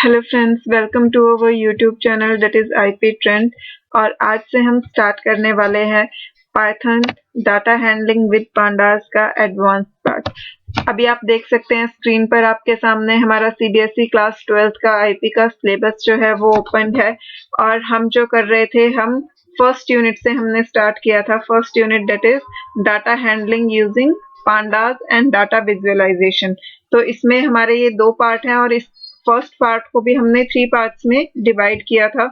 Hello friends, welcome to our YouTube channel that is IP trend. और आज से हम स्टार्ट करने वाले हैं Python data handling with pandas का एडवांस पार्ट। अभी आप देख सकते हैं स्क्रीन पर आपके सामने हमारा सीबीएसई क्लास 12th का आईपी का सिलेबस जो है वो ओपन है। और हम जो कर रहे थे, हम फर्स्ट यूनिट से हमने स्टार्ट किया था। First unit that is data handling using pandas and data visualisation. तो इसमें हमारे ये दो पार्ट हैं और इस फर्स्ट पार्ट को भी हमने 3 पार्ट्स में डिवाइड किया था।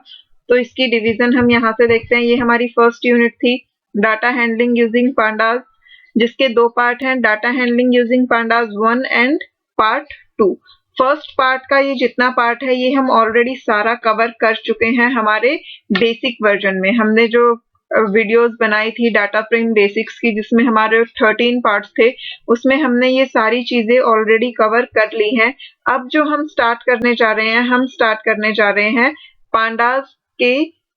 तो इसकी डिवीजन हम यहाँ से देखते हैं। ये हमारी फर्स्ट यूनिट थी, डाटा हैंडलिंग यूजिंग पांडास, जिसके दो पार्ट हैं, data handling using pandas 1 and part 2। First part का ये जितना पार्ट है ये हम ऑलरेडी सारा कवर कर चुके हैं हमारे बेसिक वर्जन में। हमने जो वीडियोस बनाई थी डाटा फ्रेम बेसिक्स की, जिसमें हमारे 13 पार्ट्स थे, उसमें हमने ये सारी चीजें ऑलरेडी कवर कर ली हैं। अब जो हम स्टार्ट करने जा रहे हैं, हम स्टार्ट करने जा रहे हैं पांडास के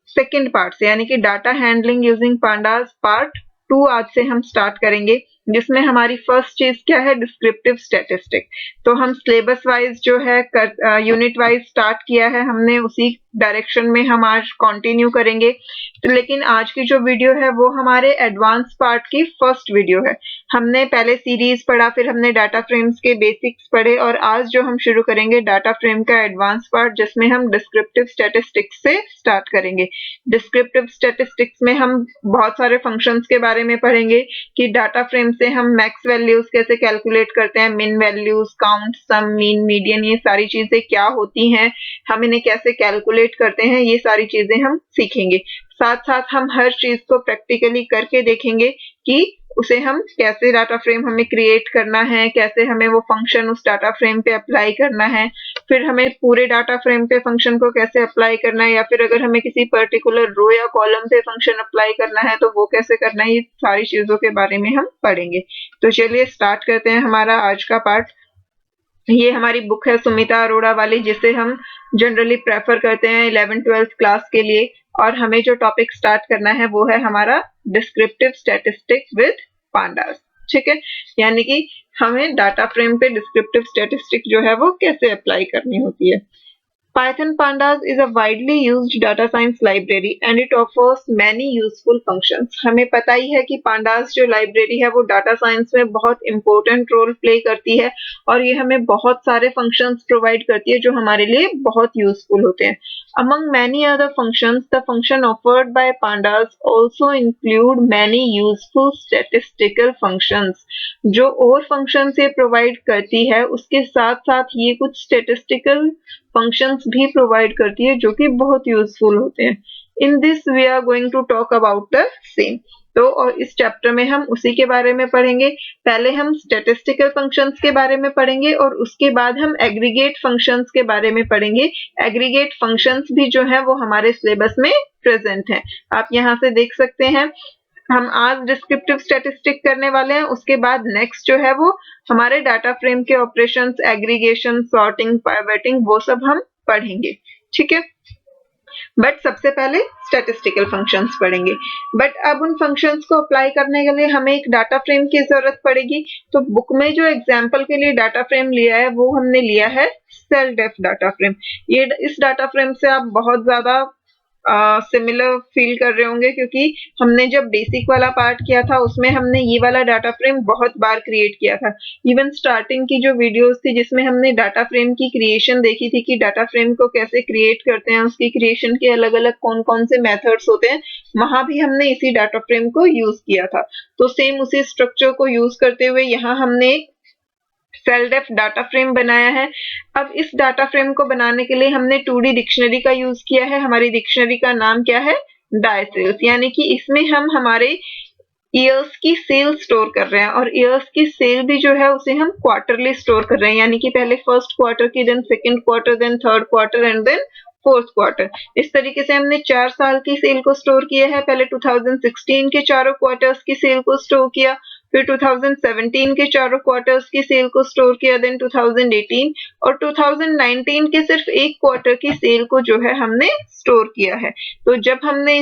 सेकंड पार्ट से, यानी कि data handling using pandas part 2 आज से हम स्टार्ट करेंगे, जिसमें हमारी फर्स्ट चीज क्या है, डिस्क्रिप्टिव स्टैटिस्टिक। तो हम सिलेबस वाइज जो है यूनिट वाइज स्टार्ट किया है हमने, उसी डायरेक्शन में हम आज कंटिन्यू करेंगे। तो लेकिन आज की जो वीडियो है वो हमारे एडवांस पार्ट की फर्स्ट वीडियो है। हमने पहले सीरीज पढ़ा, फिर हमने डाटा फ्रेम्स के बेसिक्स पढ़े, और आज जो हम शुरू करेंगे डाटा फ्रेम का एडवांस पार्ट, जिसमें हम डिस्क्रिप्टिव स्टैटिस्टिक्स से स्टार्ट करेंगे। डिस्क्रिप्टिव स्टैटिस्टिक्स में हम बहुत सारे फंक्शंस के बारे में पढ़ेंगे कि डाटा फ्रेम से हम मैक्स वैल्यूज कैसे कैलकुलेट करते हैं, मिन वैल्यूज, काउंट, सम, मीन, मीडियन, ये सारी चीजें क्या होती हैं, हम इन्हें कैसे कैलकुलेट करते हैं, ये सारी चीजें हम सीखेंगे। साथ साथ हम हर चीज को प्रैक्टिकली करके देखेंगे कि उसे हम कैसे, डाटा फ्रेम हमें क्रिएट करना है, कैसे हमें वो फंक्शन उस डाटा फ्रेम पे अप्लाई करना है, फिर हमें पूरे डाटा फ्रेम पे फंक्शन को कैसे अप्लाई करना है, या फिर अगर हमें किसी पर्टिकुलर रो या कॉलम पे फंक्शन अप्लाई करना है तो वो कैसे करना है, ये सारी चीजों के बारे में हम पढ़ेंगे। तो चलिए स्टार्ट करते हैं हमारा आज का पार्ट। ये हमारी बुक है सुमिता अरोड़ा वाली, जिसे हम जनरली प्रेफर करते हैं 11th-12th क्लास के लिए। और हमें जो टॉपिक स्टार्ट करना है वो है हमारा डिस्क्रिप्टिव स्टैटिस्टिक विद पांडास। ठीक है, यानी कि हमें डाटा फ्रेम पे डिस्क्रिप्टिव स्टैटिस्टिक जो है वो कैसे अप्लाई करनी होती है। Python Pandas is a widely used data science library and it offers many useful functions. हमें पता ही है कि Pandas जो लाइब्रेरी है वो डाटा साइंस में बहुत इंपॉर्टेंट रोल प्ले करती है, और ये हमें बहुत सारे फंक्शंस प्रोवाइड करती है जो हमारे लिए बहुत यूजफुल होते हैं। Among many other functions, the function offered by Pandas also include many useful statistical functions. जो और फंक्शंस ये प्रोवाइड करती है उसके साथ साथ ये कुछ स्टेटिस्टिकल फंक्शंस भी प्रोवाइड करती है जो कि बहुत यूजफुल होते हैं। In this we are going to talk about the same. तो और इस चैप्टर में हम उसी के बारे में पढ़ेंगे। पहले हम स्टैटिस्टिकल फंक्शंस के बारे में पढ़ेंगे और उसके बाद हम एग्रीगेट फंक्शंस के बारे में पढ़ेंगे। एग्रीगेट फंक्शंस भी जो है वो हमारे सिलेबस में प्रेजेंट है, आप यहाँ से देख सकते हैं। हम आज डिस्क्रिप्टिव स्टैटिस्टिक करने वाले हैं, उसके बाद नेक्स्ट जो है वो हमारे डाटा फ्रेम के ऑपरेशंस, एग्रीगेशन, सॉर्टिंग, पाइवटिंग, वो सब हम पढ़ेंगे। ठीक है, बट सबसे पहले स्टैटिस्टिकल फंक्शंस पढ़ेंगे। बट अब उन फंक्शंस को अप्लाई करने के लिए हमें एक डाटा फ्रेम की जरूरत पड़ेगी। तो बुक में जो एग्जाम्पल के लिए डाटा फ्रेम लिया है वो हमने लिया है सेल-डेफ डाटा फ्रेम। ये इस डाटा फ्रेम से आप बहुत ज्यादा सिमिलर फील कर रहे होंगे, क्योंकि हमने जब बेसिक वाला पार्ट किया था उसमें हमने ये वाला डाटा फ्रेम बहुत बार क्रिएट किया था। इवन स्टार्टिंग की जो वीडियोस थी जिसमें हमने डाटा फ्रेम की क्रिएशन देखी थी कि डाटा फ्रेम को कैसे क्रिएट करते हैं, उसकी क्रिएशन के अलग अलग कौन कौन से मेथड्स होते हैं, वहां भी हमने इसी डाटा फ्रेम को यूज किया था। तो सेम उसी स्ट्रक्चर को यूज करते हुए यहाँ हमने एक सेल-डेफ डाटा फ्रेम बनाया है। अब इस डाटा फ्रेम को बनाने के लिए हमने 2D डिक्शनरी का यूज किया है। हमारी डिक्शनरी का नाम क्या है, डायसेल्स, यानी कि इसमें हम हमारे ईयर्स की सेल स्टोर कर रहे हैं, और ईयर्स की सेल भी जो है उसे हम क्वार्टरली स्टोर कर रहे हैं, यानी कि पहले फर्स्ट क्वार्टर की, then second quarter, then third quarter and then fourth quarter. इस तरीके से हमने 4 साल की सेल को स्टोर किया है। पहले 2016 के चारों क्वार्टर्स की सेल को स्टोर किया, फिर 2017 के चारों क्वार्टर्स की सेल को स्टोर किया, देन 2018 और 2019 के सिर्फ एक क्वार्टर की सेल को जो है हमने स्टोर किया है। तो जब हमने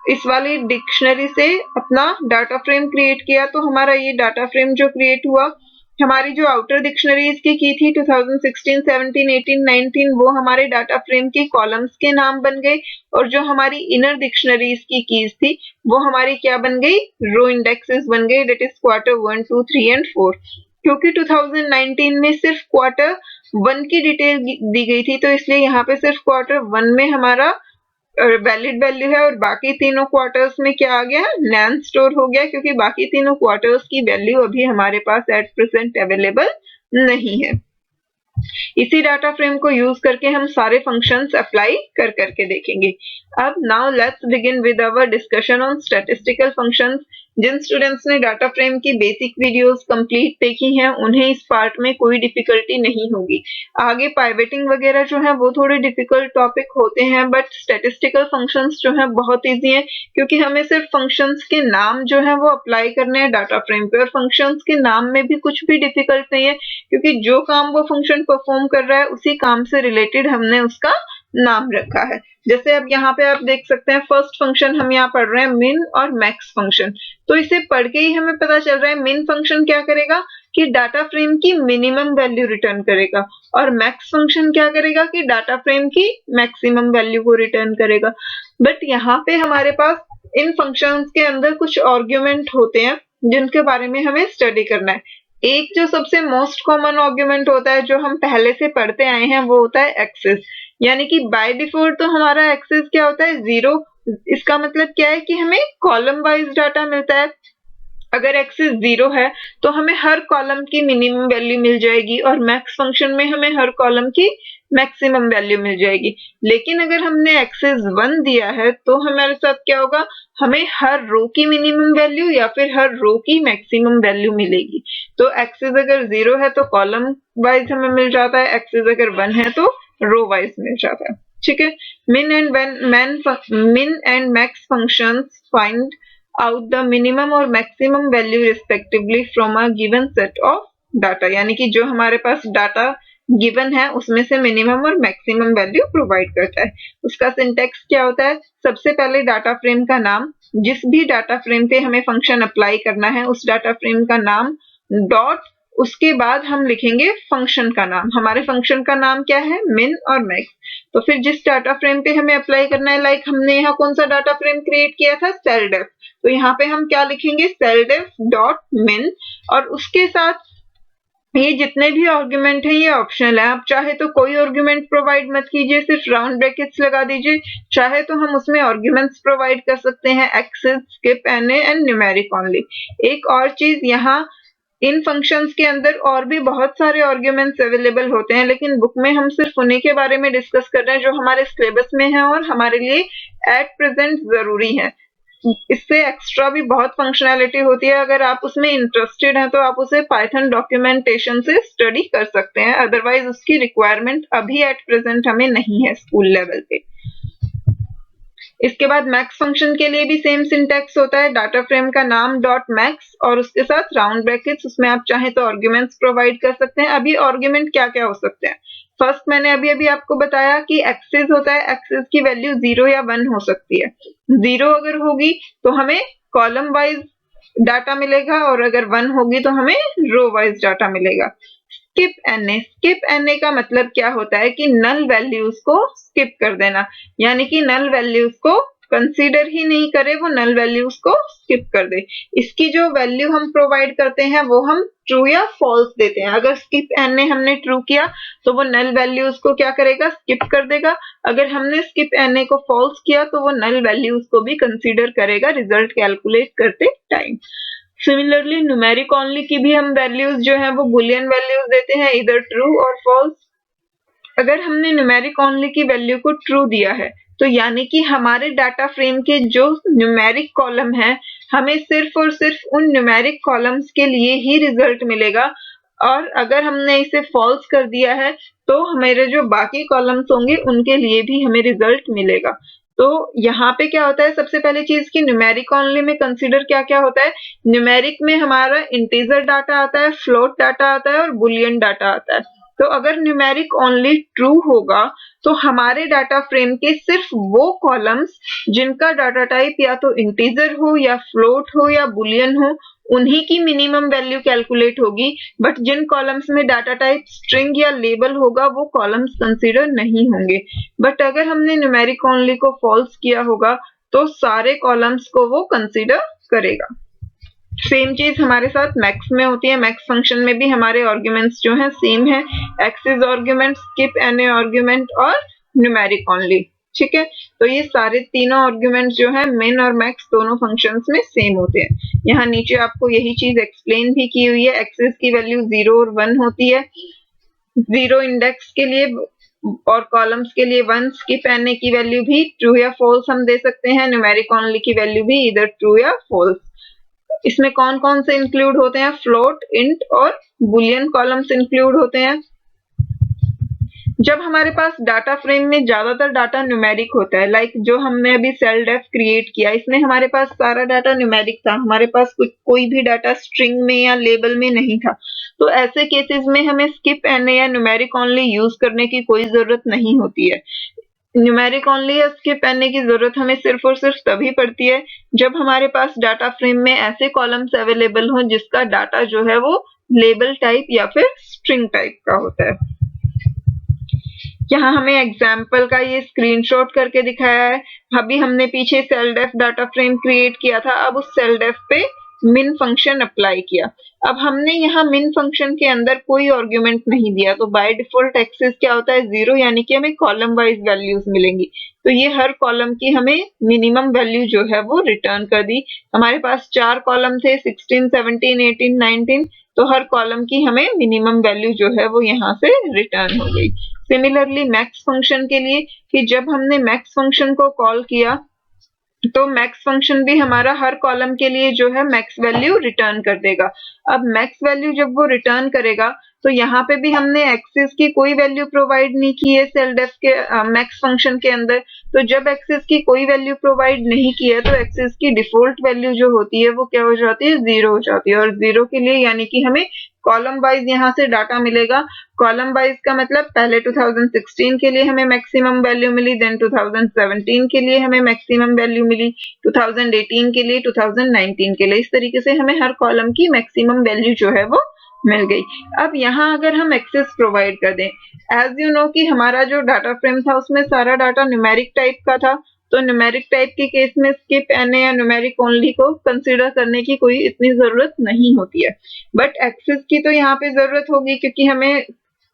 इस वाली डिक्शनरी से अपना डाटा फ्रेम क्रिएट किया तो हमारा ये डाटा फ्रेम जो क्रिएट हुआ हमारी जो आउटर डिक्शनरीज की थी 2016, 17, 18, 19 वो हमारे डाटा फ्रेम के कॉलम्स के नाम बन गए, और जो हमारी इनर डिक्शनरीज की कीज थी वो हमारी क्या बन गई, रो इंडेक्सेस बन गई, दैट इज क्वार्टर 1, 2, 3 एंड 4। क्योंकि 2019 में सिर्फ क्वार्टर 1 की डिटेल दी गई थी, तो इसलिए यहाँ पे सिर्फ क्वार्टर 1 में हमारा वैलिड वैल्यू है, और बाकी तीनों क्वार्टर्स में क्या आ गया, नैन स्टोर हो गया, क्योंकि बाकी तीनों क्वार्टर्स की वैल्यू अभी हमारे पास एट प्रेजेंट अवेलेबल नहीं है। इसी डाटा फ्रेम को यूज करके हम सारे फंक्शंस अप्लाई कर करके देखेंगे। अब now let's begin with our discussion on statistical functions. जिन स्टूडेंट्स ने डाटा फ्रेम की बेसिक वीडियोस कंप्लीट देखी हैं उन्हें इस पार्ट में कोई डिफिकल्टी नहीं होगी। आगे पाइवेटिंग वगैरह जो है वो थोड़े डिफिकल्ट टॉपिक होते हैं, बट स्टैटिस्टिकल फंक्शंस जो है बहुत इजी है, क्योंकि हमें सिर्फ फंक्शंस के नाम जो है वो अप्लाई करने हैं डाटा फ्रेम पे, और फंक्शंस के नाम में भी कुछ भी डिफिकल्ट नहीं है, क्योंकि जो काम वो फंक्शन परफॉर्म कर रहा है उसी काम से रिलेटेड हमने उसका नाम रखा है। जैसे अब यहाँ पे आप देख सकते हैं फर्स्ट फंक्शन हम यहाँ पढ़ रहे हैं मिन और मैक्स फंक्शन। तो इसे पढ़ के ही हमें पता चल रहा है मिन फंक्शन क्या करेगा कि डाटा फ्रेम की मिनिमम वैल्यू रिटर्न करेगा, और मैक्स फंक्शन क्या करेगा कि डाटा फ्रेम की मैक्सिमम वैल्यू को रिटर्न करेगा। बट यहाँ पे हमारे पास इन फंक्शंस के अंदर कुछ आर्ग्यूमेंट होते हैं जिनके बारे में हमें स्टडी करना है। एक जो सबसे मोस्ट कॉमन आर्ग्यूमेंट होता है जो हम पहले से पढ़ते आए हैं वो होता है एक्सेस, यानी कि बाय डिफॉल्ट तो हमारा एक्सेस क्या होता है, 0। इसका मतलब क्या है कि हमें कॉलम वाइज डाटा मिलता है। अगर एक्सेस 0 है तो हमें हर कॉलम की मिनिमम वैल्यू मिल जाएगी, और मैक्स फंक्शन में हमें हर कॉलम की मैक्सिमम वैल्यू मिल जाएगी। लेकिन अगर हमने एक्सेस 1 दिया है तो हमारे साथ क्या होगा, हमें हर रो की मिनिमम वैल्यू या फिर हर रो की मैक्सिमम वैल्यू मिलेगी। तो एक्सेस अगर 0 है तो कॉलम वाइज हमें मिल जाता है, एक्सेस अगर 1 है तो रो वाइज मिल जाता है। ठीक है। मिन and max functions find out the minimum और maximum value respectively from a given set of data, यानी कि जो हमारे पास डाटा गिवन है उसमें से मिनिमम और मैक्सिमम वैल्यू प्रोवाइड करता है। उसका सिंटेक्स क्या होता है, सबसे पहले डाटा फ्रेम का नाम, जिस भी डाटा फ्रेम पे हमें फंक्शन अप्लाई करना है उस डाटा फ्रेम का नाम डॉट, उसके बाद हम लिखेंगे फंक्शन का नाम। हमारे फंक्शन का नाम क्या है, मिन और मैक्स। तो फिर जिस डाटा फ्रेम पे हमें अप्लाई करना है, लाइक हमने यहाँ कौन सा डाटा फ्रेम क्रिएट किया था, सेलडेफ, तो यहाँ पे हम क्या लिखेंगे, सेलडेफ डॉट मिन, और उसके साथ ये जितने भी आर्ग्यूमेंट हैं ये ऑप्शनल है। आप चाहे तो कोई आर्ग्यूमेंट प्रोवाइड मत कीजिए, सिर्फ राउंड ब्रैकेट्स लगा दीजिए, चाहे तो हम उसमें आर्ग्यूमेंट्स प्रोवाइड कर सकते हैं, axis, skip, NA and numeric only. एक और चीज, यहाँ इन फंक्शंस के अंदर और भी बहुत सारे आर्ग्यूमेंट्स अवेलेबल होते हैं, लेकिन बुक में हम सिर्फ उन्हीं के बारे में डिस्कस कर रहे हैं जो हमारे सिलेबस में है और हमारे लिए एट प्रेजेंट जरूरी है। इससे एक्स्ट्रा भी बहुत फंक्शनैलिटी होती है, अगर आप उसमें इंटरेस्टेड हैं तो आप उसे पाइथन डॉक्यूमेंटेशन से स्टडी कर सकते हैं, अदरवाइज उसकी रिक्वायरमेंट अभी एट प्रेजेंट हमें नहीं है स्कूल लेवल पे। इसके बाद मैक्स फंक्शन के लिए भी सेम सिंटैक्स होता है, डाटा फ्रेम का नाम डॉट मैक्स और उसके साथ राउंड ब्रैकेट्स, उसमें आप चाहें तो आर्ग्यूमेंट्स प्रोवाइड कर सकते हैं। अभी आर्ग्यूमेंट क्या क्या हो सकते हैं, फर्स्ट मैंने अभी आपको बताया कि एक्सेस होता है, एक्सेस की वैल्यू 0 या 1 हो सकती है। 0 अगर होगी तो हमें कॉलम वाइज डाटा मिलेगा, और अगर 1 होगी तो हमें रो वाइज डाटा मिलेगा। स्किप एनए का मतलब क्या होता है कि नल वैल्यूज को स्किप कर देना, यानी कि नल वैल्यूज को कंसीडर ही नहीं करे, वो नल वैल्यूज को स्किप कर दे। इसकी जो वैल्यू हम प्रोवाइड करते हैं वो हम ट्रू या फॉल्स देते हैं। अगर स्किप एनए हमने ट्रू किया तो वो नल वैल्यूज को क्या करेगा, स्किप कर देगा। अगर हमने स्किप एनए को फॉल्स किया तो वो नल वैल्यूज को भी कंसीडर करेगा रिजल्ट कैलकुलेट करते टाइम। सिमिलरली न्यूमेरिक ओनली की भी हम वैल्यूज जो है वो बुलियन वैल्यूज देते हैं, इधर ट्रू और फॉल्स। अगर हमने न्यूमेरिक ओनली की वैल्यू को ट्रू दिया है तो यानी कि हमारे डाटा फ्रेम के जो न्यूमेरिक कॉलम है हमें सिर्फ और सिर्फ उन न्यूमेरिक कॉलम्स के लिए ही रिजल्ट मिलेगा, और अगर हमने इसे फॉल्स कर दिया है तो हमारे जो बाकी कॉलम्स होंगे उनके लिए भी हमें रिजल्ट मिलेगा। तो यहाँ पे क्या होता है, सबसे पहले चीज की न्यूमेरिक ओनली में कंसीडर क्या क्या होता है, न्यूमेरिक में हमारा इंटीजर डाटा आता है, फ्लोट डाटा आता है और बुलियन डाटा आता है। तो अगर न्यूमेरिक ओनली ट्रू होगा तो हमारे डाटा फ्रेम के सिर्फ वो कॉलम्स जिनका डाटा टाइप या तो इंटीजर हो या फ्लोट हो या बुलियन हो उन्हीं की मिनिमम वैल्यू कैलकुलेट होगी, बट जिन कॉलम्स में डाटा टाइप स्ट्रिंग या लेबल होगा वो कॉलम्स कंसीडर नहीं होंगे। बट अगर हमने न्यूमेरिक ओनली को फॉल्स किया होगा तो सारे कॉलम्स को वो कंसीडर करेगा। सेम चीज हमारे साथ मैक्स में होती है। मैक्स फंक्शन में भी हमारे आर्ग्यूमेंट्स जो हैं सेम है, axis argument, skip NA argument और न्यूमेरिक ओनली। ठीक है, तो ये सारे तीनों आर्ग्यूमेंट्स जो है मिन और मैक्स दोनों फंक्शंस में सेम होते हैं। यहाँ नीचे आपको यही चीज एक्सप्लेन भी की हुई है। एक्सिस की वैल्यू 0 और 1 होती है, 0 इंडेक्स के लिए और कॉलम्स के लिए 1, स्किप एनए की वैल्यू भी ट्रू या फॉल्स हम दे सकते हैं, न्यूमेरिक ओनली की वैल्यू भी इधर ट्रू या फॉल्स। इसमें कौन कौन से इंक्लूड होते हैं? फ्लोट, इंट और बुलियन कॉलम्स इंक्लूड होते हैं। जब हमारे पास डाटा फ्रेम में ज्यादातर डाटा न्यूमेरिक होता है, लाइक जो हमने अभी सेल डेफ क्रिएट किया, इसमें हमारे पास सारा डाटा न्यूमेरिक था, हमारे पास कोई भी डाटा स्ट्रिंग में या लेबल में नहीं था, तो ऐसे केसेस में हमें स्किप एनए या न्यूमेरिक ओनली यूज करने की कोई जरूरत नहीं होती है। न्यूमेरिक ओनली या स्किप एनए की जरूरत हमें सिर्फ और सिर्फ तभी पड़ती है जब हमारे पास डाटा फ्रेम में ऐसे कॉलम्स अवेलेबल हों जिसका डाटा जो है वो लेबल टाइप या फिर स्ट्रिंग टाइप का होता है। यहाँ हमें एग्जाम्पल का ये स्क्रीनशॉट करके दिखाया है। अभी हमने पीछे सेल डेफ डाटा फ्रेम क्रिएट किया था, अब उस सेल डेफ पे मिन फंक्शन अप्लाई किया। अब हमने यहाँ मिन फंक्शन के अंदर कोई आर्ग्यूमेंट नहीं दिया, तो बाय डिफॉल्ट एक्सेस क्या होता है? 0, यानी कि हमें कॉलम वाइज वैल्यूज मिलेंगी। तो ये हर कॉलम की हमें मिनिमम वैल्यू जो है वो रिटर्न कर दी। हमारे पास 4 कॉलम थे, 16, 17, 18, 19, तो हर कॉलम की हमें मिनिमम वैल्यू जो है वो यहाँ से रिटर्न हो गई। सिमिलरली मैक्स फंक्शन के लिए, कि जब हमने मैक्स फंक्शन को कॉल किया तो मैक्स फंक्शन भी हमारा हर कॉलम के लिए जो है मैक्स वैल्यू रिटर्न कर देगा। अब मैक्स वैल्यू जब वो रिटर्न करेगा तो यहाँ पे भी हमने एक्सेस की कोई वैल्यू प्रोवाइड नहीं की है सेल डेफ के मैक्स फंक्शन के अंदर। तो जब एक्सेस की कोई वैल्यू प्रोवाइड नहीं की है तो एक्सेस की डिफॉल्ट वैल्यू जो होती है वो क्या हो जाती है? 0 हो जाती है। और 0 के लिए यानी कि हमें कॉलम वाइज यहाँ से डाटा मिलेगा। कॉलम वाइज का मतलब पहले 2016 के लिए हमें मैक्सिमम वैल्यू मिली, देन 2017 के लिए हमें मैक्सिमम वैल्यू मिली, 2018 के लिए, 2019 के लिए, इस तरीके से हमें हर कॉलम की मैक्सिमम वैल्यू जो है वो मिल गई। अब यहाँ अगर हम एक्सेस प्रोवाइड कर दें, एज यू नो कि हमारा जो डाटा फ्रेम था उसमें सारा डाटा न्यूमेरिक टाइप का था, तो न्यूमेरिक टाइप के केस में स्किप एनए या न्यूमेरिक ओनली को कंसीडर करने की कोई इतनी जरूरत नहीं होती है। बट एक्सेस की तो यहाँ पे जरूरत होगी, क्योंकि हमें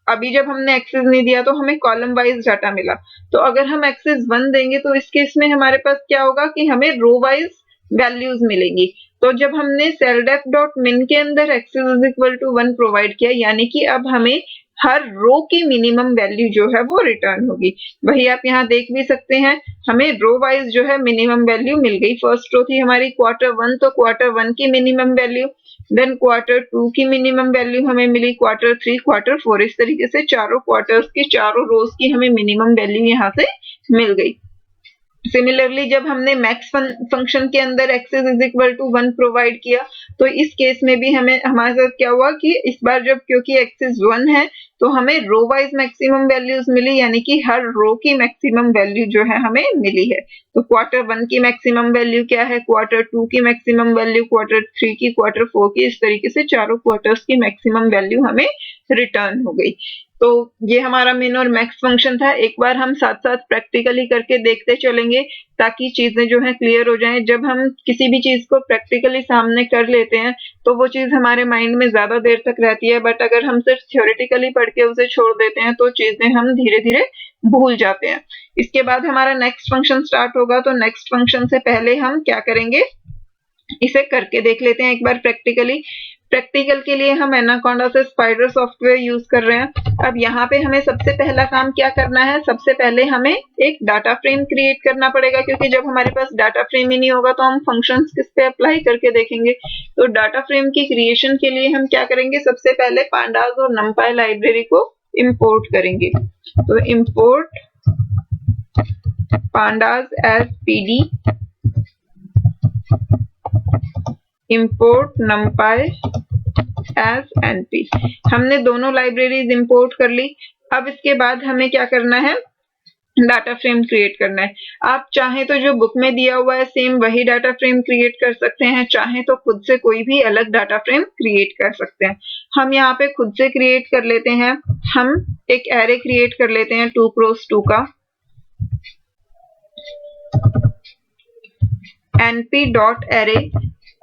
अभी जब हमने एक्सेस नहीं दिया तो हमें कॉलम वाइज डाटा मिला। तो अगर हम एक्सेस 1 देंगे तो इस केस में हमारे पास क्या होगा कि हमें रो वाइज वैल्यूज मिलेंगी। तो जब हमने सेलडेफ.min के अंदर axis is equal to 1 provide किया, यानी कि अब हमें हर रो की मिनिमम वैल्यू जो है वो रिटर्न होगी। वही आप यहाँ देख भी सकते हैं, हमें रो वाइज जो है मिनिमम वैल्यू मिल गई। फर्स्ट रो थी हमारी Q1, तो Q1 की मिनिमम वैल्यू, देन Q2 की मिनिमम वैल्यू हमें मिली, Q3, Q4, इस तरीके से चारों क्वार्टर्स की, चारों रोज की हमें मिनिमम वैल्यू यहाँ से मिल गई। सिमिलरली जब हमने मैक्स फंक्शन के अंदर axis is equal to 1 provide किया, तो इस केस में भी हमारे साथ क्या हुआ कि इस बार जब क्योंकि एक्सेस 1 है तो हमें रो वाइज मैक्सिमम वैल्यूज मिली, यानी कि हर रो की मैक्सिमम वैल्यू जो है हमें मिली है। तो Q1 की मैक्सिमम वैल्यू क्या है, Q2 की मैक्सिमम वैल्यू, Q3 की, Q4 की, इस तरीके से चारों क्वार्टर्स की मैक्सिमम वैल्यू हमें रिटर्न हो गई। तो ये हमारा मिन और मैक्स फंक्शन था। एक बार हम साथ साथ प्रैक्टिकली करके देखते चलेंगे ताकि चीजें जो है क्लियर हो जाएं। जब हम किसी भी चीज को प्रैक्टिकली सामने कर लेते हैं तो वो चीज हमारे माइंड में ज्यादा देर तक रहती है, बट अगर हम सिर्फ थ्योरेटिकली पढ़ के उसे छोड़ देते हैं तो चीजें हम धीरे धीरे भूल जाते हैं। इसके बाद हमारा नेक्स्ट फंक्शन स्टार्ट होगा, तो नेक्स्ट फंक्शन से पहले हम क्या करेंगे, इसे करके देख लेते हैं एक बार प्रैक्टिकली। प्रैक्टिकल के लिए हम एनाकोंडा से स्पाइडर सॉफ्टवेयर यूज कर रहे हैं। अब यहाँ पे हमें सबसे पहला काम क्या करना है, सबसे पहले हमें एक डाटा फ्रेम क्रिएट करना पड़ेगा, क्योंकि जब हमारे पास डाटा फ्रेम ही नहीं होगा तो हम फंक्शंस किस पे अप्लाई करके देखेंगे। तो डाटा फ्रेम की क्रिएशन के लिए हम क्या करेंगे, सबसे पहले पांडास और नमपाई लाइब्रेरी को इंपोर्ट करेंगे। तो import pandas as pd, import numpy as np। हमने दोनों लाइब्रेरीज इंपोर्ट कर ली। अब इसके बाद हमें क्या करना है, डाटा फ्रेम क्रिएट करना है। आप चाहें तो जो बुक में दिया हुआ है सेम वही डाटा फ्रेम क्रिएट कर सकते हैं, चाहें तो खुद से कोई भी अलग डाटा फ्रेम क्रिएट कर सकते हैं। हम यहाँ पे खुद से क्रिएट कर लेते हैं। हम एक एरे क्रिएट कर लेते हैं 2 क्रॉस 2 का। np.array,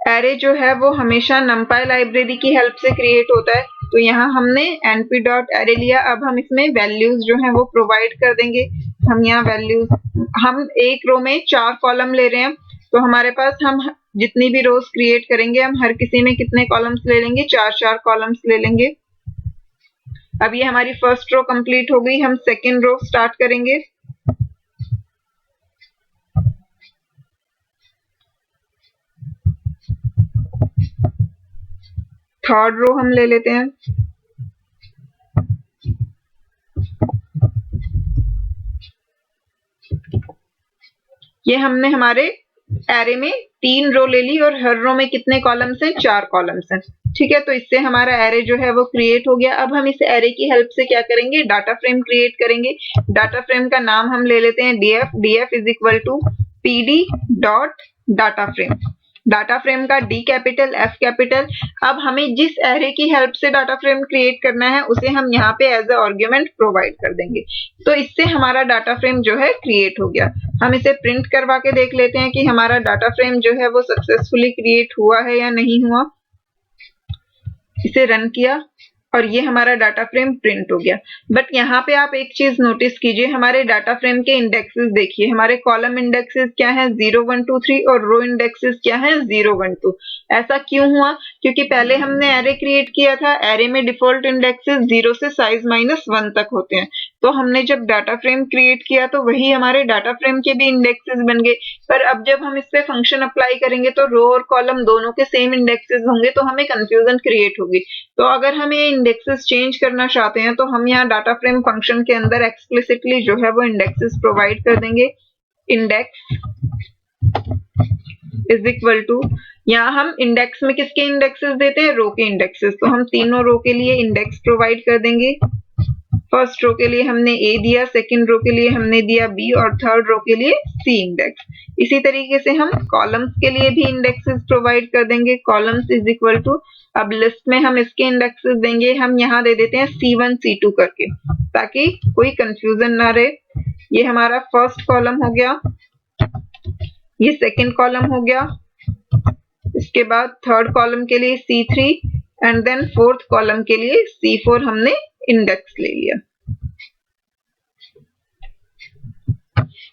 एरे जो है वो हमेशा numpy लाइब्रेरी की हेल्प से क्रिएट होता है, तो यहाँ हमने np.array लिया। अब हम इसमें वैल्यूज जो है वो प्रोवाइड कर देंगे। हम यहाँ वैल्यूज, हम एक रो में 4 कॉलम ले रहे हैं, तो हमारे पास हम जितनी भी रोज क्रिएट करेंगे हम हर किसी में कितने कॉलम्स ले लेंगे, 4 कॉलम्स ले लेंगे। अब ये हमारी फर्स्ट रो कंप्लीट हो गई। हम सेकेंड रो स्टार्ट करेंगे। थर्ड रो हम ले लेते हैं। ये हमने हमारे एरे में 3 रो ले ली और हर रो में कितने कॉलम्स हैं, 4 कॉलम्स हैं। ठीक है, तो इससे हमारा एरे जो है वो क्रिएट हो गया। अब हम इस एरे की हेल्प से क्या करेंगे, डाटा फ्रेम क्रिएट करेंगे। डाटा फ्रेम का नाम हम ले लेते हैं df is equal to pd dot data frame. Data frame का डी कैपिटल एफ कैपिटल। अब हमें जिस एरे की हेल्प से डाटा फ्रेम क्रिएट करना है उसे हम यहाँ पे एज अ आर्गुमेंट प्रोवाइड कर देंगे। तो इससे हमारा डाटा फ्रेम जो है क्रिएट हो गया। हम इसे प्रिंट करवा के देख लेते हैं कि हमारा डाटा फ्रेम जो है वो सक्सेसफुली क्रिएट हुआ है या नहीं हुआ। इसे रन किया और ये हमारा डाटा फ्रेम प्रिंट हो गया। बट यहाँ पे आप एक चीज नोटिस कीजिए, हमारे डाटा फ्रेम के इंडेक्सेस देखिए। हमारे कॉलम इंडेक्सेस क्या है, 0 1 2 3 और रो इंडेक्सेस क्या है, 0 1 2। ऐसा क्यों हुआ, क्योंकि पहले हमने एरे क्रिएट किया था। एरे में डिफॉल्ट इंडेक्सेस 0 से साइज -1 तक होते हैं। तो हमने जब डाटा फ्रेम क्रिएट किया तो वही हमारे डाटा फ्रेम के भी इंडेक्सेस बन गए। पर अब जब हम इस पे फंक्शन अप्लाई करेंगे तो रो और कॉलम दोनों के सेम इंडेक्सेस होंगे, तो हमें कंफ्यूजन क्रिएट होगी। तो अगर हमें इंडेक्सेस चेंज करना चाहते हैं तो हम यहाँ डाटा फ्रेम फंक्शन के अंदर एक्सप्लिसिटली जो है वो इंडेक्सेस प्रोवाइड कर देंगे। इंडेक्स इज इक्वल टू, यहाँ हम इंडेक्स में किसके इंडेक्सेस देते हैं, रो के इंडेक्सेस। तो हम तीनों रो के लिए इंडेक्स प्रोवाइड कर देंगे। फर्स्ट रो के लिए हमने ए दिया, सेकंड रो के लिए हमने दिया बी और थर्ड रो के लिए सी इंडेक्स। इसी तरीके से हम कॉलम्स के लिए भी इंडेक्सेस प्रोवाइड कर देंगे। कॉलम्स इज इक्वल टू, अब लिस्ट में हम इसके इंडेक्सेस देंगे, हम यहाँ दे देते हैं C1 C2 करके, ताकि कोई कंफ्यूजन ना रहे। ये हमारा फर्स्ट कॉलम हो गया, ये सेकंड कॉलम हो गया, इसके बाद थर्ड कॉलम के लिए C3 and then fourth column के लिए C4 हमने इंडेक्स ले लिया।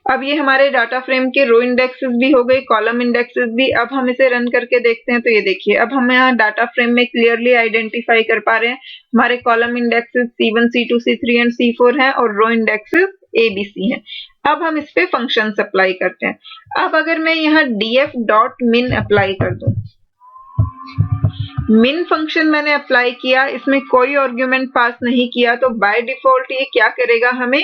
अब ये हमारे डाटा फ्रेम के रो इंडेक्सेस भी हो गए, कॉलम इंडेक्सेस भी। अब हम इसे रन करके देखते हैं तो ये देखिए, अब हम यहाँ डाटा फ्रेम में क्लियरली आइडेंटिफाई कर पा रहे हैं हमारे column indexes C1 C2 C3 and C4 हैं और रो इंडेक्सेस ABC हैं। अब हम इस पे फंक्शन अप्लाई करते हैं। अब अगर मैं यहाँ df.min अप्लाई कर दूं, min फंक्शन मैंने अप्लाई किया, इसमें कोई आर्गुमेंट पास नहीं किया, तो बाय डिफॉल्ट ये क्या करेगा, हमें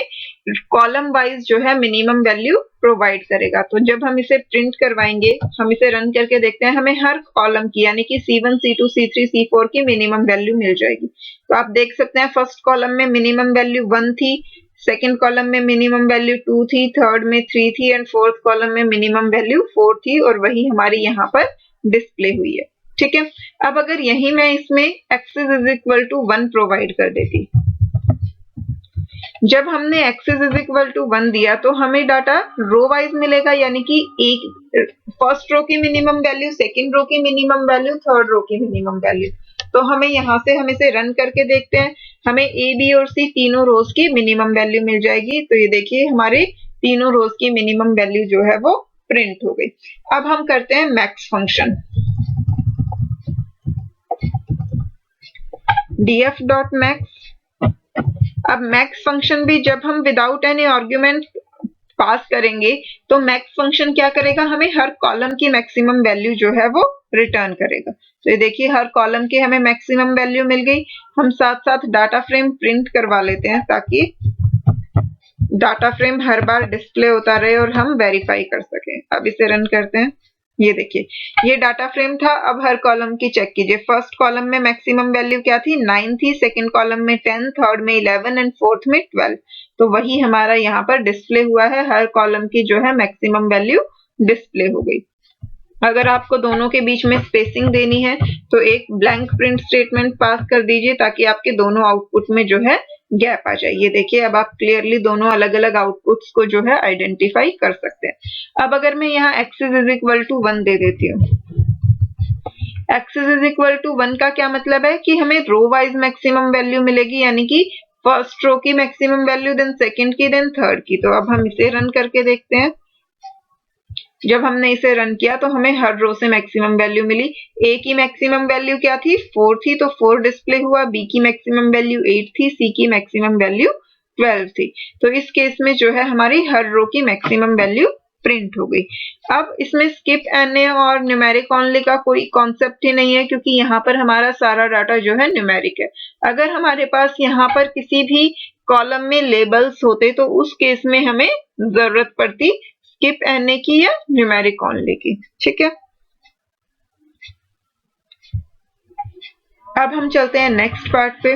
कॉलम वाइज जो है मिनिमम वैल्यू प्रोवाइड करेगा। तो जब हम इसे प्रिंट करवाएंगे, हम इसे रन करके देखते हैं, हमें हर कॉलम की यानी कि C1 C2 C3 C4 की मिनिमम वैल्यू मिल जाएगी। तो आप देख सकते हैं फर्स्ट कॉलम में मिनिमम वैल्यू 1 थी, सेकेंड कॉलम में मिनिमम वैल्यू 2 थी, थर्ड में 3 थी एंड फोर्थ कॉलम में मिनिमम वैल्यू 4 थी और वही हमारी यहाँ पर डिस्प्ले हुई है। ठीक है, अब अगर यही मैं इसमें axis is equal to 1 provide कर देती, जब हमने एक्सेस इज इक्वल टू 1 दिया तो हमें डाटा रो वाइज मिलेगा, यानी कि एक फर्स्ट रो की मिनिमम वैल्यू, सेकंड रो की मिनिमम वैल्यू, थर्ड रो की मिनिमम वैल्यू। तो हमें यहाँ से हम इसे रन करके देखते हैं, हमें ए बी और सी तीनों रोज की मिनिमम वैल्यू मिल जाएगी। तो ये देखिए हमारे तीनों रोज की मिनिमम वैल्यू जो है वो प्रिंट हो गई। अब हम करते हैं मैक्स फंक्शन, df.max। अब मैक्स फंक्शन भी जब हम विदाउट एनी आर्गुमेंट पास करेंगे तो मैक्स फंक्शन क्या करेगा, हमें हर कॉलम की मैक्सिमम वैल्यू जो है वो रिटर्न करेगा। तो ये देखिए हर कॉलम की हमें मैक्सिमम वैल्यू मिल गई। हम साथ साथ डाटा फ्रेम प्रिंट करवा लेते हैं ताकि डाटा फ्रेम हर बार डिस्प्ले होता रहे और हम वेरीफाई कर सकें। अब इसे रन करते हैं, ये देखिए, ये डाटा फ्रेम था। अब हर कॉलम की चेक कीजिए। फर्स्ट कॉलम में मैक्सिमम वैल्यू क्या थी? 9 थी। सेकंड कॉलम में 10, थर्ड में 11 एंड फोर्थ में 12। तो वही हमारा यहाँ पर डिस्प्ले हुआ है। हर कॉलम की जो है मैक्सिमम वैल्यू डिस्प्ले हो गई। अगर आपको दोनों के बीच में स्पेसिंग देनी है तो एक ब्लैंक प्रिंट स्टेटमेंट पास कर दीजिए ताकि आपके दोनों आउटपुट में जो है गैप आ जाए। ये देखिए, अब आप क्लियरली दोनों अलग अलग आउटपुट्स को जो है आइडेंटिफाई कर सकते हैं। अब अगर मैं यहाँ एक्सिस इज इक्वल टू 1 दे देती हूँ, एक्सिस इज इक्वल टू 1 का क्या मतलब है कि हमें रो वाइज मैक्सिमम वैल्यू मिलेगी, यानी कि फर्स्ट रो की मैक्सिमम वैल्यू, देन सेकंड की, देन थर्ड की। तो अब हम इसे रन करके देखते हैं। जब हमने इसे रन किया तो हमें हर रो से मैक्सिमम वैल्यू मिली। ए की मैक्सिमम वैल्यू क्या थी? 4 थी, तो 4 डिस्प्ले हुआ। बी की मैक्सिमम वैल्यू 8 थी। सी की मैक्सिमम वैल्यू 12 थी। तो इस केस में जो है हमारी हर रो की मैक्सिमम वैल्यू प्रिंट हो गई। अब इसमें स्किप एनए और न्यूमेरिक ओनली का कोई कॉन्सेप्ट ही नहीं है, क्योंकि यहाँ पर हमारा सारा डाटा जो है न्यूमेरिक है। अगर हमारे पास यहाँ पर किसी भी कॉलम में लेबल्स होते तो उस केस में हमें जरूरत पड़ती स्किप एनए की या न्यूमेरिक ओनली की। ठीक है, अब हम चलते हैं नेक्स्ट पार्ट पे।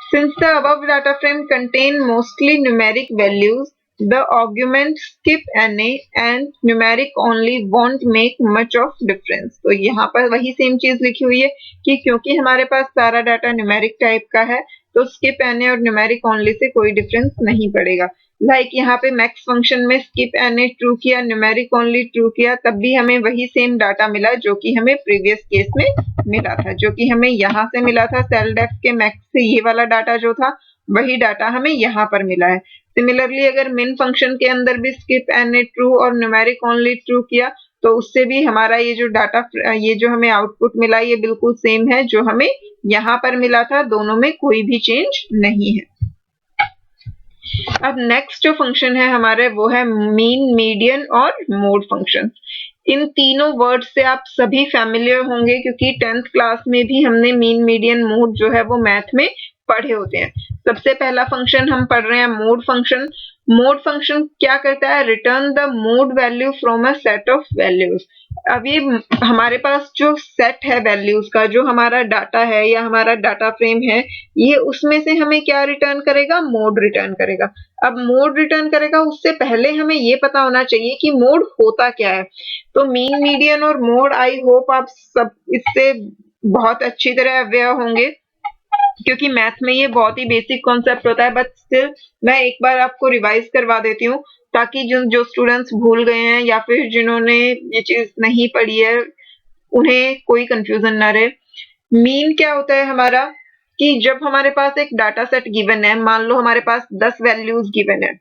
Since the above data frame contain mostly numeric values, the argument skip NA and numeric only won't make much of difference. तो यहाँ पर वही सेम चीज लिखी हुई है कि क्योंकि हमारे पास सारा डाटा न्यूमेरिक टाइप का है तो skip NA और numeric only से कोई डिफरेंस नहीं पड़ेगा। लाइक यहाँ पे मैक्स फंक्शन में skip NA ट्रू किया, न्यूमेरिक ओनली ट्रू किया, तब भी हमें वही सेम डाटा मिला जो कि हमें प्रीवियस केस में मिला था, जो कि हमें यहाँ से मिला था सेल डेफ के मैक्स से। ये वाला डाटा जो था वही डाटा हमें यहाँ पर मिला है। सिमिलरली अगर मिन फंक्शन के अंदर भी स्किप एनए ट्रू और न्यूमेरिक ओनली ट्रू किया तो उससे भी हमारा ये जो डाटा, ये जो हमें आउटपुट मिला ये बिल्कुल सेम है जो हमें यहाँ पर मिला था। दोनों में कोई भी चेंज नहीं है। अब नेक्स्ट जो फंक्शन है हमारे वो है मीन, मीडियन और मोड फंक्शन। इन तीनों वर्ड से आप सभी फैमिलियर होंगे क्योंकि 10th क्लास में भी हमने मीन, मीडियन, मोड जो है वो मैथ में पढ़े होते हैं। सबसे पहला फंक्शन हम पढ़ रहे हैं मोड फंक्शन। मोड फंक्शन क्या करता है? Return the mode value from a set of values. अब ये हमारे पास जो सेट है वैल्यूज का, जो हमारा डाटा है या हमारा डाटा फ्रेम है, ये उसमें से हमें क्या रिटर्न करेगा? मोड रिटर्न करेगा। अब मोड रिटर्न करेगा उससे पहले हमें ये पता होना चाहिए कि मोड होता क्या है। तो मीन, मीडियन और मोड, आई होप आप सब इससे बहुत अच्छी तरह अवेयर होंगे क्योंकि मैथ में ये बहुत ही बेसिक कॉन्सेप्ट होता है। बट स्टिल मैं एक बार आपको रिवाइज करवा देती हूँ ताकि जो स्टूडेंट्स भूल गए हैं या फिर जिन्होंने ये चीज नहीं पढ़ी है उन्हें कोई कंफ्यूजन ना रहे। मीन क्या होता है हमारा कि जब हमारे पास एक डाटा सेट गिवन है, मान लो हमारे पास 10 वैल्यूज गिवन है,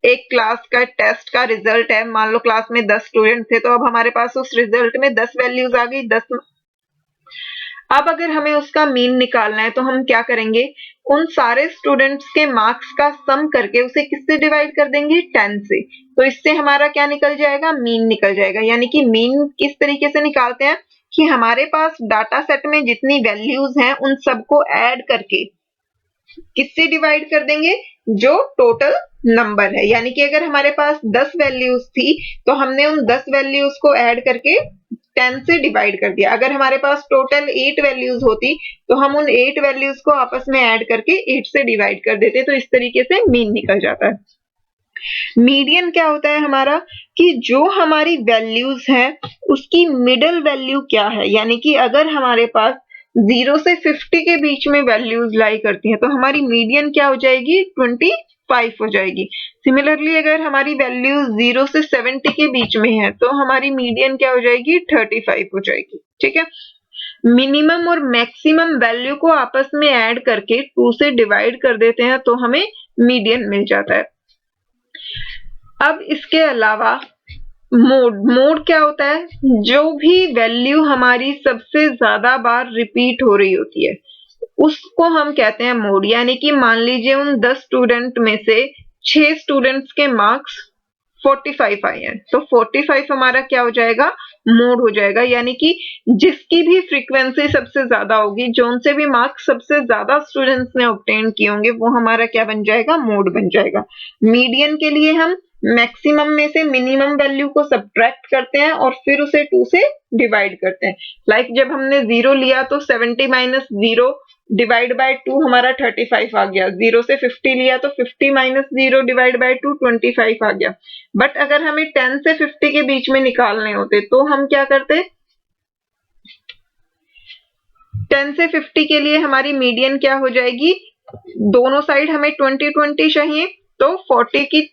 एक क्लास का टेस्ट का रिजल्ट है, मान लो क्लास में 10 स्टूडेंट थे तो अब हमारे पास उस रिजल्ट में 10 वैल्यूज आ गई, 10। अब अगर हमें उसका मीन निकालना है तो हम क्या करेंगे? उन सारे स्टूडेंट्स के मार्क्स का सम करके उसे किससे डिवाइड कर देंगे? 10 से। तो इससे हमारा क्या निकल जाएगा? मीन निकल जाएगा। यानी कि मीन किस तरीके से निकालते हैं कि हमारे पास डाटा सेट में जितनी वैल्यूज हैं उन सबको ऐड करके किससे डिवाइड कर देंगे? जो टोटल नंबर है। यानी कि अगर हमारे पास 10 वैल्यूज थी तो हमने उन 10 वैल्यूज को ऐड करके 10 से डिवाइड कर दिया। अगर हमारे पास टोटल 8 वैल्यूज होती तो हम उन 8 वैल्यूज को आपस में ऐड करके 8 से डिवाइड कर देते। तो इस तरीके से मीन निकल जाता है। मीडियन क्या होता है हमारा कि जो हमारी वैल्यूज है उसकी मिडल वैल्यू क्या है। यानी कि अगर हमारे पास 0 से 50 के बीच में वैल्यूज लाई करती हैं तो हमारी मीडियन क्या हो जाएगी? 25 हो जाएगी। सिमिलरली अगर हमारी वैल्यू 0 से 70 के बीच में है तो हमारी मीडियन क्या हो जाएगी? 35 हो जाएगी। ठीक है, मिनिमम और मैक्सिमम वैल्यू को आपस में ऐड करके 2 से डिवाइड कर देते हैं तो हमें मीडियन मिल जाता है। अब इसके अलावा मोड क्या होता है? जो भी वैल्यू हमारी सबसे ज्यादा बार रिपीट हो रही होती है उसको हम कहते हैं मोड। यानी कि मान लीजिए उन 10 स्टूडेंट में से 6 स्टूडेंट्स के मार्क्स 45 आए हैं तो 45 हमारा क्या हो जाएगा? मोड हो जाएगा। यानी कि जिसकी भी फ्रीक्वेंसी सबसे ज्यादा होगी, जो उनसे भी मार्क्स सबसे ज्यादा स्टूडेंट्स ने ऑब्टेन किए होंगे, वो हमारा क्या बन जाएगा? मोड बन जाएगा। मीडियन के लिए हम मैक्सिमम में से मिनिमम वैल्यू को सब्ट्रैक्ट करते हैं और फिर उसे 2 से डिवाइड करते हैं। लाइक जब हमने 0 लिया तो 70 माइनस 0 डिवाइड बाय 2 हमारा 35 आ गया। 0 से 50 लिया तो 50 माइनस 0 डिवाइड बाय 2 25 आ गया। बट अगर हमें 10 से 50 के बीच में निकालने होते तो हम क्या करते? 10 से 50 के लिए हमारी मीडियन क्या हो जाएगी? दोनों साइड हमें 20 चाहिए, तो 40 की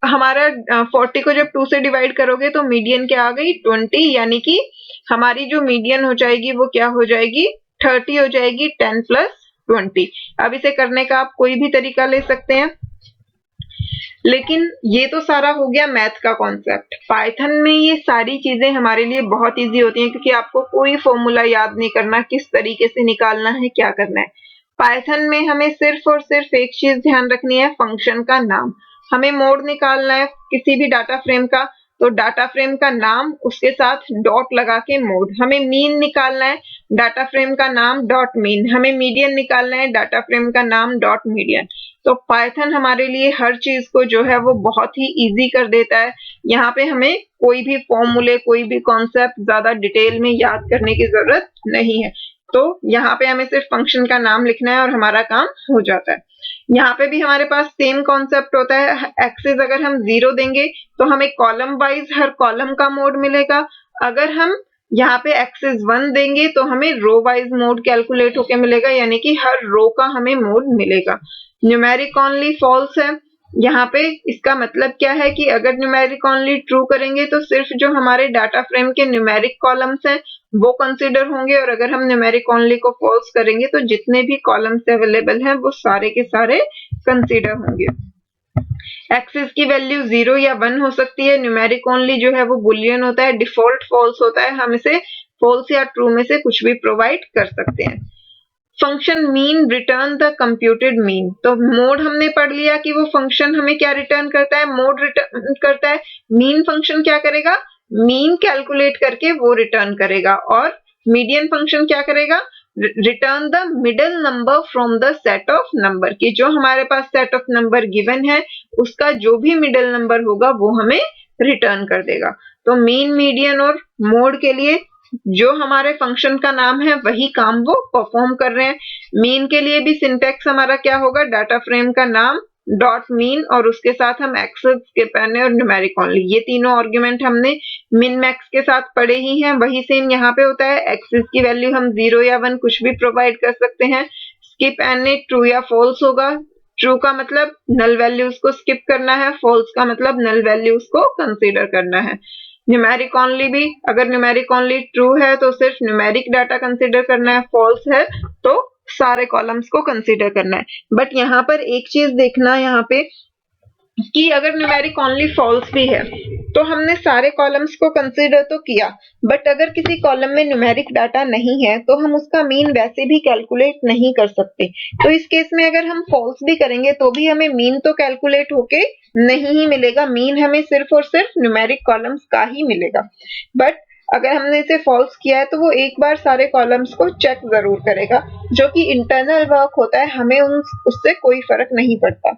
हमारा 40 को जब 2 से डिवाइड करोगे तो मीडियन क्या आ गई? 20, यानी कि हमारी जो मीडियन हो जाएगी वो क्या हो जाएगी? 30 हो जाएगी। 10 प्लस 20। अब इसे करने का आप कोई भी तरीका ले सकते हैं, लेकिन ये तो सारा हो गया मैथ का कॉन्सेप्ट। पाइथन में ये सारी चीजें हमारे लिए बहुत इजी होती हैं, क्योंकि आपको कोई फॉर्मूला याद नहीं करना, किस तरीके से निकालना है, क्या करना है। पाइथन में हमें सिर्फ और सिर्फ एक चीज ध्यान रखनी है, फंक्शन का नाम। हमें मोड निकालना है किसी भी डाटा फ्रेम का, तो डाटा फ्रेम का नाम उसके साथ डॉट लगा के मोड। हमें मीन निकालना है, डाटा फ्रेम का नाम डॉट मीन। हमें मीडियन निकालना है, डाटा फ्रेम का नाम डॉट मीडियन। तो पाइथन हमारे लिए हर चीज को जो है वो बहुत ही इजी कर देता है। यहाँ पे हमें कोई भी फॉर्मूले, कोई भी कॉन्सेप्ट ज्यादा डिटेल में याद करने की जरूरत नहीं है। तो यहाँ पे हमें सिर्फ फंक्शन का नाम लिखना है और हमारा काम हो जाता है। यहाँ पे भी हमारे पास सेम कॉन्सेप्ट होता है। एक्सेस अगर हम 0 देंगे तो हमें कॉलम वाइज हर कॉलम का मोड मिलेगा। अगर हम यहाँ पे एक्सेस 1 देंगे तो हमें रो वाइज मोड कैलकुलेट होके मिलेगा, यानी कि हर रो का हमें मोड मिलेगा। न्यूमेरिक ओनली फॉल्स है। यहाँ पे इसका मतलब क्या है कि अगर न्यूमेरिक ओनली ट्रू करेंगे तो सिर्फ जो हमारे डाटा फ्रेम के न्यूमेरिक कॉलम्स हैं वो कंसीडर होंगे, और अगर हम न्यूमेरिक ओनली को फॉल्स करेंगे तो जितने भी कॉलम्स अवेलेबल हैं वो सारे के सारे कंसीडर होंगे। एक्सेस की वैल्यू 0 या 1 हो सकती है। न्यूमेरिक ओनली जो है वो बुलियन होता है, डिफॉल्ट फॉल्स होता है। हम इसे फॉल्स या ट्रू में से कुछ भी प्रोवाइड कर सकते हैं। Function mean return the computed mean. तो मोड हमने पढ़ लिया कि वो फंक्शन हमें क्या रिटर्न करता है, मोड रिटर्न करता है। मीन फंक्शन क्या करेगा? मीन कैलकुलेट करके वो रिटर्न करेगा। और मीडियन फंक्शन क्या करेगा? Return the middle number from the set of number, कि जो हमारे पास सेट ऑफ नंबर गिवन है उसका जो भी मिडल नंबर होगा वो हमें रिटर्न कर देगा। तो मीन, मीडियन और मोड के लिए जो हमारे फंक्शन का नाम है वही काम वो परफॉर्म कर रहे हैं। मीन के लिए भी सिंटैक्स हमारा क्या होगा? डाटा फ्रेम का नाम डॉट मीन और उसके साथ हम एक्सेस, स्किप एन और न्यूमेरिक ओनली, ये तीनों आर्गुमेंट हमने मिन मैक्स के साथ पढ़े ही हैं। वही सेम यहाँ पे होता है। एक्सेस की वैल्यू हम 0 या 1 कुछ भी प्रोवाइड कर सकते हैं। स्किप एन ट्रू या फॉल्स होगा। ट्रू का मतलब नल वैल्यूज को स्किप करना है, फॉल्स का मतलब नल वैल्यूज को कंसीडर करना है। न्यूमेरिक ओनली भी, अगर न्यूमेरिक ओनली ट्रू है तो सिर्फ न्यूमेरिक डाटा कंसीडर करना है, फॉल्स है तो सारे कॉलम्स को कंसीडर करना है। बट यहाँ पर एक चीज देखना यहाँ पे कि अगर न्यूमेरिक ओनली फॉल्स भी है तो हमने सारे कॉलम्स को कंसीडर तो किया, बट अगर किसी कॉलम में न्यूमेरिक डाटा नहीं है तो हम उसका मीन वैसे भी कैलकुलेट नहीं कर सकते। तो इस केस में अगर हम फॉल्स भी करेंगे तो भी हमें मीन तो कैलकुलेट होके नहीं ही मिलेगा। मीन हमें सिर्फ और सिर्फ न्यूमेरिक कॉलम्स का ही मिलेगा। बट अगर हमने इसे फॉल्स किया है तो वो एक बार सारे कॉलम्स को चेक जरूर करेगा, जो कि इंटरनल वर्क होता है, हमें उससे कोई फर्क नहीं पड़ता।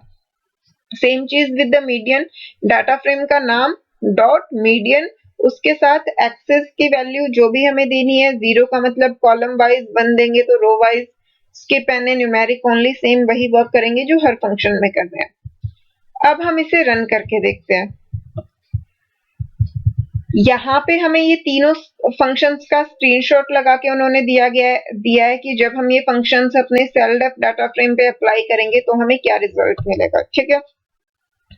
सेम चीज with the median, data frame का नाम डॉट मीडियन, उसके साथ एक्सेस की वैल्यू जो भी हमें देनी है। 0 का मतलब कॉलम वाइज, 1 देंगे तो row wise. Skip N numeric only, same वही वर्क करेंगे जो हर फंक्शन में कर रहे हैं। अब हम इसे रन करके देखते हैं। यहाँ पे हमें ये तीनों फंक्शंस का स्क्रीनशॉट लगा के उन्होंने दिया है कि जब हम ये फंक्शंस अपने सेलडेफ डाटा फ्रेम पे अप्लाई करेंगे तो हमें क्या रिजल्ट मिलेगा। ठीक है,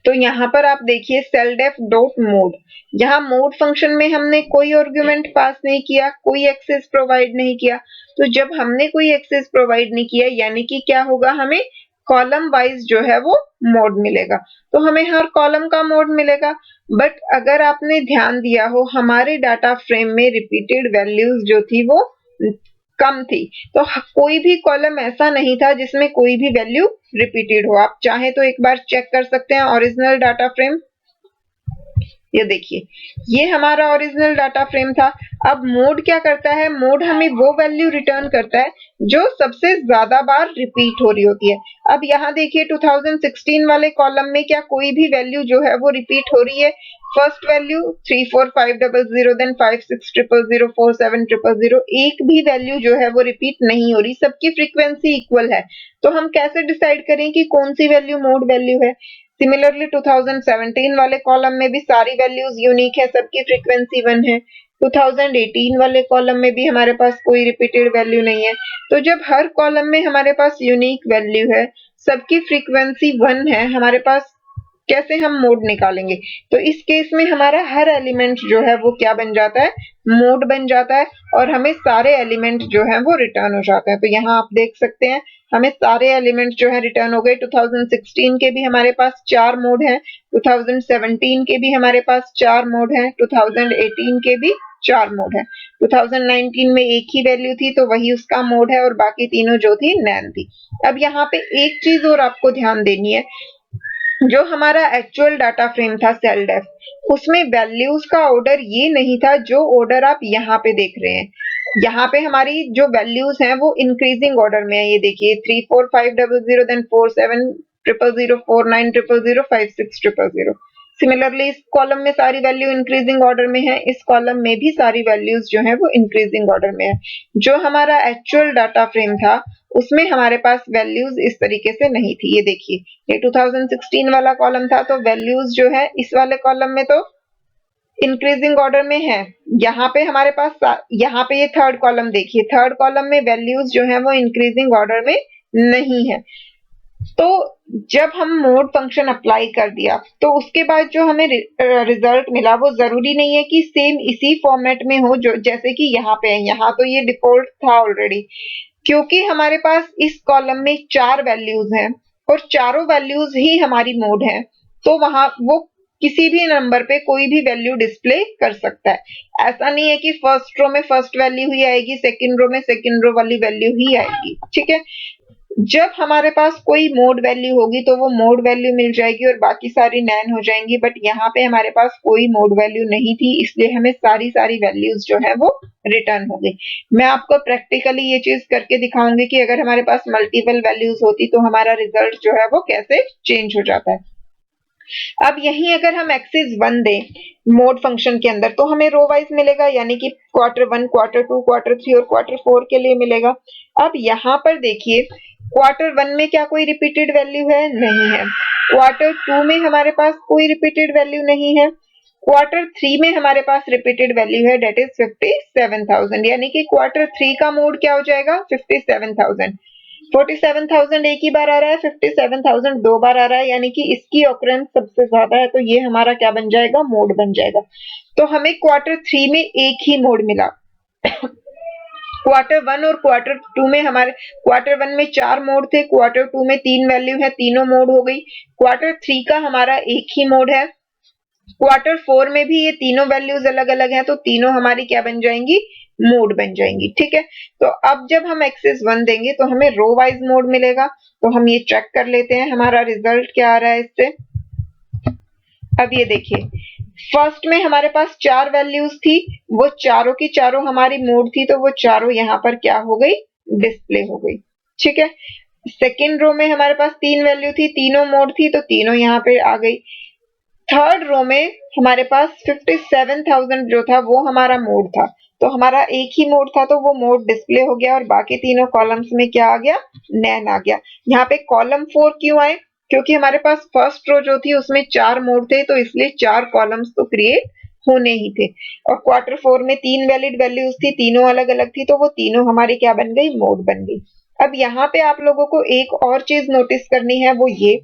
तो यहाँ पर आप देखिए सेलडेफ डॉट मोड। यहाँ मोड फंक्शन में हमने कोई आर्गुमेंट पास नहीं किया, कोई एक्सेस प्रोवाइड नहीं किया। तो जब हमने कोई एक्सेस प्रोवाइड नहीं किया यानी कि क्या होगा? हमें कॉलम वाइज जो है वो मोड मिलेगा, तो हमें हर कॉलम का मोड मिलेगा। बट अगर आपने ध्यान दिया हो हमारे डाटा फ्रेम में रिपीटेड वैल्यूज जो थी वो कम थी, तो कोई भी कॉलम ऐसा नहीं था जिसमें कोई भी वैल्यू रिपीटेड हो। आप चाहे तो एक बार चेक कर सकते हैं ओरिजिनल डाटा फ्रेम। ये देखिए, ये हमारा ओरिजिनल डाटा फ्रेम था। अब मोड क्या करता है, मोड हमें वो वैल्यू रिटर्न करता है जो सबसे ज्यादा बार रिपीट हो रही होती है। अब यहाँ देखिए 2016 वाले कॉलम में क्या कोई भी वैल्यू जो है वो रिपीट हो रही है? फर्स्ट वैल्यू 34500, देन 5600, 4700, एक भी वैल्यू जो है वो रिपीट नहीं हो रही, सबकी फ्रीक्वेंसी इक्वल है। तो हम कैसे डिसाइड करें कि कौन सी वैल्यू मोड वैल्यू है? सिमिलरली 2017 वाले कॉलम में भी सारी वैल्यूज यूनिक है, सबकी फ्रीक्वेंसी 1 है। 2018 वाले कॉलम में भी हमारे पास कोई रिपीटेड वैल्यू नहीं है। तो जब हर कॉलम में हमारे पास यूनिक वैल्यू है, सबकी फ्रीक्वेंसी 1 है, हमारे पास कैसे हम मोड निकालेंगे? तो इस केस में हमारा हर एलिमेंट जो है वो क्या बन जाता है? मोड बन जाता है, और हमें सारे एलिमेंट जो है वो रिटर्न हो जाते हैं। तो यहाँ आप देख सकते हैं हमें सारे एलिमेंट जो है रिटर्न हो गए। 2016 के भी हमारे पास 4 मोड हैं, 2017 के भी हमारे पास 4 मोड हैं, 2018 के भी 4 मोड हैं। 2019 में एक ही वैल्यू थी तो वही उसका मोड है, और बाकी तीनों जो थी नैन थी। अब यहाँ पे एक चीज और आपको ध्यान देनी है, जो हमारा एक्चुअल डाटा फ्रेम था सेल डेफ, उसमें वैल्यूज का ऑर्डर ये नहीं था जो ऑर्डर आप यहाँ पे देख रहे हैं। यहाँ पे हमारी जो वैल्यूज हैं वो इंक्रीजिंग ऑर्डर में है। ये देखिए 34500, देन 4700, 4900, 56000। सिमिलरली इस कॉलम में सारी वैल्यू इंक्रीजिंग ऑर्डर में है, इस कॉलम में भी सारी वैल्यूज जो है वो इंक्रीजिंग ऑर्डर में है। जो हमारा एक्चुअल डाटा फ्रेम था उसमें हमारे पास वैल्यूज इस तरीके से नहीं थी। ये देखिए, ये 2016 वाला कॉलम था तो वैल्यूज जो है इस वाले कॉलम में तो इंक्रीजिंग ऑर्डर में है। यहाँ पे हमारे पास, यहाँ पे ये थर्ड कॉलम देखिए, थर्ड कॉलम में वैल्यूज जो है वो इंक्रीजिंग ऑर्डर में नहीं है। तो जब हम मोड फंक्शन अप्लाई कर दिया तो उसके बाद जो हमें रिजल्ट मिला वो जरूरी नहीं है कि सेम इसी फॉर्मेट में हो जो जैसे कि यहाँ पे है। यहाँ तो ये डिफॉल्ट था ऑलरेडी, क्योंकि हमारे पास इस कॉलम में 4 वैल्यूज हैं और चारों वैल्यूज ही हमारी मोड है, तो वहां वो किसी भी नंबर पे कोई भी वैल्यू डिस्प्ले कर सकता है। ऐसा नहीं है कि फर्स्ट रो में फर्स्ट वैल्यू ही आएगी, सेकंड रो में सेकंड रो वाली वैल्यू ही आएगी। ठीक है, जब हमारे पास कोई मोड वैल्यू होगी तो वो मोड वैल्यू मिल जाएगी और बाकी सारी नैन हो जाएंगी। बट यहाँ पे हमारे पास कोई मोड वैल्यू नहीं थी, इसलिए हमें सारी वैल्यूज जो है वो रिटर्न हो गई। मैं आपको प्रैक्टिकली ये चीज करके दिखाऊंगी कि अगर हमारे पास मल्टीपल वैल्यूज होती तो हमारा रिजल्ट जो है वो कैसे चेंज हो जाता है। अब यहीं अगर हम एक्सिस 1 दें मोड फंक्शन के अंदर तो हमें रो वाइज मिलेगा, यानी कि Q1, Q2, Q3 और Q4 के लिए मिलेगा। अब यहाँ पर देखिए Q1 में क्या कोई रिपीटेड वैल्यू है? नहीं है। Q2 में हमारे पास कोई रिपीटेड वैल्यू नहीं है। Q3 में हमारे पास रिपीटेड वैल्यू है, डेट इज 57,000, यानी कि Q3 का मोड क्या हो जाएगा? 57,000। 47,000 एक ही बार आ रहा है, 57,000 दो बार आ रहा है, यानी कि इसकी ऑकरेंस सबसे ज्यादा है, तो ये हमारा क्या बन जाएगा? मोड बन जाएगा। तो हमें Q3 में एक ही मोड मिला। Q1 और Q2 में हमारे Q1 में 4 मोड थे, Q2 में 3 वैल्यू है, तीनों मोड हो गई। Q3 का हमारा एक ही मोड है। Q4 में भी ये तीनों वैल्यूज अलग अलग हैं, तो तीनों हमारी क्या बन जाएंगी? मोड बन जाएंगी। ठीक है, तो अब जब हम एक्सिस 1 देंगे तो हमें रो वाइज मोड मिलेगा। तो हम ये चेक कर लेते हैं हमारा रिजल्ट क्या आ रहा है इससे। अब ये देखिए, फर्स्ट में हमारे पास 4 वैल्यूज थी, वो चारों की चारों हमारी मोड थी, तो वो चारों यहाँ पर क्या हो गई? डिस्प्ले हो गई। ठीक है, सेकेंड रो में हमारे पास 3 वैल्यू थी, तीनों मोड थी, तो तीनों यहाँ पे आ गई। थर्ड रो में हमारे पास 57,000 जो था वो हमारा मोड था, तो हमारा एक ही मोड था, तो वो मोड डिस्प्ले हो गया और बाकी तीनों कॉलम्स में क्या आ गया? नैन आ गया। यहाँ पे कॉलम 4 क्यों आए? क्योंकि हमारे पास फर्स्ट रो जो थी उसमें 4 मोड थे, तो इसलिए 4 कॉलम्स तो क्रिएट होने ही थे। और Q4 में 3 वैलिड वैल्यूज थी, तीनों अलग अलग थी, तो वो तीनों हमारी क्या बन गई? मोड बन गई। अब यहाँ पे आप लोगों को एक और चीज नोटिस करनी है, वो ये,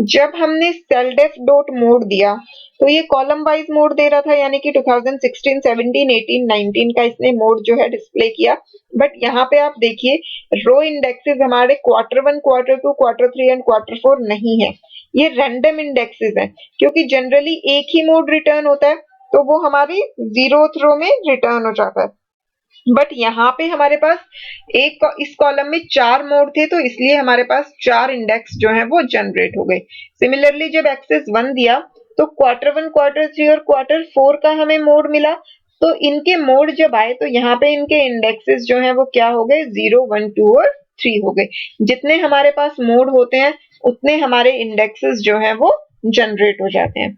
जब हमने सेलडेफ डॉट मोड दिया तो ये कॉलम वाइज मोड दे रहा था, यानी कि 2016, 17, 18, 19 का इसने मोड जो है डिस्प्ले किया। बट यहाँ पे आप देखिए रो इंडेक्सेस हमारे Q1, Q2, Q3 and Q4 नहीं है, ये रैंडम इंडेक्सेस हैं, क्योंकि जनरली एक ही मोड रिटर्न होता है, तो वो हमारी 0th रो में रिटर्न हो जाता है। बट यहाँ पे हमारे पास इस कॉलम में 4 मोड थे, तो इसलिए हमारे पास 4 इंडेक्स जो है वो जनरेट हो गए। सिमिलरली जब एक्सेस 1 दिया तो Q1, Q3 और Q4 का हमें मोड मिला। तो इनके मोड जब आए तो यहाँ पे इनके इंडेक्सेस जो हैं वो क्या हो गए, 0, 1, 2 और 3 हो गए। जितने हमारे पास मोड होते हैं उतने हमारे इंडेक्सेस जो हैं वो जनरेट हो जाते हैं।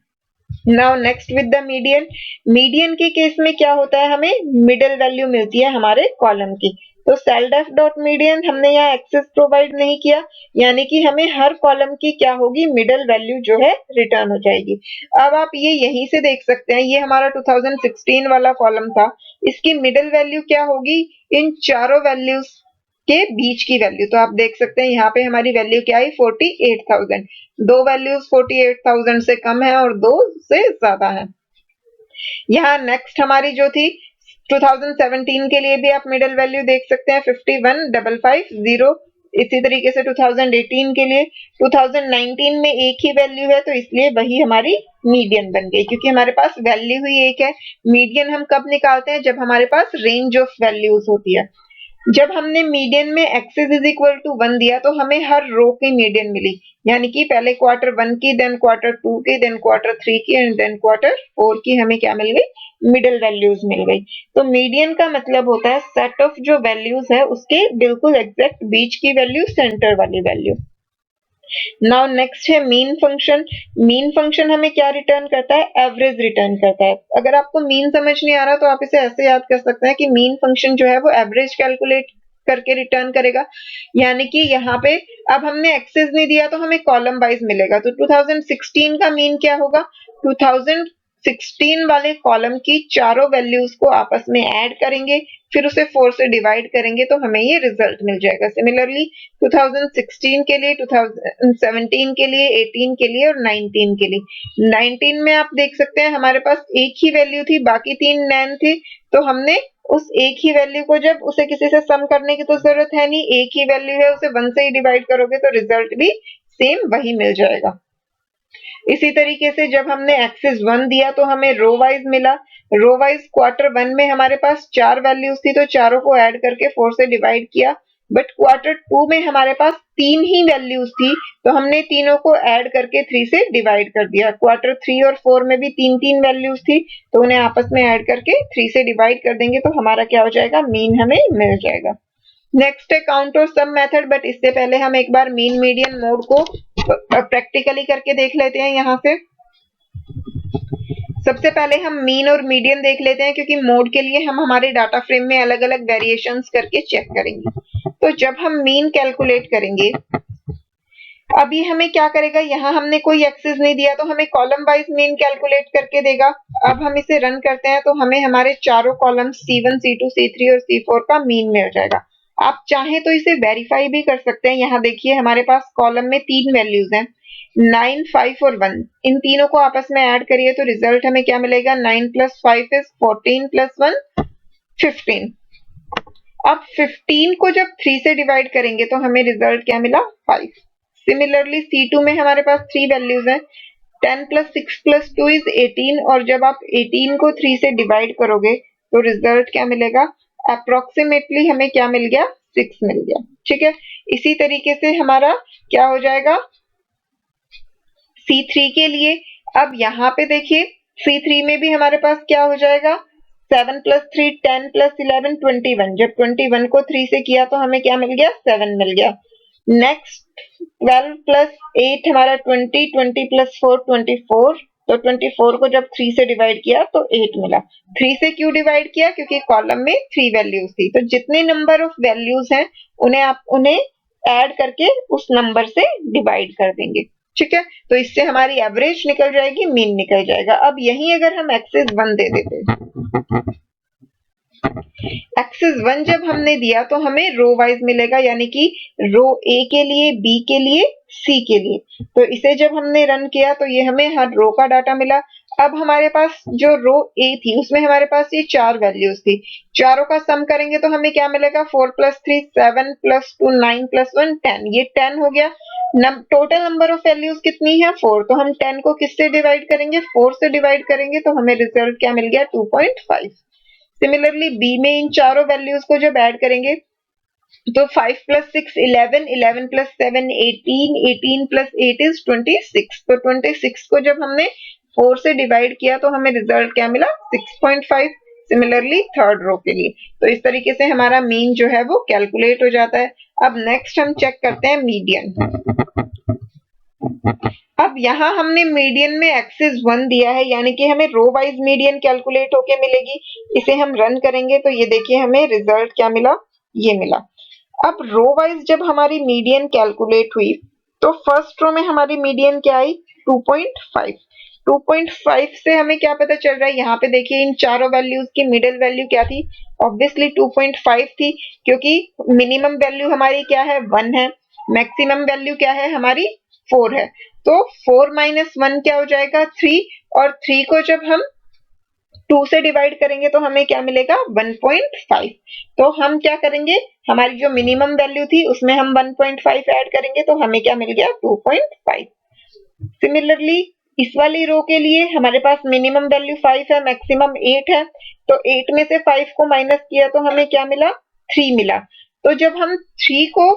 Now next with the median. Median के केस में क्या होता है, हमें मिडिल वैल्यू मिलती है हमारे कॉलम की। तो सेल्फ डॉट मीडियन हमने यहाँ एक्सेस प्रोवाइड नहीं किया, यानी कि हमें हर कॉलम की क्या होगी, मिडिल वैल्यू जो है रिटर्न हो जाएगी। अब आप ये यहीं से देख सकते हैं, ये हमारा 2016 वाला कॉलम था, इसकी मिडिल वैल्यू क्या होगी, इन चारों वैल्यूज के बीच की वैल्यू। तो आप देख सकते हैं यहाँ पे हमारी वैल्यू क्या आई, 48,000। दो वैल्यूज 48,000 से कम है और 2 से ज्यादा है। यहाँ नेक्स्ट हमारी जो थी 2017 के लिए भी आप मिडिल वैल्यू देख सकते हैं, 51,550। इसी तरीके से 2018 के लिए, 2019 में एक ही वैल्यू है तो इसलिए वही हमारी मीडियन बन गई, क्योंकि हमारे पास वैल्यू ही एक है। मीडियन हम कब निकालते हैं, जब हमारे पास रेंज ऑफ वैल्यूज होती है। जब हमने मीडियन में एक्सेस इज इक्वल टू 1 दिया तो हमें हर रो की मीडियन मिली, यानी कि पहले Q1 की, देन Q2 की, देन Q3 की एंड देन Q4 की हमें क्या मिल गई, मिडिल वैल्यूज मिल गई। तो मीडियन का मतलब होता है सेट ऑफ जो वैल्यूज है उसके बिल्कुल एग्जैक्ट बीच की वैल्यू, सेंटर वाली वैल्यू। नाउ नेक्स्ट है मीन फंक्शन। मीन फंक्शन हमें क्या रिटर्न करता है, एवरेज रिटर्न करता है। अगर आपको मीन समझ नहीं आ रहा तो आप इसे ऐसे याद कर सकते हैं कि मीन फंक्शन जो है वो एवरेज कैलकुलेट करके रिटर्न करेगा, यानी कि यहाँ पे अब हमने एक्सेस नहीं दिया तो हमें कॉलम वाइज मिलेगा। तो 2016 का मीन क्या होगा, 2016 वाले कॉलम की चारों वैल्यूज को आपस में ऐड करेंगे, फिर उसे 4 से डिवाइड करेंगे तो हमें ये रिजल्ट मिल जाएगा। सिमिलरली 2016 के लिए, 2017 के लिए, 18 के लिए और 19 के लिए। 19 में आप देख सकते हैं हमारे पास एक ही वैल्यू थी, बाकी 3 नैन थी, तो हमने उस एक ही वैल्यू को, जब उसे किसी से सम करने की तो जरूरत है नहीं, एक ही वैल्यू है, उसे 1 से ही डिवाइड करोगे तो रिजल्ट भी सेम वही मिल जाएगा। इसी तरीके से जब हमने एक्सेस 1 दिया तो हमें रो वाइज मिला। रो वाइज Q1 में हमारे पास 4 वैल्यूज थी तो चारों को ऐड करके 4 से डिवाइड किया, बट Q2 में हमारे पास 3 ही वैल्यूज थी तो हमने तीनों को ऐड करके 3 से डिवाइड कर दिया। Q3 और 4 में भी 3 वैल्यूज थी तो उन्हें आपस में ऐड करके 3 से डिवाइड कर देंगे तो हमारा क्या हो जाएगा, मीन हमें मिल जाएगा। नेक्स्ट है काउंट और सम मेथड, बट इससे पहले हम एक बार मीन मीडियन मोड को प्रैक्टिकली करके देख लेते हैं। यहाँ से सबसे पहले हम मीन और मीडियन देख लेते हैं, क्योंकि मोड के लिए हम हमारे डाटा फ्रेम में अलग अलग वेरिएशंस करके चेक करेंगे। तो जब हम मीन कैलकुलेट करेंगे, अभी हमें क्या करेगा, यहाँ हमने कोई एक्सेस नहीं दिया तो हमें कॉलम वाइज मीन कैलकुलेट करके देगा। अब हम इसे रन करते हैं तो हमें हमारे चारों कॉलम C1, C2, C3 और C4 का मीन मिल जाएगा। आप चाहें तो इसे वेरीफाई भी कर सकते हैं। यहाँ देखिए हमारे पास कॉलम में 3 वैल्यूज हैं, 9, 5 और 1। इन तीनों को आपस में ऐड करिए तो रिजल्ट हमें क्या मिलेगा, 9 + 5 इज 14 + 1 15। अब 15 को जब 3 से डिवाइड करेंगे तो हमें रिजल्ट क्या मिला, 5। सिमिलरली C2 में हमारे पास 3 वैल्यूज हैं, 10 + 6 + 2 इज 18, और जब आप 18 को 3 से डिवाइड करोगे तो रिजल्ट क्या मिलेगा, अप्रोक्सीमेटली हमें क्या मिल गया, 6 मिल गया। ठीक है, इसी तरीके से हमारा क्या हो जाएगा C3 के लिए। अब यहाँ पे देखिए C3 में भी हमारे पास क्या हो जाएगा, 7 + 3 10 + 11 21। जब 21 को 3 से किया तो हमें क्या मिल गया, 7 मिल गया। नेक्स्ट 12 + 8 हमारा 20, 20 + 4 24। तो 24 को जब 3 से डिवाइड किया तो 8 मिला। 3 से क्यों डिवाइड किया, क्योंकि कॉलम में 3 वैल्यूज थी। तो जितने नंबर ऑफ वैल्यूज हैं उन्हें ऐड करके उस नंबर से डिवाइड कर देंगे। ठीक है, तो इससे हमारी एवरेज निकल जाएगी, मीन निकल जाएगा। अब यहीं अगर हम एक्सेस 1 दे देते, एक्सेस 1 जब हमने दिया तो हमें रो वाइज मिलेगा, यानी कि रो A के लिए, B के लिए, C के लिए। तो इसे जब हमने रन किया तो ये हमें हर रो का डाटा मिला। अब हमारे पास जो रो A थी उसमें हमारे पास ये 4 वैल्यूज थी, चारों का सम करेंगे तो हमें क्या मिलेगा, 4 + 3 7 + 2 9 + 1 10। ये 10 हो गया। टोटल नंबर ऑफ वैल्यूज कितनी है, 4। तो हम 10 को किससे डिवाइड करेंगे, 4 से डिवाइड करेंगे तो हमें रिजल्ट क्या मिल गया, 2.5। सिमिलरली बी में इन चारों वैल्यूज को जब ऐड करेंगे तो 5 + 6 11, 11 + 7 18, 18 + 8 इज 26। तो 26 को जब हमने 4 से डिवाइड किया तो हमें रिजल्ट क्या मिला 6.5। सिमिलरली थर्ड रो के लिए तो इस तरीके से हमारा मीन जो है वो कैलकुलेट हो जाता है। अब नेक्स्ट हम चेक करते हैं मीडियन। अब यहाँ हमने मीडियन में एक्सिस 1 दिया है, यानी कि हमें रो वाइज मीडियन कैलकुलेट होके मिलेगी। इसे हम रन करेंगे तो ये देखिए हमें रिजल्ट क्या मिला, ये मिला। अब रो वाइज जब हमारी मीडियन कैलकुलेट हुई तो फर्स्ट रो में हमारी मीडियन क्या आई 2.5। 2.5 से हमें क्या पता चल रहा है, यहाँ पे देखिए इन चारों वैल्यूज की मिडिल वैल्यू क्या थी, ऑब्वियसली 2.5 थी, क्योंकि मिनिमम वैल्यू हमारी क्या है 1 है, मैक्सिमम वैल्यू क्या है हमारी 4 है। तो 4 माइनस 1 क्या हो जाएगा 3, और 3 को जब हम 2 से डिवाइड करेंगे तो हमें क्या मिलेगा 1.5। तो हम क्या करेंगे, हमारी जो मिनिमम वैल्यू थी उसमें हम 1.5 ऐड करेंगे तो हमें क्या मिल गया 2.5। सिमिलरली इस वाली रो के लिए हमारे पास मिनिमम वैल्यू 5 है, मैक्सिमम 8 है, तो 8 में से 5 को माइनस किया तो हमें क्या मिला 3 मिला। तो जब हम 3 को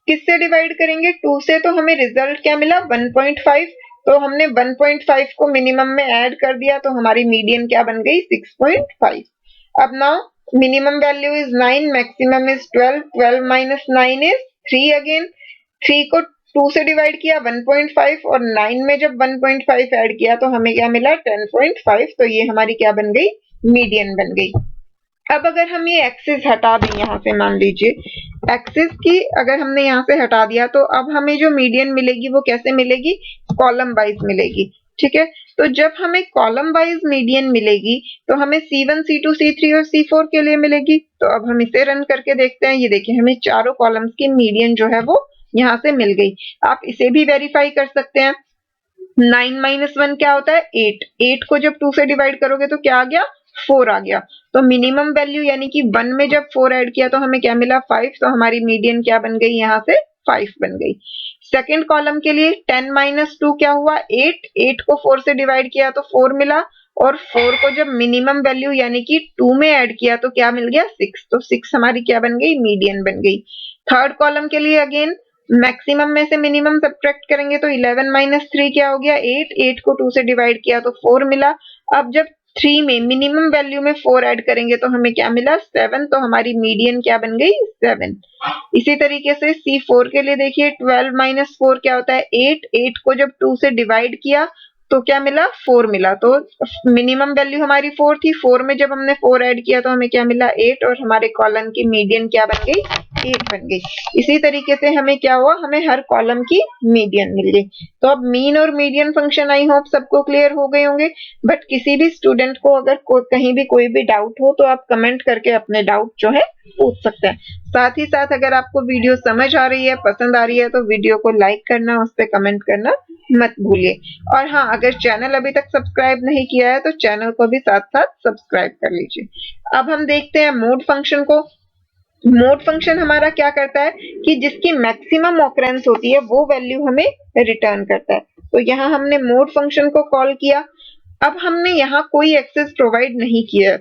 किससे डिवाइड करेंगे 2 से, तो हमें रिजल्ट क्या मिला 1.5। तो हमने 1.5 को मिनिमम में ऐड कर दिया तो हमारी मीडियन क्या बन गई 6.5। अब now minimum value is 9, maximum is 12, 12 minus 9 is 3 again. 3 को 2 से डिवाइड किया 1.5 और 9 में जब 1.5 ऐड किया तो हमें क्या मिला 10.5। तो ये हमारी क्या बन गई मीडियन बन गई। अब अगर हम ये एक्सिस हटा दें यहाँ से, मान लीजिए एक्सिस की अगर हमने यहाँ से हटा दिया तो अब हमें जो मीडियन मिलेगी वो कैसे मिलेगी, कॉलम वाइज मिलेगी। ठीक है, तो जब हमें कॉलम वाइज मीडियन मिलेगी तो हमें C1, C2, C3 और C4 के लिए मिलेगी। तो अब हम इसे रन करके देखते हैं। ये देखिए हमें चारों कॉलम्स की मीडियन जो है वो यहाँ से मिल गई। आप इसे भी वेरीफाई कर सकते हैं। 9 माइनस 1 क्या होता है 8। 8 को जब 2 से डिवाइड करोगे तो क्या आ गया 4 आ गया। तो मिनिमम वैल्यू यानी कि 1 में जब 4 ऐड किया तो हमें क्या मिला 5। तो हमारी मीडियन क्या बन गई यहाँ से 5 बन गई। सेकंड कॉलम के लिए 10 माइनस 2 क्या हुआ 8। 8 को 4 से डिवाइड किया तो 4 मिला, और 4 को जब मिनिमम वैल्यू यानी कि 2 में ऐड किया तो क्या मिल गया 6। तो 6 हमारी क्या बन गई मीडियन बन गई। थर्ड कॉलम के लिए अगेन मैक्सिमम में से मिनिमम सब्ट्रैक्ट करेंगे तो 11 माइनस 3 क्या हो गया 8। 8 को 2 से डिवाइड किया तो 4 मिला। अब जब 3 में मिनिमम वैल्यू में 4 ऐड करेंगे तो हमें क्या मिला 7। तो हमारी मीडियन क्या बन गई 7। इसी तरीके से C4 के लिए देखिए 12 माइनस 4 क्या होता है 8। 8 को जब 2 से डिवाइड किया तो क्या मिला 4 मिला। तो मिनिमम वैल्यू हमारी 4 थी, 4 में जब हमने 4 ऐड किया तो हमें क्या मिला 8, और हमारे कॉलम की मीडियन क्या बन गई 8 बन गई। इसी तरीके से हमें क्या हुआ, हमें हर कॉलम की मीडियन मिल गई। तो अब मीन और मीडियन फंक्शन आई होप सबको क्लियर हो गए होंगे। बट किसी भी स्टूडेंट को अगर कहीं भी कोई भी डाउट हो तो आप कमेंट करके अपने डाउट जो है पूछ सकते हैं। साथ ही साथ अगर आपको वीडियो समझ आ रही है, पसंद आ रही है, तो वीडियो को लाइक करना, उस पर कमेंट करना मत भूलिए। और हाँ, अगर चैनल अभी तक सब्सक्राइब नहीं किया है तो चैनल को भी साथ साथ सब्सक्राइब कर लीजिए। अब हम देखते हैं मोड फंक्शन को। मोड फंक्शन हमारा क्या करता है कि जिसकी मैक्सिमम ऑकरेंस होती है वो वैल्यू हमें रिटर्न करता है। तो यहाँ हमने मोड फंक्शन को कॉल किया। अब हमने यहाँ कोई एक्सेस प्रोवाइड नहीं किया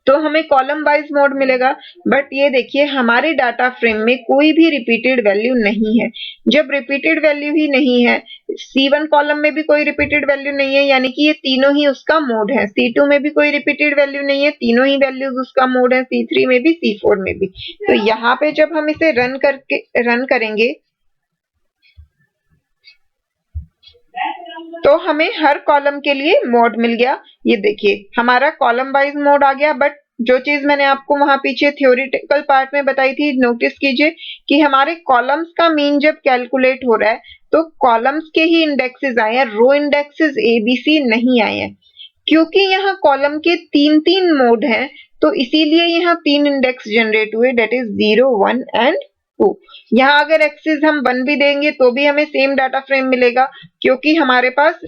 तो हमें कॉलम वाइज मोड मिलेगा। बट ये देखिए हमारे डाटा फ्रेम में कोई भी रिपीटेड वैल्यू नहीं है। जब रिपीटेड वैल्यू ही नहीं है, C1 कॉलम में भी कोई रिपीटेड वैल्यू नहीं है, यानी कि ये तीनों ही उसका मोड है। C2 में भी कोई रिपीटेड वैल्यू नहीं है, तीनों ही वैल्यूज उसका मोड है। C3 में भी, C4 में भी। तो यहाँ पे जब हम इसे रन करेंगे तो हमें हर कॉलम के लिए मोड मिल गया। ये देखिए हमारा कॉलम वाइज मोड आ गया। बट जो चीज मैंने आपको वहां पीछे थ्योरेटिकल पार्ट में बताई थी, नोटिस कीजिए कि हमारे कॉलम्स का मीन जब कैलकुलेट हो रहा है तो कॉलम्स के ही इंडेक्सेस आए हैं, रो इंडेक्सेस ABC नहीं आए हैं। क्योंकि यहाँ कॉलम के 3 मोड हैं तो इसीलिए यहाँ 3 इंडेक्स जनरेट हुए, डेट इज 0, 1 एंड 2। यहाँ अगर एक्सिस हम 1 भी देंगे तो भी हमें सेम डाटा फ्रेम मिलेगा, क्योंकि हमारे पास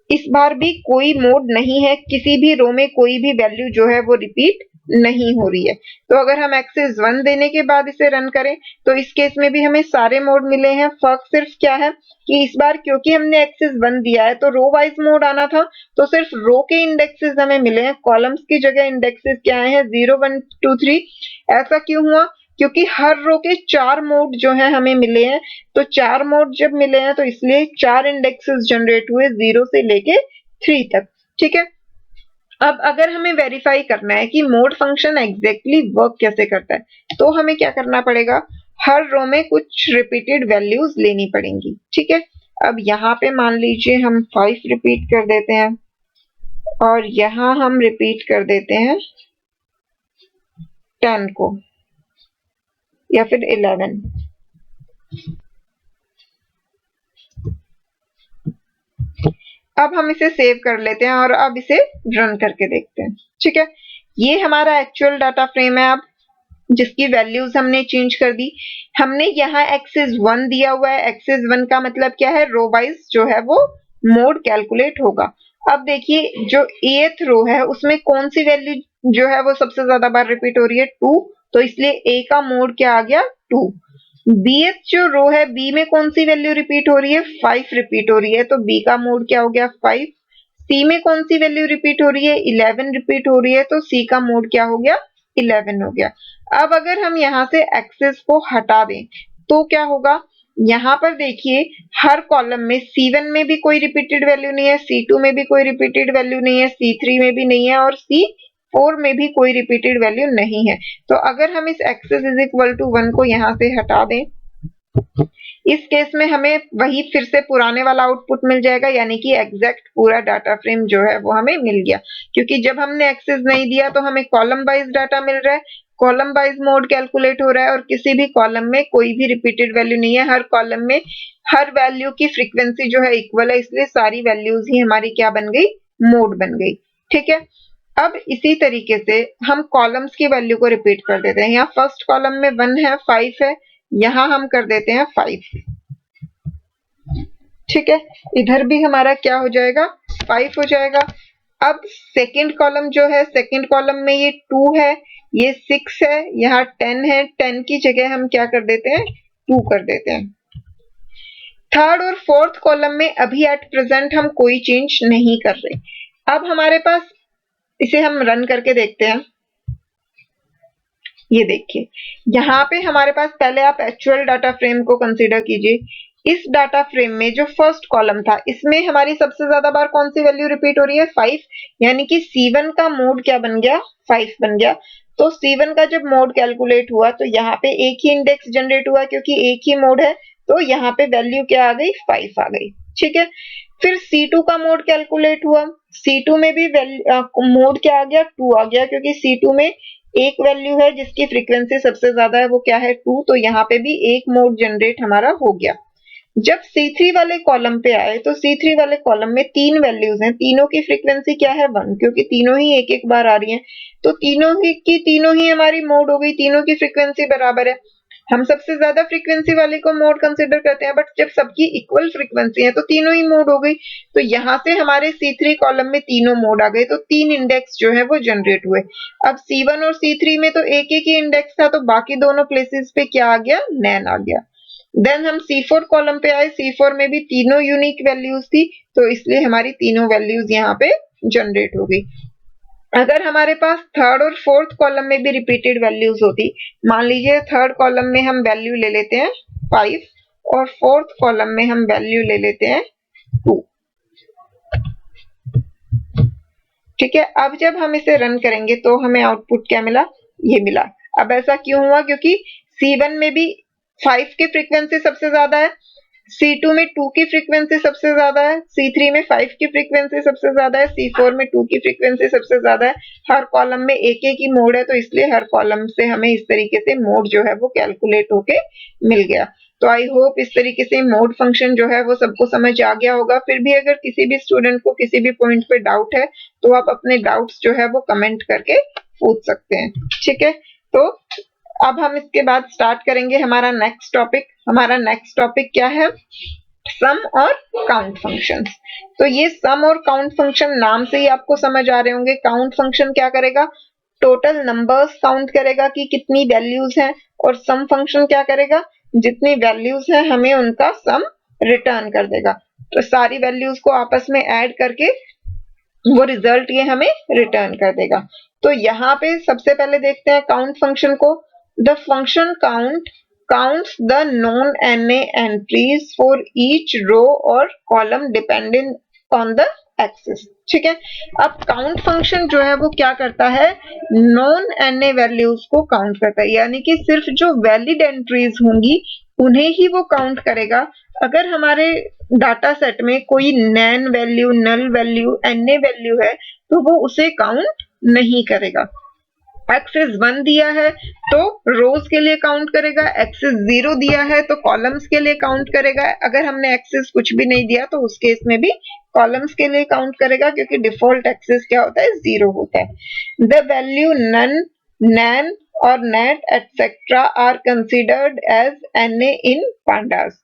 इस बार भी कोई मोड नहीं है, किसी भी रो में कोई भी वैल्यू जो है वो रिपीट नहीं हो रही है। तो अगर हम एक्सिस 1 देने के बाद इसे रन करें तो इस केस में भी हमें सारे मोड मिले हैं। फर्क सिर्फ क्या है कि इस बार क्योंकि हमने एक्सिस 1 दिया है तो रो वाइज मोड आना था, तो सिर्फ रो के इंडेक्सेस हमें मिले हैं, कॉलम्स की जगह इंडेक्सेस क्या आए हैं 0, 1, 2, 3। ऐसा क्यों हुआ, क्योंकि हर रो के 4 मोड जो है हमें मिले हैं। तो 4 मोड जब मिले हैं तो इसलिए 4 इंडेक्सेस जनरेट हुए 0 से लेके 3 तक। ठीक है, अब अगर हमें वेरीफाई करना है कि मोड फंक्शन एग्जैक्टली वर्क कैसे करता है तो हमें क्या करना पड़ेगा, हर रो में कुछ रिपीटेड वैल्यूज लेनी पड़ेंगी। ठीक है, अब यहाँ पे मान लीजिए हम 5 रिपीट कर देते हैं और यहाँ हम रिपीट कर देते हैं 10 को या फिर 11। अब हम इसे सेव कर लेते हैं और अब इसे रन करके देखते हैं। ठीक है, ये हमारा एक्चुअल डाटा फ्रेम है अब जिसकी वैल्यूज हमने चेंज कर दी। हमने यहाँ एक्सिस 1 दिया हुआ है, एक्सिस 1 का मतलब क्या है, रो वाइज जो है वो मोड कैलकुलेट होगा। अब देखिए जो 8th रो है उसमें कौन सी वैल्यू जो है वो सबसे ज्यादा बार रिपीट हो रही है, 2, तो इसलिए ए का मोड क्या आ गया, 2। बीएथ जो रो है बी में कौन सी वैल्यू रिपीट हो रही है, 5 रिपीट हो रही है, तो बी का मोड क्या हो गया, 5। सी में कौन सी वैल्यू रिपीट हो रही है, 11 रिपीट हो रही है, तो सी का मोड क्या हो गया, 11 हो गया। अब अगर हम यहाँ से एक्सेस को हटा दें तो क्या होगा, यहाँ पर देखिए हर कॉलम में C1 में भी कोई रिपीटेड वैल्यू नहीं है, C2 में भी कोई रिपीटेड वैल्यू नहीं है, C3 में भी नहीं है और C4 में भी कोई रिपीटेड वैल्यू नहीं है। तो अगर हम इस एक्सेस इज इक्वल टू 1 को यहाँ से हटा दें, इस केस में हमें वही फिर से पुराने वाला आउटपुट मिल जाएगा, यानी कि एग्जैक्ट पूरा डाटा फ्रेम जो है वो हमें मिल गया। क्योंकि जब हमने एक्सेस नहीं दिया तो हमें कॉलम वाइज डाटा मिल रहा है, कॉलम वाइज मोड कैलकुलेट हो रहा है और किसी भी कॉलम में कोई भी रिपीटेड वैल्यू नहीं है, हर कॉलम में हर वैल्यू की फ्रीक्वेंसी जो है इक्वल है, इसलिए सारी वैल्यूज ही हमारी क्या बन गई, मोड बन गई। ठीक है, अब इसी तरीके से हम कॉलम्स की वैल्यू को रिपीट कर देते हैं। यहाँ फर्स्ट कॉलम में 1 है, 5 है, यहाँ हम कर देते हैं 5। ठीक है, इधर भी हमारा क्या हो जाएगा, 5 हो जाएगा। अब सेकंड कॉलम जो है, सेकंड कॉलम में ये 2 है, ये 6 है, यहाँ 10 है, 10 की जगह हम क्या कर देते हैं, 2 कर देते हैं। थर्ड और फोर्थ कॉलम में अभी एट प्रेजेंट हम कोई चेंज नहीं कर रहे। अब हमारे पास, इसे हम रन करके देखते हैं। ये देखिए यहाँ पे हमारे पास, पहले आप एक्चुअल डाटा फ्रेम को कंसीडर कीजिए। इस डाटा फ्रेम में जो फर्स्ट कॉलम था इसमें हमारी सबसे ज्यादा बार कौन सी वैल्यू रिपीट हो रही है, 5, यानी कि C1 का मोड क्या बन गया, 5 बन गया। तो C1 का जब मोड कैलकुलेट हुआ तो यहाँ पे एक ही इंडेक्स जनरेट हुआ क्योंकि एक ही मोड है, तो यहाँ पे वैल्यू क्या आ गई, 5 आ गई। ठीक है, फिर C2 का मोड कैलकुलेट हुआ, C2 में भी मोड क्या आ गया, 2 आ गया, क्योंकि C2 में एक वैल्यू है जिसकी फ्रीक्वेंसी सबसे ज्यादा है, वो क्या है, 2, तो यहाँ पे भी एक मोड जनरेट हमारा हो गया। जब C3 वाले कॉलम पे आए तो C3 वाले कॉलम में 3 वैल्यूज हैं, तीनों की फ्रीक्वेंसी क्या है, 1, क्योंकि तीनों ही एक एक बार आ रही हैं, तो तीनों ही हमारी मोड हो गई, तीनों की फ्रीक्वेंसी बराबर है। हम सबसे ज्यादा फ्रीक्वेंसी वाले को मोड कंसिडर करते हैं, बट जब सबकी इक्वल फ्रीक्वेंसी है तो तीनों ही मोड हो गई। तो यहाँ से हमारे C3 कॉलम में तीनों मोड आ गए, तो 3 इंडेक्स जो है वो जनरेट हुए। अब C1 और C3 में तो एक एक ही इंडेक्स था, तो बाकी दोनों प्लेसेस पे क्या आ गया, नैन आ गया। देन हम C4 कॉलम पे आए, C4 में भी तीनों यूनिक वैल्यूज थी, तो इसलिए हमारी तीनों वैल्यूज यहाँ पे जनरेट हो गई। अगर हमारे पास थर्ड और फोर्थ कॉलम में भी रिपीटेड वैल्यूज होती, मान लीजिए थर्ड कॉलम में हम वैल्यू ले लेते हैं 5 और फोर्थ कॉलम में हम वैल्यू ले लेते हैं 2। ठीक है, अब जब हम इसे रन करेंगे तो हमें आउटपुट क्या मिला, ये मिला। अब ऐसा क्यों हुआ, क्योंकि C1 में भी 5 की फ्रीक्वेंसी सबसे ज्यादा है, C2 में 2 की फ्रीक्वेंसी सबसे ज्यादा है, C3 में 5 की फ्रीक्वेंसी सबसे ज्यादा है, C4 में 2 की फ्रीक्वेंसी सबसे ज्यादा है। हर कॉलम में एक एक ही मोड है, तो इसलिए हर कॉलम से हमें इस तरीके से मोड जो है वो कैलकुलेट होके मिल गया। तो आई होप इस तरीके से मोड फंक्शन जो है वो सबको समझ आ गया होगा। फिर भी अगर किसी भी स्टूडेंट को किसी भी पॉइंट पे डाउट है तो आप अपने डाउट्स जो है वो कमेंट करके पूछ सकते हैं। ठीक है, तो अब हम इसके बाद स्टार्ट करेंगे हमारा नेक्स्ट टॉपिक। हमारा नेक्स्ट टॉपिक क्या है, सम और काउंट फंक्शंस। तो ये सम और काउंट फंक्शन नाम से ही आपको समझ आ रहे होंगे। काउंट फंक्शन क्या करेगा, टोटल नंबर्स काउंट करेगा कि कितनी वैल्यूज हैं, और सम फंक्शन क्या करेगा, जितनी वैल्यूज हैं हमें उनका सम रिटर्न कर देगा। तो सारी वैल्यूज को आपस में ऐड करके वो रिजल्ट ये हमें रिटर्न कर देगा। तो यहाँ पे सबसे पहले देखते हैं काउंट फंक्शन को। The function count counts the known NA entries for each row or column depending on the axis. ठीक है, अब काउंट फंक्शन जो है वो क्या करता है, नॉन एनए वैल्यूज को काउंट करता है, यानी कि सिर्फ जो वैलिड एंट्रीज होंगी उन्हें ही वो काउंट करेगा। अगर हमारे डाटा सेट में कोई NaN value, null value, NA value है तो वो उसे काउंट नहीं करेगा। एक्सेस 1 दिया है तो रोज के लिए काउंट करेगा, एक्सेस 0 दिया है तो कॉलम्स के लिए काउंट करेगा। अगर हमने एक्सेस कुछ भी नहीं दिया तो उस केस में भी कॉलम्स के लिए काउंट करेगा, क्योंकि डिफॉल्ट एक्सेस क्या होता है, 0 होता है। द वैल्यू नन, नैन और NaT etcetera are considered as NA in pandas,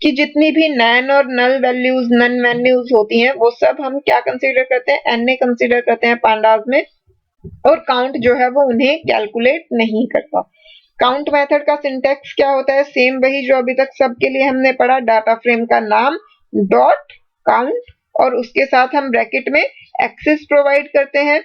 कि जितनी भी नैन और नल वैल्यूज, नन वैल्यूज होती हैं वो सब हम क्या कंसीडर करते हैं, एनए कंसीडर करते हैं पांडास में, और काउंट जो है वो उन्हें कैलकुलेट नहीं करता। काउंट मेथड का सिंटैक्स क्या होता है, सेम वही जो अभी तक सबके लिए हमने पढ़ा, डाटा फ्रेम का नाम डॉट काउंट और उसके साथ हम ब्रैकेट में एक्सेस प्रोवाइड करते हैं।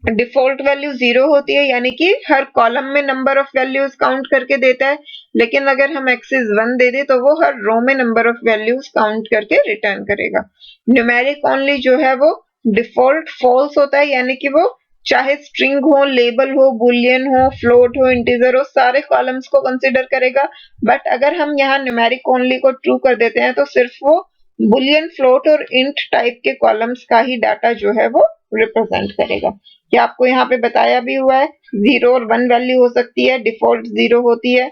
डिफॉल्ट वैल्यू 0 होती है, यानी कि हर कॉलम में नंबर ऑफ वैल्यूज काउंट करके देता है, लेकिन अगर हम एक्सेस 1 दे दें तो वो हर रो में नंबर ऑफ वैल्यूज काउंट करके रिटर्न करेगा। न्यूमेरिक ओनली जो है वो डिफॉल्ट फॉल्स होता है, यानी कि वो चाहे स्ट्रिंग हो, लेबल हो, बुलियन हो, फ्लोट हो, इंटीजर हो, सारे कॉलम्स को कंसीडर करेगा। बट अगर हम यहाँ न्यूमेरिक ओनली को ट्रू कर देते हैं तो सिर्फ वो बुलियन, फ्लोट और इंट टाइप के कॉलम्स का ही डाटा जो है वो रिप्रेजेंट करेगा। क्या आपको यहाँ पे बताया भी हुआ है, 0 और 1 वैल्यू हो सकती है, डिफॉल्ट 0 होती है।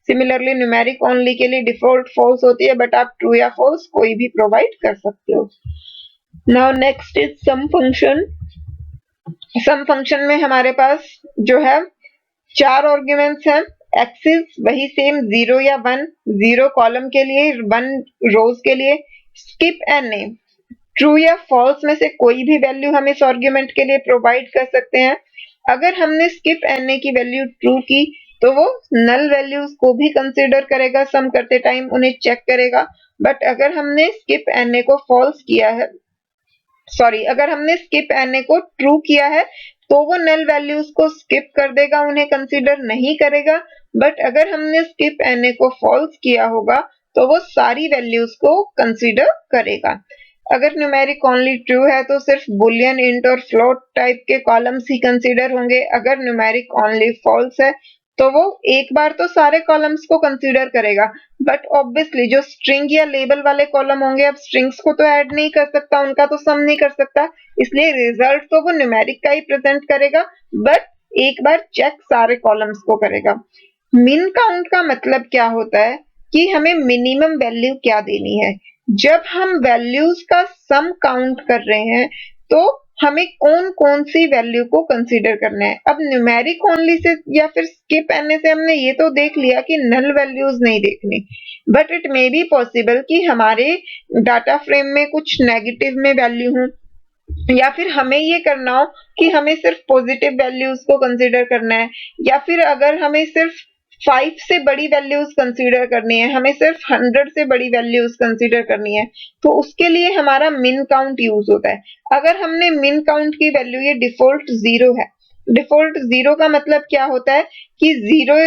सिमिलरली न्यूमेरिक ओनली के लिए डिफॉल्ट फॉल्स होती है, बट आप ट्रू या फॉल्स कोई भी प्रोवाइड कर सकते हो। Now next is sum function. Sum function में हमारे पास जो है 4 आर्ग्यूमेंट्स हैं। एक्सेस वही सेम 0 या 1, 0 कॉलम के लिए, 1 रोज के लिए। स्किप एनए, ट्रू या फॉल्स में से कोई भी वैल्यू हम इस आर्ग्यूमेंट के लिए प्रोवाइड कर सकते हैं। अगर हमने स्किप एनए की वैल्यू ट्रू की तो वो नल वैल्यूज को भी कंसीडर करेगा, सम करते टाइम उन्हें चेक करेगा। बट अगर हमने स्किप एनए को फॉल्स किया है, सॉरी, अगर हमने स्किप एनए को ट्रू किया है तो वो नल वैल्यूज को स्किप कर देगा, उन्हें कंसीडर नहीं करेगा। बट अगर हमने स्किप एनए को फॉल्स किया होगा तो वो सारी वैल्यूज को कंसीडर करेगा। अगर न्यूमेरिक ओनली ट्रू है तो सिर्फ बुलियन, इंट और फ्लोट टाइप के कॉलम्स ही कंसीडर होंगे। अगर न्यूमेरिक ओनली फॉल्स है तो वो एक बार तो सारे कॉलम्स को कंसीडर करेगा, बट ऑब्वियसली जो स्ट्रिंग या लेबल वाले कॉलम होंगे, अब स्ट्रिंग्स को तो ऐड नहीं कर सकता, उनका तो सम नहीं कर सकता, इसलिए रिजल्ट तो वो न्यूमेरिक का ही प्रेजेंट करेगा, बट एक बार चेक सारे कॉलम्स को करेगा। मिन काउंट का मतलब क्या होता है कि हमें मिनिमम वैल्यू क्या देनी है। जब हम वैल्यूज का सम काउंट कर रहे हैं तो हमें कौन कौन सी वैल्यू को कंसीडर करना है। अब न्यूमेरिक ओनली से या फिर स्किप एनए से हमने ये तो देख लिया कि नल वैल्यूज नहीं देखनी, but it may be possible कि हमारे डाटा फ्रेम में कुछ नेगेटिव में वैल्यू हो, या फिर हमें ये करना हो कि हमें सिर्फ पॉजिटिव वैल्यूज को कंसीडर करना है, या फिर अगर हमें सिर्फ 5 से बड़ी वैल्यूज कंसीडर करनी है, हमें सिर्फ 100 से बड़ी वैल्यूज कंसीडर करनी है, तो उसके लिए हमारा मिन काउंट यूज होता है। अगर हमने मिन काउंट की वैल्यू, ये डिफॉल्ट 0 है, डिफॉल्ट 0 का मतलब क्या होता है कि 0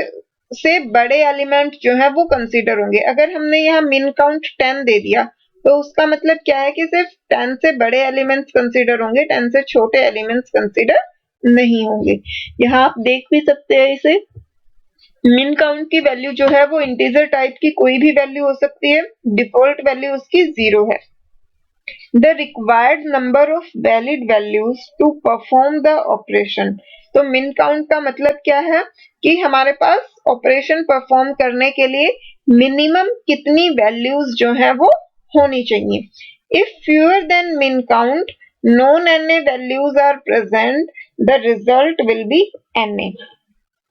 से बड़े एलिमेंट जो है वो कंसीडर होंगे। अगर हमने यहाँ मिन काउंट 10 दे दिया तो उसका मतलब क्या है कि सिर्फ 10 से बड़े एलिमेंट्स कंसीडर होंगे, 10 से छोटे एलिमेंट्स कंसीडर नहीं होंगे। यहाँ आप देख भी सकते हैं इसे, मिन काउंट की वैल्यू जो है वो इंटीजर टाइप की कोई भी वैल्यू हो सकती है, डिफॉल्ट वैल्यू उसकी 0 है। The required number of valid values to perform the operation. तो मिन काउंट का मतलब क्या है कि हमारे पास ऑपरेशन परफॉर्म करने के लिए मिनिमम कितनी वैल्यूज जो है वो होनी चाहिए। If fewer than min count, non NA values are present, the result will be NA.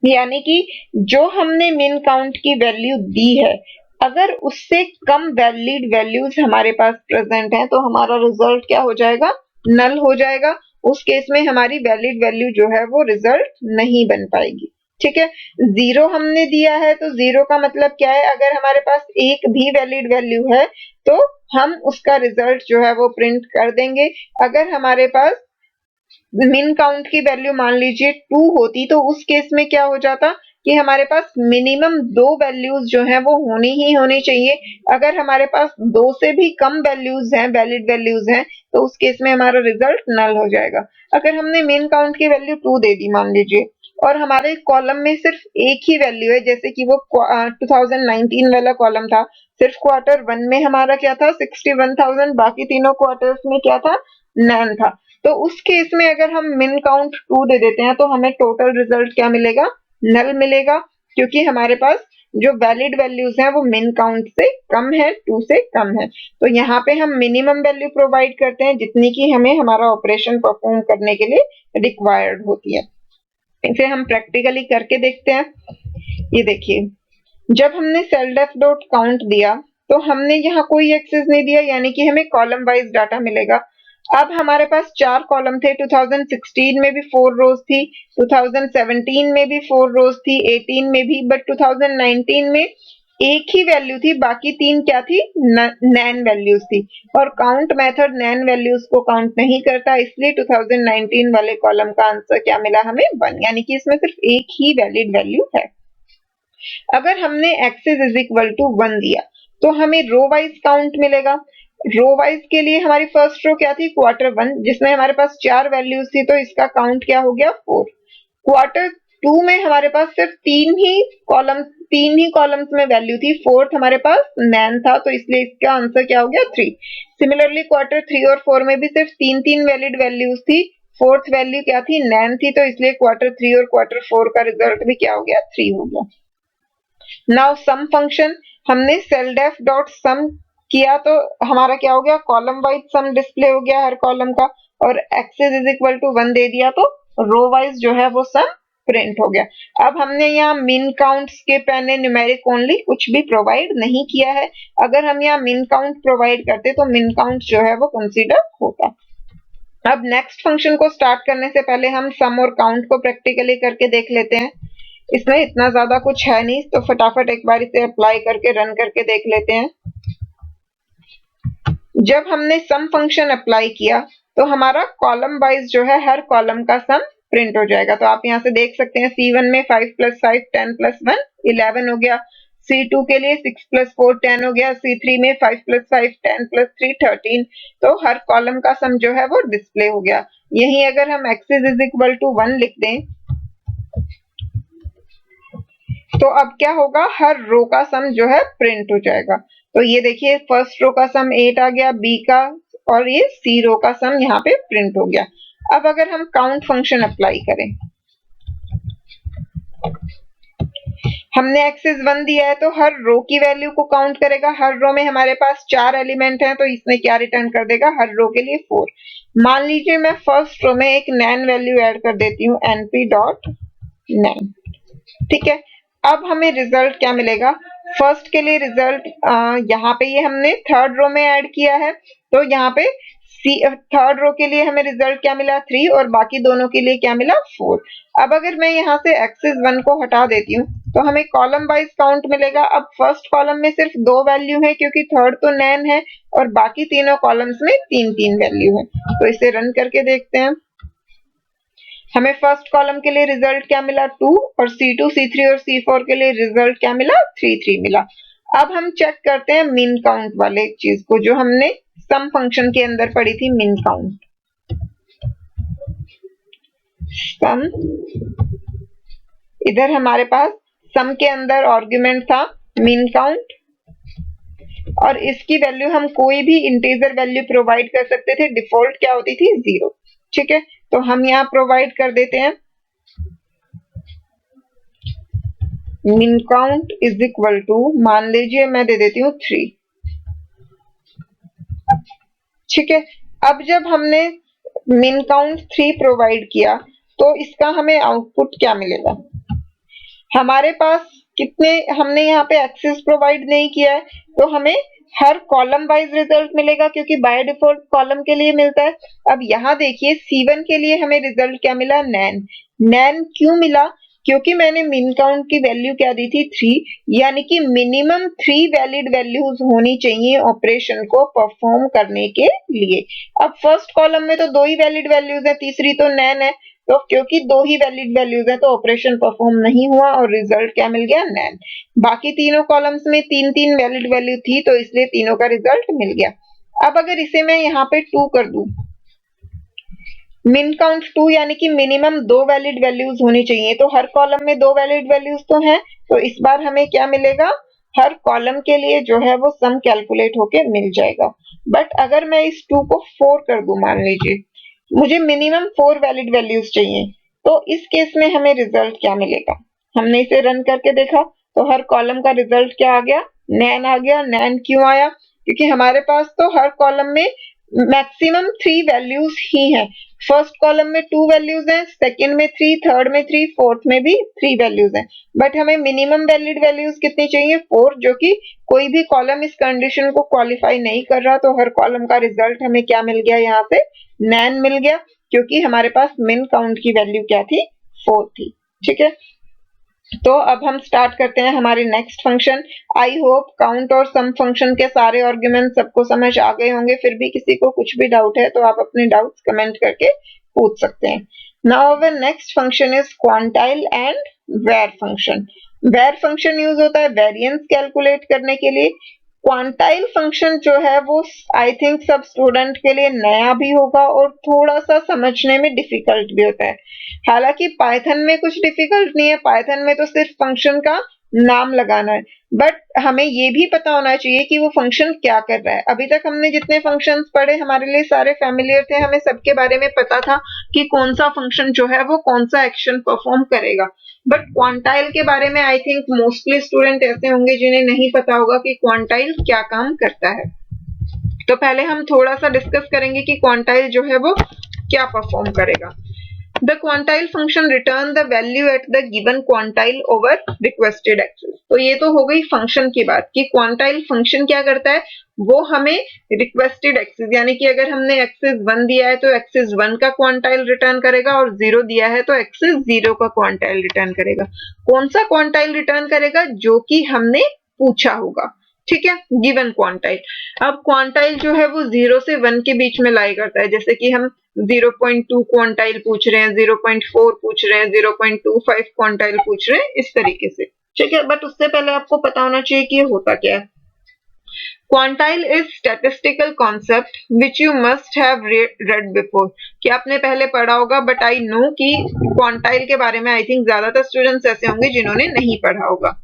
यानी कि जो हमने मिन काउंट की वैल्यू दी है, अगर उससे कम वैलिड वैल्यूज हमारे पास प्रेजेंट हैं तो हमारा रिजल्ट क्या हो जाएगा, नल हो जाएगा। उस केस में हमारी वैलिड वैल्यू जो है वो रिजल्ट नहीं बन पाएगी। ठीक है, 0 हमने दिया है तो 0 का मतलब क्या है, अगर हमारे पास एक भी वैलिड वैल्यू है तो हम उसका रिजल्ट जो है वो प्रिंट कर देंगे। अगर हमारे पास मिन काउंट की वैल्यू मान लीजिए 2 होती तो उस केस में क्या हो जाता, कि हमारे पास मिनिमम 2 वैल्यूज जो है वो होनी चाहिए। अगर हमारे पास 2 से भी कम वैल्यूज हैं, वैलिड वैल्यूज हैं, तो उस केस में हमारा रिजल्ट नल हो जाएगा। अगर हमने min काउंट की वैल्यू 2 दे दी मान लीजिए, और हमारे कॉलम में सिर्फ एक ही वैल्यू है, जैसे कि वो 2019 वाला कॉलम था, सिर्फ क्वार्टर 1 में हमारा क्या था 61,000, बाकी तीनों क्वार्टर्स में क्या था नैन था। तो उस केस में अगर हम min काउंट 2 दे देते हैं तो हमें टोटल रिजल्ट क्या मिलेगा, नल मिलेगा, क्योंकि हमारे पास जो वैलिड वैल्यूज हैं वो min काउंट से कम है, 2 से कम है। तो यहाँ पे हम मिनिमम वैल्यू प्रोवाइड करते हैं जितनी की हमें हमारा ऑपरेशन परफॉर्म करने के लिए रिक्वायर्ड होती है। इसे हम प्रैक्टिकली करके देखते हैं। ये देखिए, जब हमने सेलडेफ डॉट काउंट दिया तो हमने यहाँ कोई एक्सेस नहीं दिया, यानी कि हमें कॉलम वाइज डाटा मिलेगा। अब हमारे पास 4 कॉलम थे, 2016 में भी 4 रोज थी, 2017 में भी 4 रोज थी, 18 में भी, बट 2019 में एक ही वैल्यू थी, बाकी 3 क्या थी, नैन वैल्यूज थी, और काउंट मेथड नैन वैल्यूज को काउंट नहीं करता, इसलिए 2019 वाले कॉलम का आंसर क्या मिला हमें 1, यानी कि इसमें सिर्फ एक ही वैलिड वैल्यू है। अगर हमने एक्सेस इज इक्वल टू 1 दिया तो हमें रो वाइज काउंट मिलेगा। रो वाइज के लिए हमारी फर्स्ट रो क्या थी, क्वार्टर 1, जिसमें हमारे पास 4 वैल्यूज थी, तो इसका काउंट क्या हो गया 4। क्वार्टर 2 में हमारे पास सिर्फ 3 ही कॉलम्स में वैल्यू थी, फोर्थ हमारे पास नैन था, तो इसलिए इसका आंसर क्या हो गया 3। सिमिलरली क्वार्टर 3 और 4 में भी सिर्फ 3 वैलिड वैल्यूज थी, फोर्थ वैल्यू क्या थी, नैन थी, तो इसलिए क्वार्टर 3 और क्वार्टर 4 का रिजल्ट भी क्या हो गया 3 हो गया। नाउ सम फंक्शन, हमने सेलडेफ डॉट सम किया तो हमारा क्या हो गया, कॉलम वाइज सम डिस्प्ले हो गया हर कॉलम का, और एक्सेस इज इक्वल टू 1 दे दिया तो रो वाइज जो है वो सम प्रिंट हो गया। अब हमने यहाँ min count skip and numeric only कुछ भी प्रोवाइड नहीं किया है। अगर हम यहाँ min काउंट प्रोवाइड करते तो min काउंट जो है वो कंसीडर होता। अब नेक्स्ट फंक्शन को स्टार्ट करने से पहले हम सम और काउंट को प्रैक्टिकली करके देख लेते हैं। इसमें इतना ज्यादा कुछ है नहीं, तो फटाफट एक बार इसे अप्लाई करके रन करके देख लेते हैं। जब हमने सम फंक्शन अप्लाई किया तो हमारा कॉलम वाइज जो है हर कॉलम का सम प्रिंट हो जाएगा। तो आप यहाँ से देख सकते हैं C1 में 5 + 5 10 + 1 11 हो गया, C2 के लिए 6 + 4 10 हो गया, C3 में 5 + 5 10 + 3 13। तो हर कॉलम का सम जो है वो डिस्प्ले हो गया। यही अगर हम एक्सेस इज इक्वल टू 1 लिख दें तो अब क्या होगा, हर रो का सम जो है प्रिंट हो जाएगा। तो ये देखिए, फर्स्ट रो का सम 8 आ गया, बी का, और ये सी रो का सम यहाँ पे प्रिंट हो गया। अब अगर हम काउंट फंक्शन अप्लाई करें, हमने एक्सेस 1 दिया है तो हर रो की वैल्यू को काउंट करेगा। हर रो में हमारे पास 4 एलिमेंट हैं, तो इसमें क्या रिटर्न कर देगा, हर रो के लिए 4। मान लीजिए मैं फर्स्ट रो में एक नैन वैल्यू ऐड कर देती हूँ, np.nan, ठीक है। अब हमें रिजल्ट क्या मिलेगा, फर्स्ट के लिए रिजल्ट यहाँ पे ये हमने थर्ड रो में ऐड किया है, तो यहाँ पे थर्ड रो के लिए हमें रिजल्ट क्या मिला 3, और बाकी दोनों के लिए क्या मिला 4। अब अगर मैं यहाँ से एक्सेस 1 को हटा देती हूँ तो हमें कॉलम वाइज काउंट मिलेगा। अब फर्स्ट कॉलम में सिर्फ 2 वैल्यू है, क्योंकि थर्ड तो नैन है, और बाकी तीनों कॉलम्स में 3 वैल्यू है। तो इसे रन करके देखते हैं। हमें फर्स्ट कॉलम के लिए रिजल्ट क्या मिला 2, और C2, C3 और C4 के लिए रिजल्ट क्या मिला 3 मिला। अब हम चेक करते हैं min काउंट वाले चीज को, जो हमने सम फंक्शन के अंदर पढ़ी थी, min काउंट। सम, इधर हमारे पास सम के अंदर आर्गुमेंट था min काउंट, और इसकी वैल्यू हम कोई भी इंटीजर वैल्यू प्रोवाइड कर सकते थे। डिफॉल्ट क्या होती थी 0, ठीक है। तो हम यहाँ प्रोवाइड कर देते हैं min count is equal to, मान लीजिए मैं दे देती हूँ 3, ठीक है। अब जब हमने min काउंट 3 प्रोवाइड किया तो इसका हमें आउटपुट क्या मिलेगा, हमारे पास कितने, हमने यहाँ पे एक्सेस प्रोवाइड नहीं किया है, तो हमें हर कॉलम वाइज रिजल्ट मिलेगा, क्योंकि बाय डिफॉल्ट कॉलम के लिए मिलता है। अब यहाँ देखिए C1 के लिए हमें रिजल्ट क्या मिला, नैन क्यों मिला, क्योंकि मैंने min काउंट की वैल्यू क्या दी थी 3, यानी कि मिनिमम 3 वैलिड वैल्यूज होनी चाहिए ऑपरेशन को परफॉर्म करने के लिए। अब फर्स्ट कॉलम में तो 2 ही वैलिड वैल्यूज है, तीसरी तो नैन है, तो क्योंकि दो ही वैलिड वैल्यूज हैं तो ऑपरेशन परफॉर्म नहीं हुआ और रिजल्ट क्या मिल गया, नैन। बाकी तीनों कॉलम्स में तीन तीन वैलिड वैल्यू थी तो इसलिए तीनों का रिजल्ट मिल गया। अब अगर इसे मैं यहाँ पे 2 कर दूं, मिन काउंट 2 यानी कि मिनिमम 2 वैलिड वैल्यूज होनी चाहिए, तो हर कॉलम में 2 वैलिड वैल्यूज तो हैं, तो इस बार हमें क्या मिलेगा, हर कॉलम के लिए जो है वो सम कैलकुलेट होके मिल जाएगा। बट अगर मैं इस 2 को 4 कर दूं, मान लीजिए मुझे मिनिमम 4 वैलिड वैल्यूज चाहिए, तो इस केस में हमें रिजल्ट क्या मिलेगा। हमने इसे रन करके देखा तो हर कॉलम का रिजल्ट क्या आ गया, नैन आ गया। नैन क्यों आया, क्योंकि हमारे पास तो हर कॉलम में मैक्सिमम 3 वैल्यूज ही हैं। फर्स्ट कॉलम में 2 वैल्यूज हैं, सेकंड में 3, थर्ड में 3, फोर्थ में भी 3 वैल्यूज हैं, बट हमें मिनिमम वैलिड वैल्यूज कितनी चाहिए, 4, जो कि कोई भी कॉलम इस कंडीशन को क्वालिफाई नहीं कर रहा, तो हर कॉलम का रिजल्ट हमें क्या मिल गया, यहाँ से नैन मिल गया, क्योंकि हमारे पास मिन काउंट की वैल्यू क्या थी, 4 थी। ठीक है, तो अब हम स्टार्ट करते हैं हमारे next function. I hope count और सम फंक्शन के सारे आर्गुमेंट सबको समझ आ गए होंगे, फिर भी किसी को कुछ भी डाउट है तो आप अपने डाउट्स कमेंट करके पूछ सकते हैं। Now our next function is quantile and var function. Var function use होता है वेरिएंस कैलकुलेट करने के लिए। क्वांटाइल फंक्शन जो है वो आई थिंक सब स्टूडेंट के लिए नया भी होगा और थोड़ा सा समझने में डिफिकल्ट भी होता है। हालांकि पाइथन में कुछ डिफिकल्ट नहीं है, पाइथन में तो सिर्फ फंक्शन का नाम लगाना है, बट हमें ये भी पता होना चाहिए कि वो फंक्शन क्या कर रहा है। अभी तक हमने जितने फंक्शंस पढ़े हमारे लिए सारे फैमिलियर थे, हमें सबके बारे में पता था कि कौन सा फंक्शन जो है वो कौन सा एक्शन परफॉर्म करेगा। बट क्वांटाइल के बारे में आई थिंक मोस्टली स्टूडेंट ऐसे होंगे जिन्हें नहीं पता होगा कि क्वांटाइल क्या काम करता है। तो पहले हम थोड़ा सा डिस्कस करेंगे कि क्वांटाइल जो है वो क्या परफॉर्म करेगा। The quantile function return the value at the given quantile over requested access। तो ये तो हो गई फंक्शन की बात कि क्वांटाइल फंक्शन क्या करता है, वो हमें रिक्वेस्टेड एक्सेस, यानी कि अगर हमने एक्सेस 1 दिया है तो एक्सेस 1 का क्वांटाइल रिटर्न करेगा और 0 दिया है तो एक्सेस 0 का क्वांटाइल रिटर्न करेगा। कौन सा क्वांटाइल रिटर्न करेगा, जो कि हमने पूछा होगा। ठीक है, गिवन क्वांटाइल। अब क्वांटाइल जो है वो 0 से 1 के बीच में लाई करता है, जैसे कि हम 0.2 क्वांटाइल पूछ रहे हैं, 0.4 पूछ रहे हैं, 0.25 क्वांटाइल पूछ रहे हैं, इस तरीके से। ठीक है, बट उससे पहले आपको पता होना चाहिए कि ये होता क्या है। Quantile is statistical concept which you must have read before, कि आपने पहले पढ़ा होगा, बट आई नो कि क्वांटाइल के बारे में आई थिंक ज्यादातर स्टूडेंट्स ऐसे होंगे जिन्होंने नहीं पढ़ा होगा।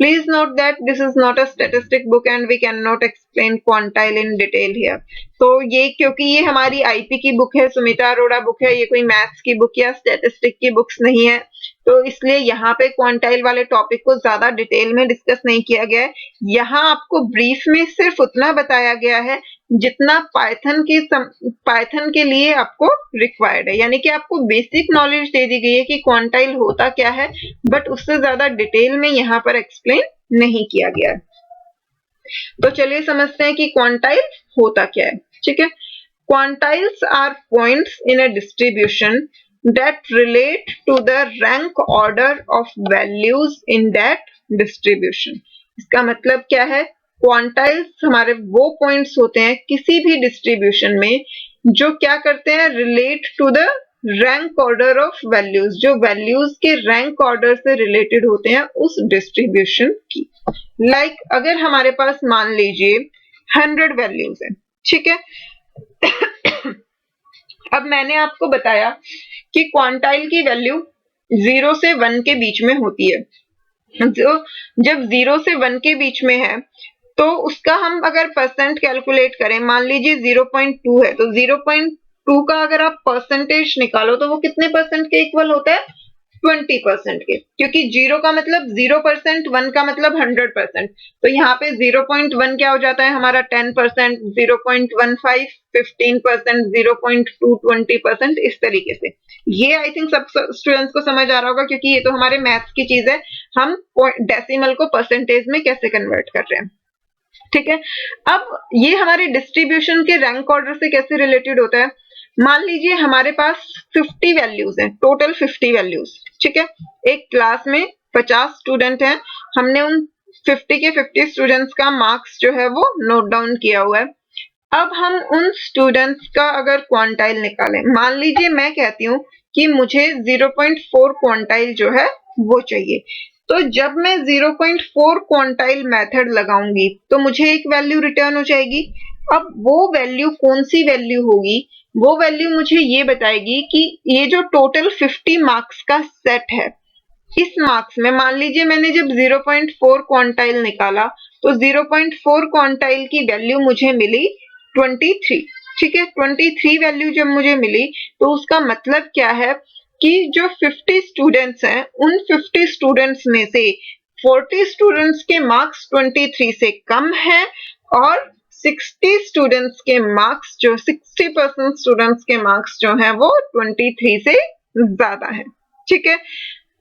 Please note that this is not a statistic book and we cannot explain quantile in detail here। तो ये क्योंकि ये हमारी आईपी की बुक है, सुमिता अरोड़ा बुक है, ये कोई मैथ्स की बुक या स्टैटिस्टिक की बुक्स नहीं है, तो इसलिए यहाँ पे क्वांटाइल वाले टॉपिक को ज्यादा डिटेल में डिस्कस नहीं किया गया है। यहाँ आपको ब्रीफ में सिर्फ उतना बताया गया है जितना पाइथन के लिए आपको रिक्वायर्ड है, यानी कि आपको बेसिक नॉलेज दे दी गई है कि क्वांटाइल होता क्या है, बट उससे ज्यादा डिटेल में यहाँ पर एक्सप्लेन नहीं किया गया है। तो चलिए समझते हैं कि क्वांटाइल होता क्या है। ठीक है, quantiles are points in a distribution that relate to the rank order of values in that distribution। इसका मतलब क्या है, क्वांटाइल्स हमारे वो पॉइंट्स होते हैं किसी भी डिस्ट्रीब्यूशन में जो क्या करते हैं, relate to the rank order of values, जो वैल्यूज के रैंक ऑर्डर से रिलेटेड होते हैं उस डिस्ट्रीब्यूशन की। लाइक अगर हमारे पास मान लीजिए 100 वैल्यूज है, ठीक है अब मैंने आपको बताया कि क्वांटाइल की वैल्यू 0 से 1 के बीच में होती है। जो जब 0 से 1 के बीच में है तो उसका हम अगर परसेंट कैलकुलेट करें, मान लीजिए 0.2 है, तो 0.2 का अगर आप परसेंटेज निकालो तो वो कितने परसेंट के इक्वल होता है, 20% के, क्योंकि 0 का मतलब 0%, 1 का मतलब 100%। तो यहाँ पे 0.1 क्या हो जाता है हमारा 10%, 0.15 15%, 0.2 20%, इस तरीके से। ये आई थिंक सब स्टूडेंट्स को समझ आ रहा होगा, क्योंकि ये तो हमारे मैथ्स की चीज है, हम डेसिमल को परसेंटेज में कैसे कन्वर्ट कर रहे हैं। ठीक है, अब ये हमारे डिस्ट्रीब्यूशन के रैंक ऑर्डर से कैसे रिलेटेड होता है। मान लीजिए हमारे पास 50 वैल्यूज हैं, टोटल 50 वैल्यूज। ठीक है, एक क्लास में 50 स्टूडेंट हैं, हमने उन 50 के 50 स्टूडेंट्स का मार्क्स जो है वो नोट डाउन किया हुआ है। अब हम उन स्टूडेंट्स का अगर क्वांटाइल निकालें, मान लीजिए मैं कहती हूँ कि मुझे 0.4 क्वांटाइल जो है वो चाहिए। तो जब मैं 0.4 क्वांटाइल मेथड लगाऊंगी तो मुझे एक वैल्यू रिटर्न हो जाएगी। अब वो वैल्यू कौन सी वैल्यू होगी, वो वैल्यू मुझे ये बताएगी कि ये जो टोटल 50 मार्क्स का सेट है, इस मार्क्स में मान लीजिए मैंने जब 0.4 क्वांटाइल निकाला तो 0.4 क्वांटाइल की वैल्यू मुझे मिली 23। ठीक है, 23 वैल्यू जब मुझे मिली तो उसका मतलब क्या है कि जो 50 स्टूडेंट्स हैं उन 50 स्टूडेंट्स में से 40 स्टूडेंट्स के मार्क्स 23 से कम है और 60 स्टूडेंट्स के मार्क्स जो 60% स्टूडेंट्स के मार्क्स जो हैं वो 23 से ज्यादा है। ठीक है,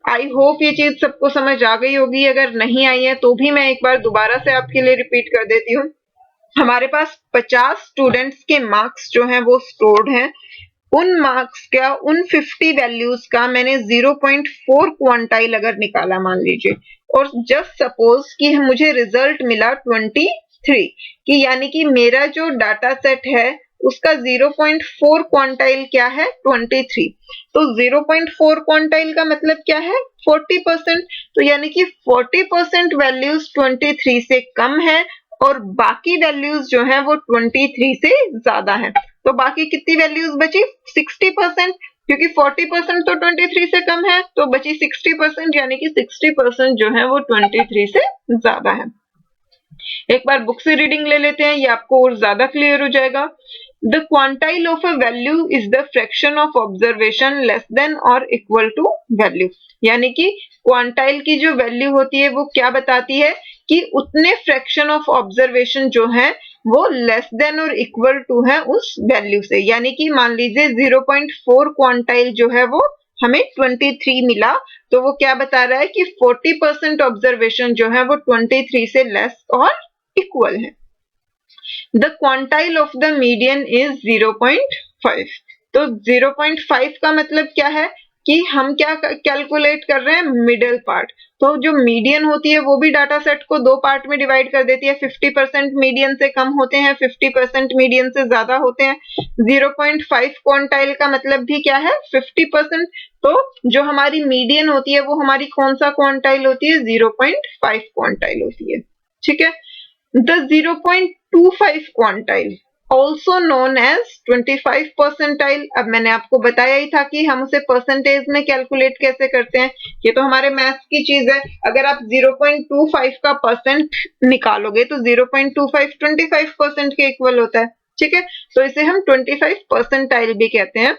आई होप ये चीज सबको समझ आ गई होगी। अगर नहीं आई है तो भी मैं एक बार दोबारा से आपके लिए रिपीट कर देती हूँ। हमारे पास 50 स्टूडेंट्स के मार्क्स जो हैं वो स्टोर्ड हैं। उन मार्क्स का, उन 50 वैल्यूज का मैंने 0.4 क्वांटाइल अगर निकाला मान लीजिए, और जस्ट सपोज कि मुझे रिजल्ट मिला 23 कि यानी कि मेरा जो डाटा सेट है उसका 0.4 क्वांटाइल क्या है 23। तो 0.4 क्वांटाइल का मतलब क्या है 40%। तो यानी कि 40% वैल्यूज 23 से कम है और बाकी वैल्यूज जो है वो 23 से ज्यादा है। तो बाकी कितनी वैल्यूज बची 60%, क्योंकि 40% तो 23 से कम है तो बची 60%, यानी कि 60% जो है वो 23 से ज्यादा है। एक बार बुक से रीडिंग ले लेते हैं, ये आपको और ज्यादा क्लियर हो जाएगा। The quantile of a value is the fraction of observation less than or equal to value। यानी कि क्वांटाइल की जो वैल्यू होती है वो क्या बताती है कि उतने फ्रैक्शन ऑफ ऑब्जर्वेशन जो है वो लेस देन और इक्वल टू है उस वैल्यू से। यानी कि मान लीजिए 0.4 क्वांटाइल जो है वो हमें 23 मिला, तो वो क्या बता रहा है कि 40% ऑब्जर्वेशन जो है वो 23 से लेस और इक्वल है। The quantile of the median is 0.5। तो 0.5 का मतलब क्या है कि हम क्या कैलकुलेट कर रहे हैं मिडिल पार्ट। तो जो मीडियन होती है वो भी डाटा सेट को दो पार्ट में डिवाइड कर देती है। 50% मीडियन से कम होते हैं, 50% मीडियन से ज्यादा होते हैं। 0.5 क्वांटाइल का मतलब भी क्या है 50%। तो जो हमारी मीडियन होती है वो हमारी कौन सा क्वांटाइल होती है 0.5 क्वांटाइल होती है। ठीक है, The 0.25 quantile, also known as 25 percentile। अब मैंने आपको बताया ही था कि हम उसे परसेंटेज में कैलकुलेट कैसे करते हैं, ये तो हमारे मैथ्स की चीज है। अगर आप 0.25 का परसेंट निकालोगे तो 0.25 25% के इक्वल होता है। ठीक है, तो इसे हम 25 परसेंटाइल भी कहते हैं।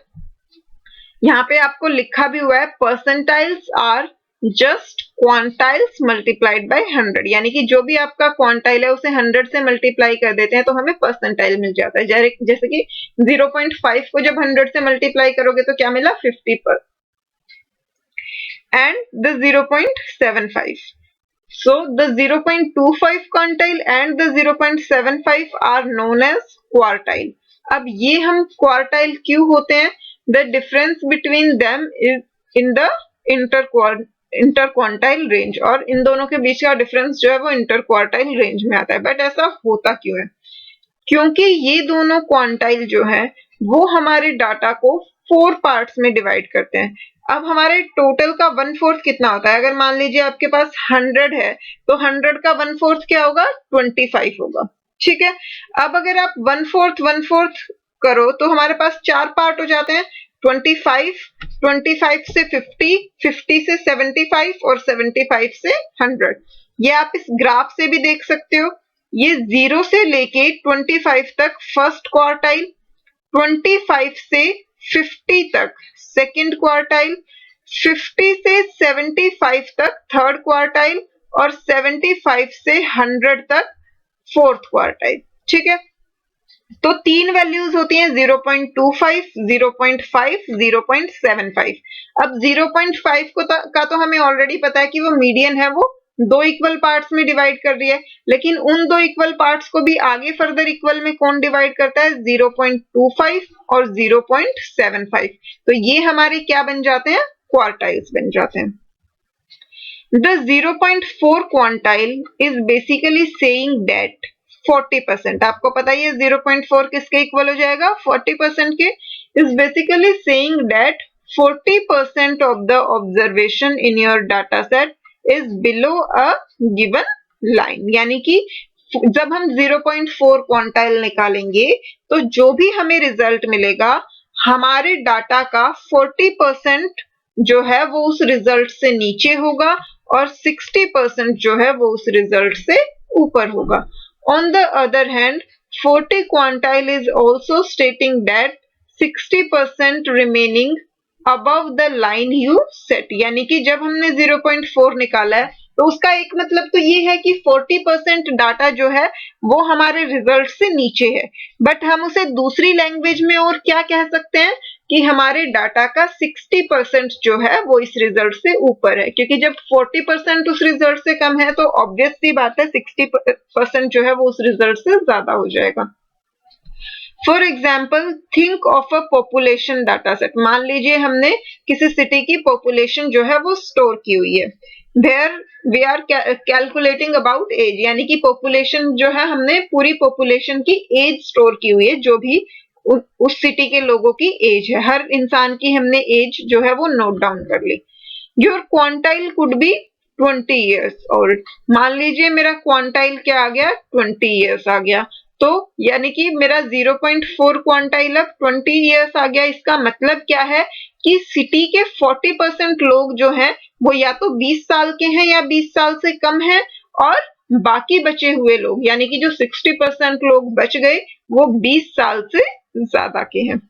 यहाँ पे आपको लिखा भी हुआ है percentiles are just quantiles multiplied by 100। यानी कि जो भी आपका क्वांटाइल है उसे 100 से मल्टीप्लाई कर देते हैं तो हमें परसेंटाइल मिल जाता है। जैसे कि 0.5 को जब 100 से मल्टीप्लाई करोगे तो क्या मिला 50 and the 0.75। So the 0.25 quantile and the 0.75 are known as quartile। अब ये हम क्वार्टाइल क्यों होते हैं? The difference between them is in the interquantile range, और इन दोनों के बीच का डिफरेंस जो है वो इंटरक्वार्टाइल रेंज में आता है। बट ऐसा होता क्यों है? क्योंकि ये दोनों क्वांटाइल जो है वो हमारे डाटा को 4 पार्ट्स में डिवाइड करते हैं। अब हमारे टोटल का 1/4 कितना होता है? अगर मान लीजिए आपके पास 100 है तो 100 का 1/4 क्या होगा 25 होगा। ठीक है, अब अगर आप 1/4 करो तो हमारे पास 4 पार्ट हो जाते हैं, 25, 25 से 50, 50 से 75 और 75 से 100। ये आप इस ग्राफ से भी देख सकते हो। ये 0 से लेके 25 तक फर्स्ट क्वार्टाइल, 25 से 50 तक सेकंड क्वार्टाइल, 50 से 75 तक थर्ड क्वार्टाइल और 75 से 100 तक फोर्थ क्वार्टाइल। ठीक है, तो 3 वैल्यूज होती हैं 0.25, 0.5, 0.75। अब 0.5 का तो हमें ऑलरेडी पता है कि वो मीडियन है, वो दो इक्वल पार्ट्स में डिवाइड कर रही है। लेकिन उन दो इक्वल पार्ट्स को भी आगे फर्दर इक्वल में कौन डिवाइड करता है 0.25 और 0.75। तो ये हमारे क्या बन जाते हैं क्वार्टाइल्स बन जाते हैं। The 0.4 quantile is basically saying that 40%, आपको पता ही है 0.4 किसके इक्वल हो जाएगा 40% के, is basically saying that 40% of the observation in your data set is below a given line। यानी कि जब हम 0.4 क्वांटाइल निकालेंगे तो जो भी हमें रिजल्ट मिलेगा हमारे डाटा का 40% जो है वो उस रिजल्ट से नीचे होगा और 60% जो है वो उस रिजल्ट से ऊपर होगा। On the other hand, 40 quantile is also stating that 60% remaining above the line you set। यानी कि जब हमने 0.4 निकाला है तो उसका एक मतलब तो ये है कि 40% डाटा जो है वो हमारे रिजल्ट से नीचे है, बट हम उसे दूसरी लैंग्वेज में और क्या कह सकते हैं कि हमारे डाटा का 60% जो है वो इस रिजल्ट से ऊपर है, क्योंकि जब 40% उस रिजल्ट से कम है तो ऑब्वियस सी बात है 60% जो है वो उस रिजल्ट से ज्यादा हो जाएगा। For example think of a population data set. मान लीजिए हमने किसी सिटी की पॉपुलेशन जो है वो स्टोर की हुई है। Where we are calculating about age, यानी कि पॉपुलेशन जो है हमने पूरी पॉपुलेशन की एज स्टोर की हुई है, जो भी उस सिटी के लोगों की एज है, हर इंसान की हमने एज जो है वो नोट डाउन कर ली। Your quantile could be 20 years old. मान लीजिए मेरा क्वांटाइल क्या आ गया, 20 years आ गया, तो यानी कि मेरा 0.4 क्वांटाइल अब 20 years आ गया। इसका मतलब क्या है कि सिटी के 40% लोग जो हैं वो या तो 20 साल के हैं या 20 साल से कम हैं, और बाकी बचे हुए लोग यानी कि जो 60% लोग बच गए वो 20 साल से ज्यादा के हैं।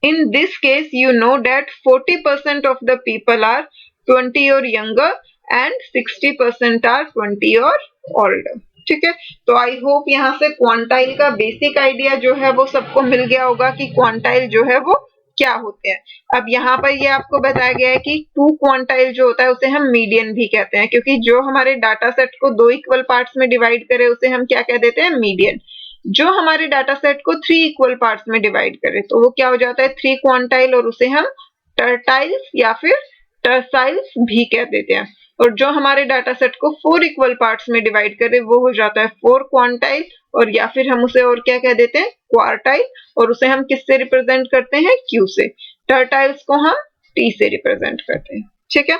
In this case, you know that 40% of the people are 20 or younger and 60% are 20 or older। ठीक है, तो आई होप यहाँ से क्वांटाइल का बेसिक आइडिया जो है वो सबको मिल गया होगा कि क्वांटाइल जो है वो क्या होते हैं। अब यहाँ पर ये आपको बताया गया है कि 2 क्वांटाइल जो होता है उसे हम मीडियन भी कहते हैं, क्योंकि जो हमारे डाटा सेट को 2 इक्वल पार्ट्स में डिवाइड करे उसे हम क्या कह देते हैं, मीडियन। जो हमारे डाटा सेट को 3 इक्वल पार्ट्स में डिवाइड करे तो वो क्या हो जाता है, 3 क्वांटाइल, और उसे हम टर्टाइल्स या फिर टर्साइल्स भी कह देते हैं। और जो हमारे डाटा सेट को 4 इक्वल पार्ट्स में डिवाइड करे वो हो जाता है 4 क्वांटाइल, और या फिर हम उसे और क्या कह देते हैं, क्वार्टाइल, और उसे हम किससे रिप्रेजेंट करते हैं, क्यू से। टर्टाइल्स को हम टी से रिप्रेजेंट करते हैं। ठीक है,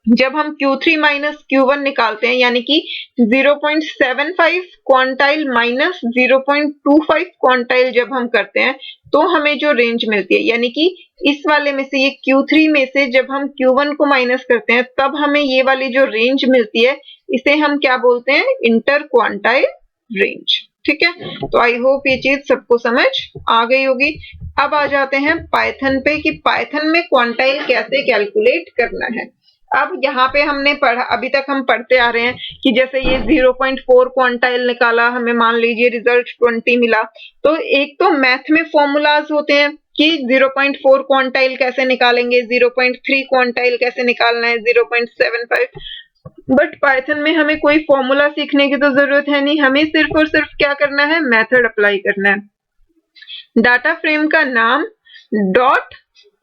जब हम Q3 माइनस Q1 निकालते हैं यानी कि 0.75 क्वांटाइल माइनस 0.25 क्वांटाइल जब हम करते हैं तो हमें जो रेंज मिलती है, यानी कि इस वाले में से, ये Q3 में से जब हम Q1 को माइनस करते हैं तब हमें ये वाली जो रेंज मिलती है इसे हम क्या बोलते हैं, इंटर क्वांटाइल रेंज। ठीक है, तो आई होप ये चीज सबको समझ आ गई होगी। अब आ जाते हैं पाइथन पे कि पाइथन में क्वांटाइल कैसे कैलकुलेट करना है। अब यहाँ पे हमने पढ़ा, अभी तक हम पढ़ते आ रहे हैं कि जैसे ये 0.4 क्वांटाइल निकाला, हमें मान लीजिए रिजल्ट 20 मिला, तो एक तो मैथ में फॉर्मूलाज होते हैं कि 0.4 क्वांटाइल कैसे निकालेंगे, 0.3 क्वांटाइल कैसे निकालना है, 0.75, बट पाइथन में हमें कोई फॉर्मूला सीखने की तो जरूरत है नहीं, हमें सिर्फ और सिर्फ क्या करना है, मेथड अप्लाई करना है। डाटा फ्रेम का नाम डॉट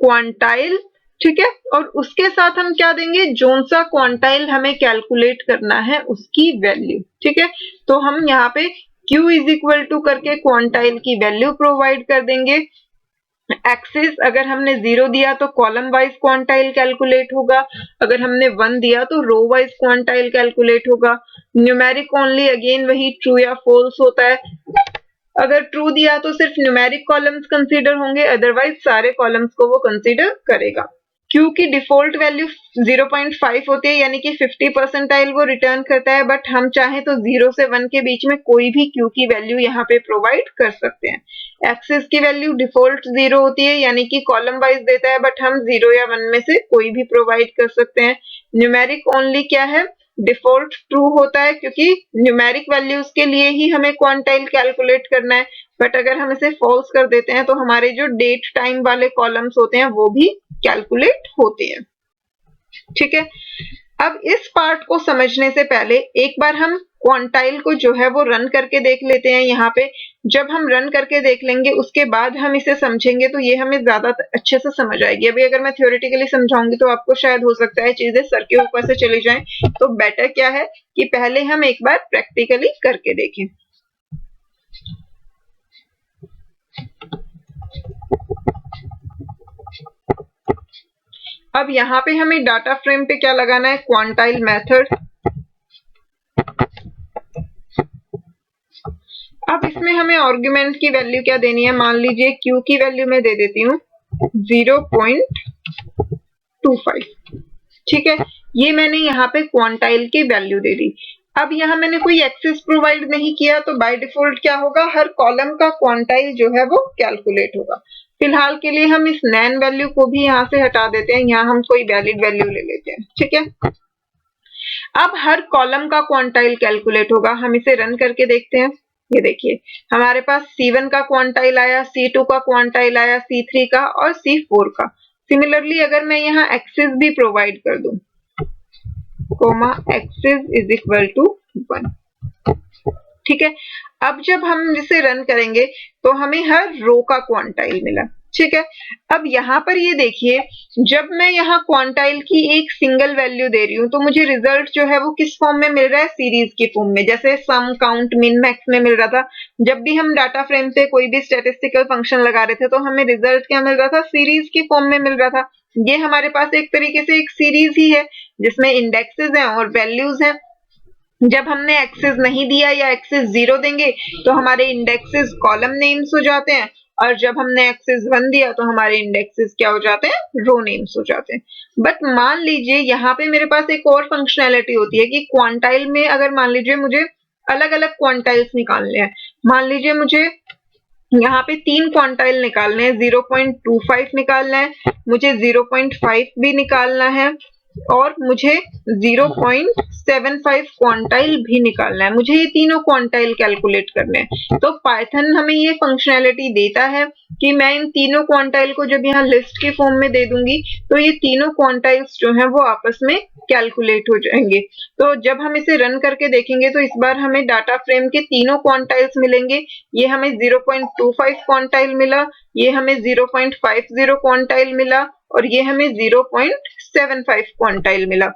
क्वांटाइल, ठीक है, और उसके साथ हम क्या देंगे, जोन सा क्वांटाइल हमें कैलकुलेट करना है उसकी वैल्यू। ठीक है, तो हम यहाँ पे Q इज इक्वल टू करके क्वांटाइल की वैल्यू प्रोवाइड कर देंगे। एक्सिस अगर हमने 0 दिया तो कॉलम वाइज क्वांटाइल कैलकुलेट होगा, अगर हमने 1 दिया तो रो वाइज क्वांटाइल कैलकुलेट होगा। न्यूमेरिक ओनली, अगेन वही ट्रू या फॉल्स होता है। अगर ट्रू दिया तो सिर्फ न्यूमेरिक कॉलम्स कंसीडर होंगे, अदरवाइज सारे कॉलम्स को वो कंसीडर करेगा। Q की डिफॉल्ट वैल्यू 0.5 होती है, यानी कि 50 परसेंटाइल वो रिटर्न करता है, बट हम चाहे तो 0 से 1 के बीच में कोई भी Q की वैल्यू यहाँ पे प्रोवाइड कर सकते हैं। एक्सिस की वैल्यू डिफॉल्ट 0 होती है, यानी कि कॉलम वाइज देता है, बट हम 0 या 1 में से कोई भी प्रोवाइड कर सकते हैं। न्यूमेरिक ओनली क्या है, डिफॉल्ट ट्रू होता है, क्योंकि न्यूमेरिक वैल्यूज के लिए ही हमें क्वांटाइल कैलकुलेट करना है, बट अगर हम इसे फॉल्स कर देते हैं तो हमारे जो डेट टाइम वाले कॉलम्स होते हैं वो भी कैलकुलेट होते हैं। ठीक है, अब इस पार्ट को समझने से पहले एक बार हम क्वांटाइल को जो है वो रन करके देख लेते हैं। यहाँ पे जब हम रन करके देख लेंगे उसके बाद हम इसे समझेंगे तो ये हमें ज्यादा अच्छे से समझ आएगी। अभी अगर मैं थ्योरेटिकली समझाऊंगी तो आपको शायद हो सकता है चीजें सर के ऊपर से चली जाएं, तो बेटर क्या है कि पहले हम एक बार प्रैक्टिकली करके देखें। अब यहाँ पे हमें डाटा फ्रेम पे क्या लगाना है, क्वांटाइल मेथड। अब इसमें हमें आर्गुमेंट की वैल्यू क्या देनी है, मान लीजिए Q की वैल्यू मैं दे देती हूँ 0.25, ठीक है। ये मैंने यहाँ पे क्वांटाइल की वैल्यू दे दी। अब यहाँ मैंने कोई एक्सेस प्रोवाइड नहीं किया, तो बाय डिफॉल्ट क्या होगा, हर कॉलम का क्वांटाइल जो है वो कैलकुलेट होगा। फिलहाल के लिए हम इस नैन वैल्यू को भी यहाँ से हटा देते हैं, यहाँ हम कोई वैलिड वैल्यू ले लेते हैं, ठीक है। अब हर कॉलम का क्वांटाइल कैलकुलेट होगा। हम इसे रन करके देखते हैं। ये देखिए हमारे पास C1 का क्वांटाइल आया, C2 का क्वांटाइल आया, C3 का और C4 का। सिमिलरली अगर मैं यहाँ एक्सेस भी प्रोवाइड कर दूं, comma axis is equal to 1, ठीक है। अब जब हम इसे रन करेंगे तो हमें हर रो का क्वांटाइल मिला, ठीक है। अब यहाँ पर ये देखिए, जब मैं यहाँ क्वांटाइल की एक सिंगल वैल्यू दे रही हूँ तो मुझे रिजल्ट जो है वो किस फॉर्म में मिल रहा है, सीरीज की फॉर्म में, जैसे सम, काउंट, मिन, मैक्स में मिल रहा था। जब भी हम डाटा फ्रेम पे कोई भी स्टैटिस्टिकल फंक्शन लगा रहे थे तो हमें रिजल्ट क्या मिल रहा था, सीरीज की फॉर्म में मिल रहा था। ये हमारे पास एक तरीके से एक सीरीज ही है जिसमें इंडेक्सेस हैं और वैल्यूज हैं। जब हमने एक्सेस नहीं दिया या एक्सेस 0 देंगे तो हमारे इंडेक्सेस कॉलम नेम्स हो जाते हैं, और जब हमने एक्सेस 1 दिया तो हमारे इंडेक्सेस क्या हो जाते हैं, रो नेम्स हो जाते हैं। बट मान लीजिए यहाँ पे मेरे पास एक और फंक्शनैलिटी होती है कि क्वांटाइल में अगर मान लीजिए मुझे अलग अलग क्वांटाइल्स निकालने हैं, मान लीजिए मुझे यहाँ पे 3 क्वांटाइल निकालने हैं, 0.25 निकालना है, मुझे 0.5 भी निकालना है और मुझे 0.75 क्वांटाइल भी निकालना है। मुझे ये तीनों क्वांटाइल कैलकुलेट करने हैं। तो पाइथन हमें ये फंक्शनैलिटी देता है कि मैं इन तीनों क्वांटाइल को जब यहाँ लिस्ट के फॉर्म में दे दूंगी तो ये तीनों क्वांटाइल्स जो हैं वो आपस में कैलकुलेट हो जाएंगे। तो जब हम इसे रन करके देखेंगे तो इस बार हमें डाटा फ्रेम के तीनों क्वांटाइल्स मिलेंगे। ये हमें 0.25 क्वांटाइल मिला, ये हमें 0.50 क्वांटाइल मिला और ये हमें 0.75 क्वांटाइल मिला।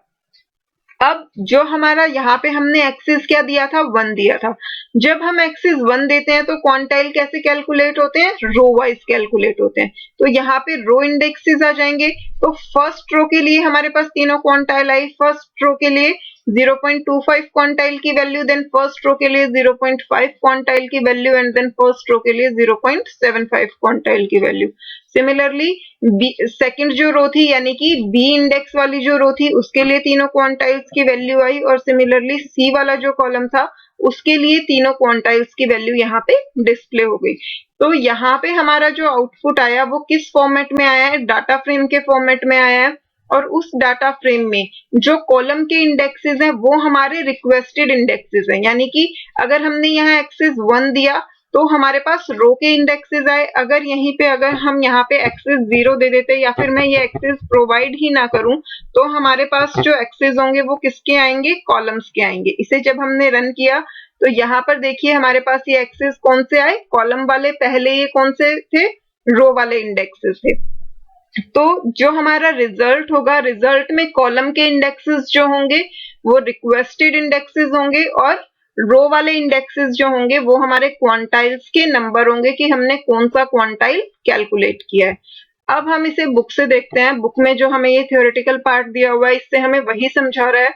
अब जो हमारा यहाँ पे हमने एक्सेस क्या दिया था, 1 दिया था। जब हम एक्सेस 1 देते हैं तो क्वांटाइल कैसे कैलकुलेट होते हैं, रो वाइज कैलकुलेट होते हैं। तो यहाँ पे रो इंडेक्सेस आ जाएंगे। तो फर्स्ट रो के लिए हमारे पास तीनों क्वांटाइल आई। फर्स्ट रो के लिए 0.25 क्वांटाइल की वैल्यू, देन फर्स्ट रो के लिए 0.5 क्वांटाइल की value and then first row के लिए 0.75 क्वांटाइल की वैल्यू। सिमिलरली सेकंड जो रो थी यानी कि बी इंडेक्स वाली जो रो थी उसके लिए तीनों क्वांटाइल्स की वैल्यू आई, और सिमिलरली सी वाला जो कॉलम था उसके लिए तीनों क्वांटाइल्स की वैल्यू यहाँ पे डिस्प्ले हो गई। तो यहाँ पे हमारा जो आउटपुट आया वो किस फॉर्मेट में आया है, डाटा फ्रेम के फॉर्मेट में आया है। और उस डाटा फ्रेम में जो कॉलम के इंडेक्सेस हैं वो हमारे रिक्वेस्टेड इंडेक्सेस हैं, यानी कि अगर हमने यहाँ एक्सेस 1 दिया तो हमारे पास रो के इंडेक्सेस आए। अगर यहीं पे अगर हम यहाँ पे एक्सेस 0 दे देते या फिर मैं ये एक्सेस प्रोवाइड ही ना करूं तो हमारे पास जो एक्सेस होंगे वो किसके आएंगे, कॉलम्स के आएंगे। इसे जब हमने रन किया तो यहाँ पर देखिए हमारे पास ये एक्सेस कौन से आए, कॉलम वाले। पहले ये कौन से थे, रो वाले इंडेक्सेस थे। तो जो हमारा रिजल्ट होगा, रिजल्ट में कॉलम के इंडेक्सेस जो होंगे वो रिक्वेस्टेड इंडेक्सेस होंगे और रो वाले इंडेक्सेस जो होंगे वो हमारे क्वांटाइल्स के नंबर होंगे कि हमने कौन सा क्वांटाइल कैलकुलेट किया है। अब हम इसे बुक से देखते हैं। बुक में जो हमें ये थ्योरेटिकल पार्ट दिया हुआ है इससे हमें वही समझा रहा है।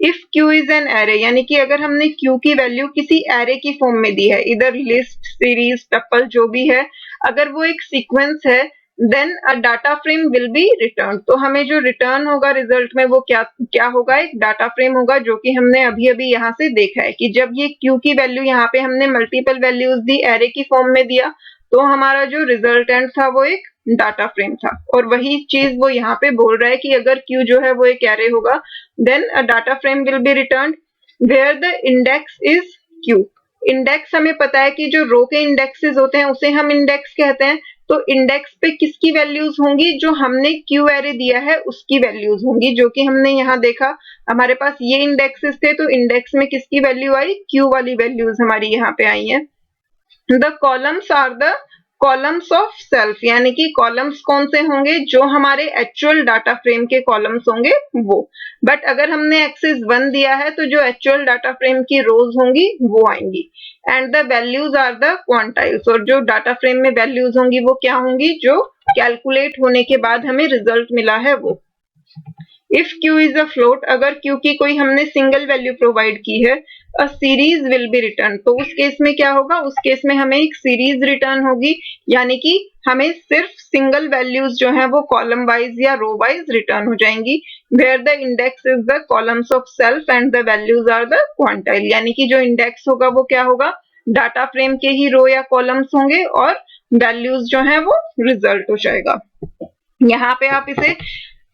If Q is an array, यानी कि अगर हमने Q की वैल्यू किसी एरे की फॉर्म में दी है, इधर लिस्ट, सीरीज, टपल जो भी है, अगर वो एक सीक्वेंस है then a data frame will be return. तो हमें जो रिटर्न होगा रिजल्ट में वो क्या होगा, एक डाटा फ्रेम होगा, जो कि हमने अभी अभी यहाँ से देखा है कि जब ये Q की वैल्यू यहाँ पे हमने मल्टीपल वैल्यूज दी, एरे की फॉर्म में दिया, तो हमारा जो रिजल्टेंट था वो एक डाटा फ्रेम था। और वही चीज वो यहाँ पे बोल रहा है कि अगर Q जो है वो एक एरे होगा then a data frame will be return where the index is Q। Index हमें पता है कि जो रो के इंडेक्सेस होते हैं उसे हम इंडेक्स कहते हैं। तो इंडेक्स पे किसकी वैल्यूज होंगी, जो हमने Q एरे दिया है उसकी वैल्यूज होंगी, जो कि हमने यहाँ देखा हमारे पास ये इंडेक्सेस थे तो इंडेक्स में किसकी वैल्यू आई, Q वाली वैल्यूज हमारी यहाँ पे आई हैं। The columns are the columns of self, यानी कि कॉलम्स कौन से होंगे, जो हमारे एक्चुअल डाटा फ्रेम के कॉलम्स होंगे वो। बट अगर हमने एक्सेस 1 दिया है तो जो एक्चुअल डाटा फ्रेम की रोज होंगी वो आएंगी। And the values are the quantiles, और जो डाटा फ्रेम में वैल्यूज होंगी वो क्या होंगी, जो कैलकुलेट होने के बाद हमें रिजल्ट मिला है वो। If Q is a float, अगर Q की कोई हमने सिंगल वैल्यू प्रोवाइड की है, a series will be return, तो उस केस में क्या होगा, उस केस में हमें एक सीरीज रिटर्न होगी, यानी कि हमें सिर्फ सिंगल वैल्यूज जो है वो कॉलम वाइज या रो वाइज रिटर्न हो जाएंगी, where the index is the columns of self and the values are the quantile, यानी कि जो इंडेक्स होगा वो क्या होगा, डाटा फ्रेम के ही रो या कॉलम्स होंगे और वैल्यूज जो है वो रिजल्ट हो जाएगा। यहाँ पे आप इसे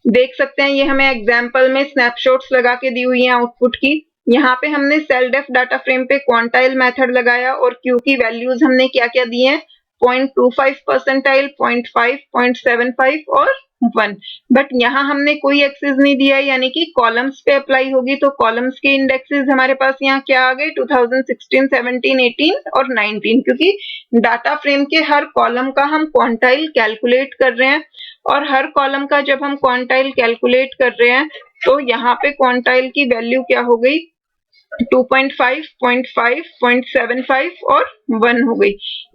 देख सकते हैं, ये हमें एग्जाम्पल में स्नैपशॉट्स लगा के दी हुई है आउटपुट की। यहाँ पे हमने सेलडेफ डाटा फ्रेम पे क्वांटाइल मेथड लगाया और क्यू की वैल्यूज हमने क्या क्या दी हैं, 0.25 परसेंटाइल, 0.5, 0.75 और 1। बट यहाँ हमने कोई एक्सेस नहीं दिया है, यानी कि कॉलम्स पे अप्लाई होगी, तो कॉलम्स के इंडेक्सेस हमारे पास यहाँ क्या आ गए, 2016, 17, 18 और 19, क्योंकि डाटा फ्रेम के हर कॉलम का हम क्वांटाइल कैलकुलेट कर रहे हैं, और हर कॉलम का जब हम क्वांटाइल कैलकुलेट कर रहे हैं तो यहाँ पे क्वांटाइल की वैल्यू क्या हो गई, 2.5, 0.5, 0.75 और 1 हो गई।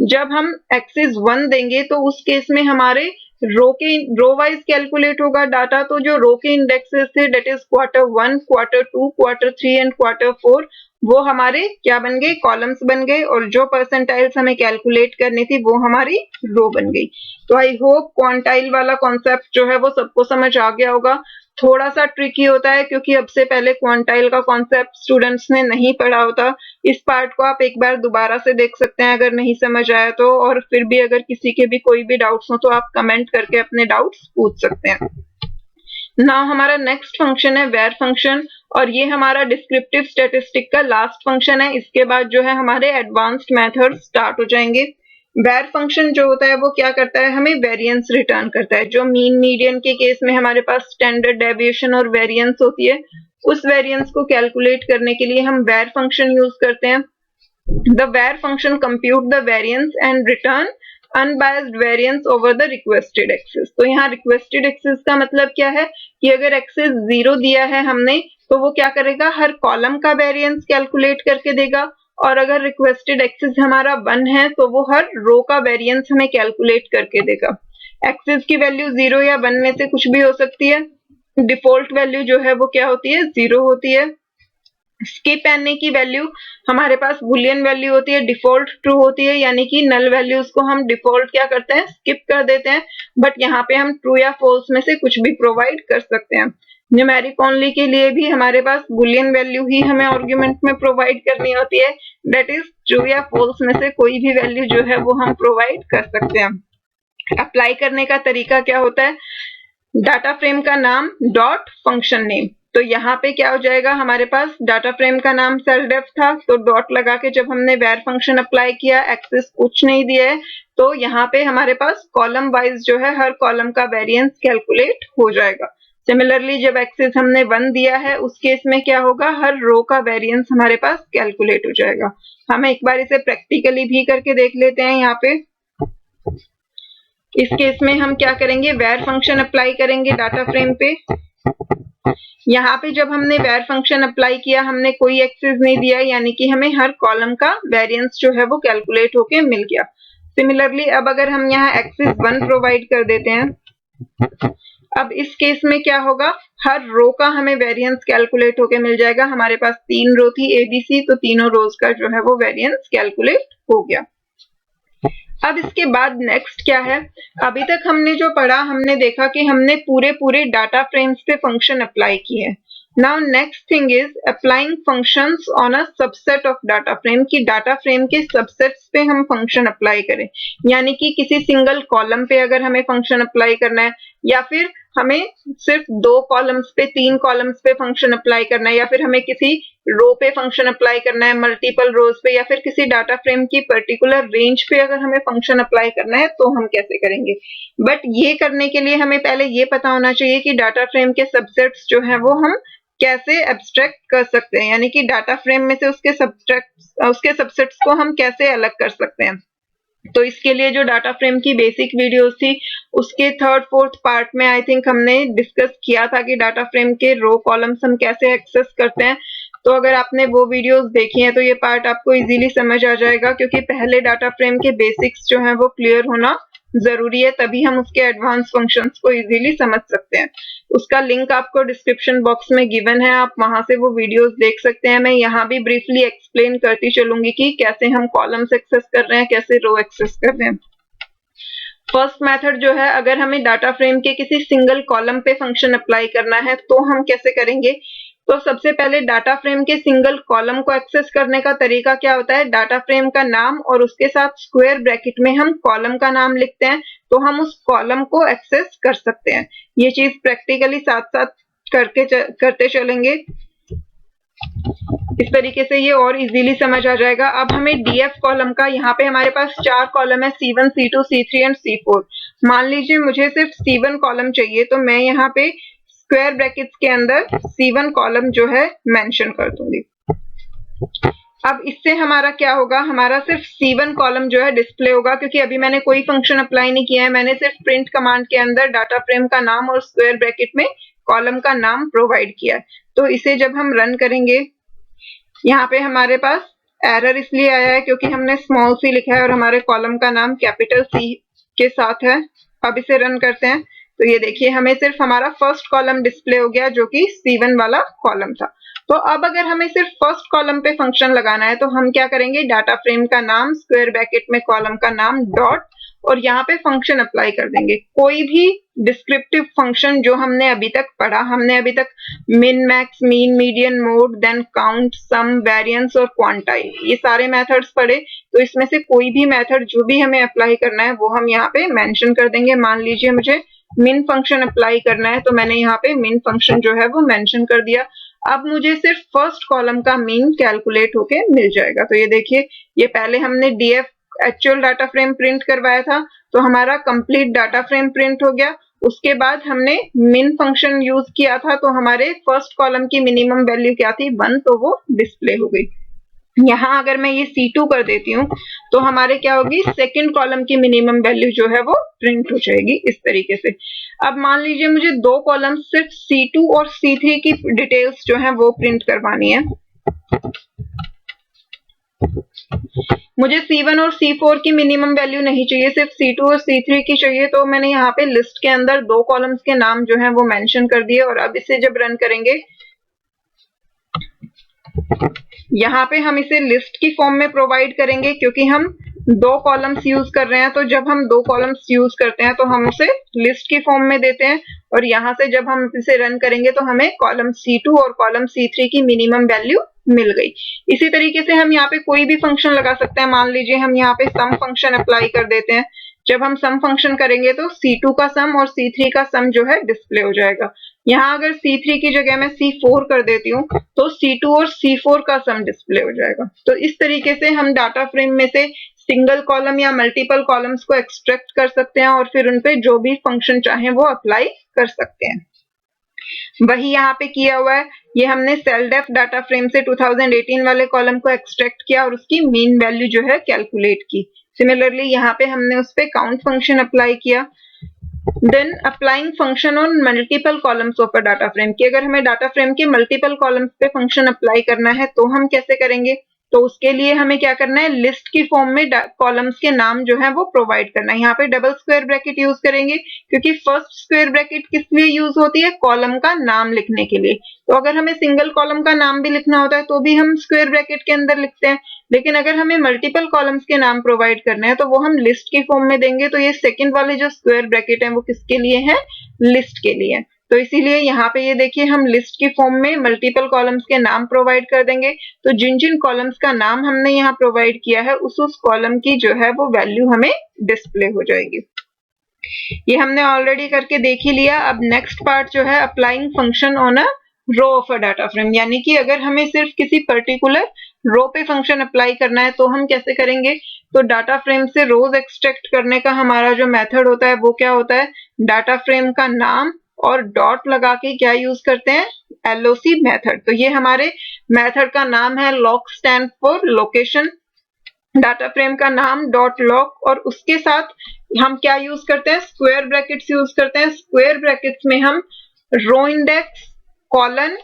जब हम एक्सिस 1 देंगे तो उस केस में हमारे रो वाइज कैलकुलेट होगा डाटा, तो जो रो के इंडेक्सेस थे date is Q1, Q2, Q3 and Q4, वो हमारे क्या बन गए, कॉलम्स बन गए, और जो परसेंटाइल्स हमें कैलकुलेट करनी थी वो हमारी रो बन गई। तो आई होप क्वांटाइल वाला कॉन्सेप्ट जो है वो सबको समझ आ गया होगा। थोड़ा सा ट्रिकी होता है क्योंकि अब से पहले क्वांटाइल का कॉन्सेप्ट स्टूडेंट्स ने नहीं पढ़ा होता। इस पार्ट को आप एक बार दोबारा से देख सकते हैं अगर नहीं समझ आया तो, और फिर भी अगर किसी के भी कोई भी डाउट्स हो तो आप कमेंट करके अपने डाउट्स पूछ सकते हैं। नाउ हमारा नेक्स्ट फंक्शन है वेर फंक्शन, और ये हमारा डिस्क्रिप्टिव स्टैटिस्टिक का लास्ट फंक्शन है। इसके बाद जो है हमारे एडवांस्ड मेथड स्टार्ट हो जाएंगे। वेर फंक्शन जो होता है वो क्या करता है, हमें वेरिएंस रिटर्न करता है। जो मीन मीडियन के केस में हमारे पास स्टैंडर्ड डेविएशन और वेरिएंस होती है, उस वेरिएंस को कैलकुलेट करने के लिए हम वेर फंक्शन यूज करते हैं। The var function compute the variance and return unbiased variance over the requested axis. तो यहाँ रिक्वेस्टेड एक्सेस का मतलब क्या है कि अगर एक्सेस 0 दिया है हमने तो वो क्या करेगा, हर कॉलम का वेरिएंस कैलकुलेट करके देगा, और अगर रिक्वेस्टेड एक्सेस हमारा 1 है तो वो हर रो का वेरिएंस हमें कैलकुलेट करके देगा। एक्सेस की वैल्यू 0 या 1 में से कुछ भी हो सकती है। डिफॉल्ट वैल्यू जो है वो क्या होती है, 0 होती है। स्किप एनए की वैल्यू हमारे पास बुलियन वैल्यू होती है, डिफॉल्ट ट्रू होती है, यानी कि नल वैल्यूज को हम डिफॉल्ट क्या करते हैं, स्किप कर देते हैं। बट यहाँ पे हम ट्रू या फॉल्स में से कुछ भी प्रोवाइड कर सकते हैं। न्यूमेरिक ओनली के लिए भी हमारे पास बुलियन वैल्यू ही हमें आर्गुमेंट में प्रोवाइड करनी होती है, दैट इज ट्रू या फॉल्स में से कोई भी वैल्यू जो है वो हम प्रोवाइड कर सकते हैं। अप्लाई करने का तरीका क्या होता है, डाटा फ्रेम का नाम डॉट फंक्शन नेम। तो यहाँ पे क्या हो जाएगा, हमारे पास डाटा फ्रेम का नाम सेलडेफ था, तो डॉट लगा के जब हमने वेर फंक्शन अप्लाई किया, एक्सेस कुछ नहीं दिया है, तो यहाँ पे हमारे पास कॉलम वाइज जो है हर कॉलम का वेरिएंस कैलकुलेट हो जाएगा। सिमिलरली जब एक्सेस हमने 1 दिया है उस केस में क्या होगा, हर रो का वेरिएंस हमारे पास कैलकुलेट हो जाएगा। हम एक बार इसे प्रैक्टिकली भी करके देख लेते हैं। यहाँ पे इस केस में हम क्या करेंगे, वेर फंक्शन अप्लाई करेंगे डाटा फ्रेम पे। यहाँ पे जब हमने वेर फंक्शन अप्लाई किया, हमने कोई एक्सेस नहीं दिया, यानी कि हमें हर कॉलम का वेरिएंस जो है वो कैलकुलेट होके मिल गया। सिमिलरली अब अगर हम यहाँ एक्सेस 1 प्रोवाइड कर देते हैं, अब इस केस में क्या होगा, हर रो का हमें वेरिएंस कैलकुलेट होके मिल जाएगा। हमारे पास 3 रो थी एबीसी, तो तीनों रोज का जो है वो वेरिएंस कैलकुलेट हो गया। अब इसके बाद नेक्स्ट क्या है, अभी तक हमने जो पढ़ा, हमने देखा कि हमने पूरे डाटा फ्रेम्स पे फंक्शन अप्लाई किए। Now next thing is applying functions on a subset of data frame, की डाटा फ्रेम के सबसेट्स पे हम फंक्शन अप्लाई करें, यानी कि किसी सिंगल कॉलम पे अगर हमें फंक्शन अप्लाई करना है, या फिर हमें सिर्फ 2 कॉलम्स पे 3 कॉलम्स पे फंक्शन अप्लाई करना है, या फिर हमें किसी रो पे फंक्शन अप्लाई करना है, मल्टीपल रोज पे, या फिर किसी डाटा फ्रेम की पर्टिकुलर रेंज पे अगर हमें फंक्शन अप्लाई करना है तो हम कैसे करेंगे। बट ये करने के लिए हमें पहले ये पता होना चाहिए कि डाटा फ्रेम के सबसेट्स जो है वो हम कैसे एब्स्ट्रैक्ट कर सकते हैं, यानी कि डाटा फ्रेम में से उसके सबसेट्स को हम कैसे अलग कर सकते हैं। तो इसके लिए जो डाटा फ्रेम की बेसिक वीडियोस थी उसके 3rd 4th पार्ट में आई थिंक हमने डिस्कस किया था कि डाटा फ्रेम के रो कॉलम्स हम कैसे एक्सेस करते हैं। तो अगर आपने वो वीडियोस देखी हैं तो ये पार्ट आपको इजीली समझ आ जाएगा, क्योंकि पहले डाटा फ्रेम के बेसिक्स जो हैं वो क्लियर होना जरूरी है, तभी हम उसके एडवांस फंक्शंस को इजीली समझ सकते हैं। उसका लिंक आपको डिस्क्रिप्शन बॉक्स में गिवन है, आप वहां से वो वीडियोस देख सकते हैं। मैं यहाँ भी ब्रीफली एक्सप्लेन करती चलूंगी कि कैसे हम कॉलम्स एक्सेस कर रहे हैं, कैसे रो एक्सेस कर रहे हैं। फर्स्ट मेथड जो है, अगर हमें डाटा फ्रेम के किसी सिंगल कॉलम पे फंक्शन अप्लाई करना है तो हम कैसे करेंगे। तो सबसे पहले डाटा फ्रेम के सिंगल कॉलम को एक्सेस करने का तरीका क्या होता है, डाटा फ्रेम का नाम और उसके साथ स्क्वायर ब्रैकेट में हम कॉलम का नाम लिखते हैं, तो हम उस कॉलम को एक्सेस कर सकते हैं। ये चीज प्रैक्टिकली साथ साथ करते चलेंगे, इस तरीके से ये और इजीली समझ आ जाएगा। अब हमें डीएफ कॉलम का, यहाँ पे हमारे पास 4 कॉलम है, C1, C2, C3 and C4। मान लीजिए मुझे सिर्फ C1 कॉलम चाहिए, तो मैं यहाँ पे स्क्वायर ब्रैकेट्स के अंदर C1 कॉलम जो है मेंशन कर दूंगी। अब इससे हमारा क्या होगा, हमारा सिर्फ C1 कॉलम जो है डिस्प्ले होगा, क्योंकि अभी मैंने कोई फंक्शन अप्लाई नहीं किया है, मैंने सिर्फ प्रिंट कमांड के अंदर डाटा फ्रेम का नाम और स्क्वायर ब्रैकेट में कॉलम का नाम प्रोवाइड किया है। तो इसे जब हम रन करेंगे, यहाँ पे हमारे पास एरर इसलिए आया है क्योंकि हमने स्मॉल सी लिखा है और हमारे कॉलम का नाम कैपिटल सी के साथ है। अब इसे रन करते हैं, तो ये देखिए हमें सिर्फ हमारा फर्स्ट कॉलम डिस्प्ले हो गया, जो कि C1 वाला कॉलम था। तो अब अगर हमें सिर्फ फर्स्ट कॉलम पे फंक्शन लगाना है, तो हम क्या करेंगे, डाटा फ्रेम का नाम, स्क्वायर ब्रैकेट में कॉलम का नाम, डॉट, और यहाँ पे फंक्शन अप्लाई कर देंगे। कोई भी डिस्क्रिप्टिव फंक्शन जो हमने अभी तक पढ़ा, हमने अभी तक min, max, mean, median, mode, then count, sum, variance और क्वांटाइल, ये सारे मेथड्स पढ़े। तो इसमें से कोई भी मेथड जो भी हमें अप्लाई करना है वो हम यहाँ पे मेंशन कर देंगे। मान लीजिए मुझे मिन फंक्शन अप्लाई करना है, तो मैंने यहाँ पे मिन फंक्शन जो है वो मेंशन कर दिया। अब मुझे सिर्फ फर्स्ट कॉलम का मीन कैलकुलेट होके मिल जाएगा। तो ये देखिए, ये पहले हमने DF actual data frame print करवाया था, तो हमारा कंप्लीट डाटा फ्रेम प्रिंट हो गया। उसके बाद हमने मिन फंक्शन यूज किया था, तो हमारे फर्स्ट कॉलम की मिनिमम वैल्यू क्या थी, 1, तो वो डिस्प्ले हो गई। यहाँ अगर मैं ये C2 कर देती हूँ, तो हमारे क्या होगी, सेकंड कॉलम की मिनिमम वैल्यू जो है वो प्रिंट हो जाएगी, इस तरीके से। अब मान लीजिए मुझे 2 कॉलम सिर्फ C2 और C3 की डिटेल्स जो है वो प्रिंट करवानी है। मुझे C1 और C4 की मिनिमम वैल्यू नहीं चाहिए, सिर्फ C2 और C3 की चाहिए। तो मैंने यहाँ पे लिस्ट के अंदर 2 कॉलम्स के नाम जो है वो मेंशन कर दिए। और अब इसे जब रन करेंगे, यहाँ पे हम इसे लिस्ट की फॉर्म में प्रोवाइड करेंगे, क्योंकि हम 2 कॉलम्स यूज कर रहे हैं। तो जब हम 2 कॉलम्स यूज करते हैं तो हम उसे लिस्ट की फॉर्म में देते हैं, और यहाँ से जब हम इसे रन करेंगे तो हमें कॉलम C2 और कॉलम C3 की मिनिमम वैल्यू मिल गई। इसी तरीके से हम यहाँ पे कोई भी फंक्शन लगा सकते हैं। मान लीजिए हम यहाँ पे सम फंक्शन अप्लाई कर देते हैं। जब हम सम फंक्शन करेंगे तो C2 का सम और C3 का सम जो है डिस्प्ले हो जाएगा। यहाँ अगर C3 की जगह मैं C4 कर देती हूँ, तो C2 और C4 का सम डिस्प्ले हो जाएगा। तो इस तरीके से हम डाटा फ्रेम में से सिंगल कॉलम या मल्टीपल कॉलम्स को एक्सट्रैक्ट कर सकते हैं, और फिर उनपे जो भी फंक्शन चाहे वो अप्लाई कर सकते हैं। वही यहाँ पे किया हुआ है, ये हमने सेलडेफ डाटा फ्रेम से 2018 वाले कॉलम को एक्सट्रैक्ट किया और उसकी मीन वैल्यू जो है कैलकुलेट की। सिमिलरली यहाँ पे हमने उस पे काउंट फंक्शन अप्लाई किया। Then applying function on multiple columns of a data frame, कि अगर हमें डाटा फ्रेम के मल्टीपल कॉलम्स पे फंक्शन अप्लाई करना है तो हम कैसे करेंगे। तो उसके लिए हमें क्या करना है, लिस्ट की फॉर्म में कॉलम्स के नाम जो है वो प्रोवाइड करना है। यहाँ पे डबल स्क्वायर ब्रैकेट यूज करेंगे, क्योंकि फर्स्ट स्क्वायर ब्रैकेट किस लिए यूज होती है, कॉलम का नाम लिखने के लिए। तो अगर हमें सिंगल कॉलम का नाम भी लिखना होता है तो भी हम स्क्वायर ब्रैकेट के अंदर लिखते हैं, लेकिन अगर हमें मल्टीपल कॉलम्स के नाम प्रोवाइड करने हैं तो वो हम लिस्ट की फॉर्म में देंगे। तो ये सेकंड वाले जो स्क्वायर ब्रैकेट है वो किसके लिए है, लिस्ट के लिए। तो इसीलिए यहाँ पे ये देखिए हम लिस्ट की फॉर्म में मल्टीपल कॉलम्स के नाम प्रोवाइड कर देंगे। तो जिन जिन कॉलम्स का नाम हमने यहाँ प्रोवाइड किया है उस कॉलम की जो है वो वैल्यू हमें डिस्प्ले हो जाएगी। ये हमने ऑलरेडी करके देख ही लिया। अब नेक्स्ट पार्ट जो है applying function on a row of a data frame, यानी कि अगर हमें सिर्फ किसी पर्टिकुलर रो पे फंक्शन अप्लाई करना है तो हम कैसे करेंगे। तो डाटा फ्रेम से रोज एक्सट्रैक्ट करने का हमारा जो मेथड होता है वो क्या होता है, डाटा फ्रेम का नाम और डॉट लगा के क्या यूज करते हैं, LOC मेथड। तो ये हमारे मेथड का नाम है, lock stand for location. Data frame का नाम डॉट लॉक, और उसके साथ हम क्या यूज करते हैं, स्क्वायर ब्रैकेट्स यूज करते हैं। स्क्वायर ब्रैकेट्स में हम रो इंडेक्स, कॉलन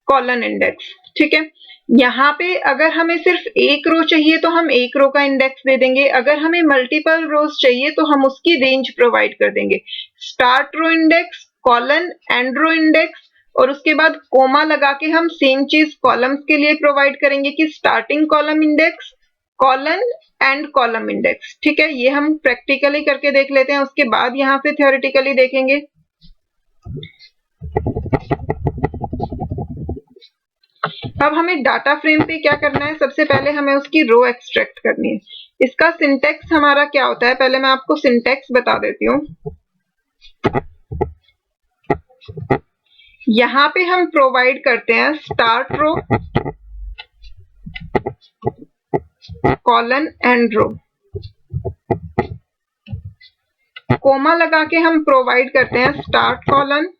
कॉलन इंडेक्स। ठीक है, यहाँ पे अगर हमें सिर्फ एक रो चाहिए तो हम एक रो का इंडेक्स दे देंगे, अगर हमें मल्टीपल रोज चाहिए तो हम उसकी रेंज प्रोवाइड कर देंगे। Start row index, colon, end row index, और उसके बाद कोमा लगा के हम सेम चीज कॉलम्स के लिए प्रोवाइड करेंगे कि starting column index, colon, and column index. ठीक है, ये हम प्रैक्टिकली करके देख लेते हैं, उसके बाद यहाँ से थ्योरेटिकली देखेंगे। अब हमें डाटा फ्रेम पे क्या करना है, सबसे पहले हमें उसकी रो एक्सट्रैक्ट करनी है। इसका सिंटेक्स हमारा क्या होता है, पहले मैं आपको सिंटेक्स बता देती हूँ। यहाँ पे हम प्रोवाइड करते हैं start row, colon end row, comma लगा के हम प्रोवाइड करते हैं स्टार्ट कॉलन,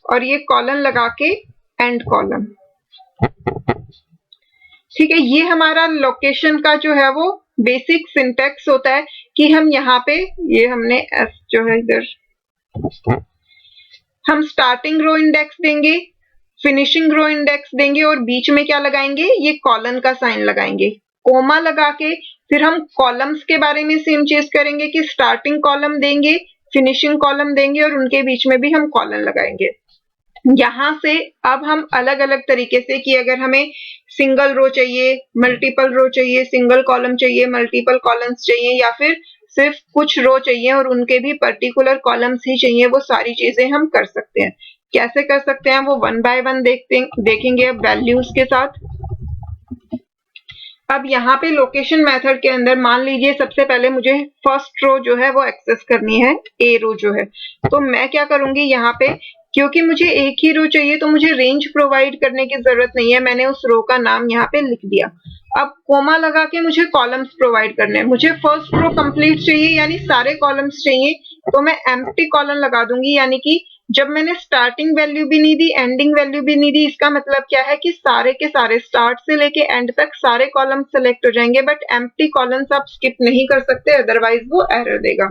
और ये कॉलन लगा के एंड कॉलम। ठीक है, ये हमारा लोकेशन का जो है वो बेसिक सिंटेक्स होता है कि हम यहाँ पे, ये हमने एस जो है इधर, हम स्टार्टिंग रो इंडेक्स देंगे, फिनिशिंग रो इंडेक्स देंगे, और बीच में क्या लगाएंगे, ये कॉलन का साइन लगाएंगे। कोमा लगा के फिर हम कॉलम्स के बारे में सेम चीज करेंगे कि स्टार्टिंग कॉलम देंगे, फिनिशिंग कॉलम देंगे, और उनके बीच में भी हम कॉलन लगाएंगे। यहाँ से अब हम अलग अलग तरीके से कि अगर हमें सिंगल रो चाहिए, मल्टीपल रो चाहिए, सिंगल कॉलम चाहिए, मल्टीपल कॉलम्स चाहिए, या फिर सिर्फ कुछ रो चाहिए और उनके भी पर्टिकुलर कॉलम्स ही चाहिए, वो सारी चीजें हम कर सकते हैं। कैसे कर सकते हैं वो वन बाय वन देखेंगे अब वैल्यूज के साथ। अब यहाँ पे लोकेशन मेथड के अंदर मान लीजिए सबसे पहले मुझे फर्स्ट रो जो है वो एक्सेस करनी है, ए रो जो है, तो मैं क्या करूंगी यहाँ पे, क्योंकि मुझे एक ही रो चाहिए तो मुझे रेंज प्रोवाइड करने की जरूरत नहीं है, मैंने उस रो का नाम यहाँ पे लिख दिया। अब कोमा लगा के मुझे कॉलम्स प्रोवाइड करने हैं, मुझे फर्स्ट रो कंप्लीट चाहिए यानी सारे कॉलम्स चाहिए, तो मैं एम्प्टी कॉलम लगा दूंगी, यानी कि जब मैंने स्टार्टिंग वैल्यू भी नहीं दी, एंडिंग वैल्यू भी नहीं दी, इसका मतलब क्या है कि सारे के सारे स्टार्ट से लेके एंड तक सारे कॉलम सेलेक्ट हो जाएंगे, बट एम्प्टी कॉलम्स आप स्किप नहीं कर सकते, अदरवाइज वो एरर देगा।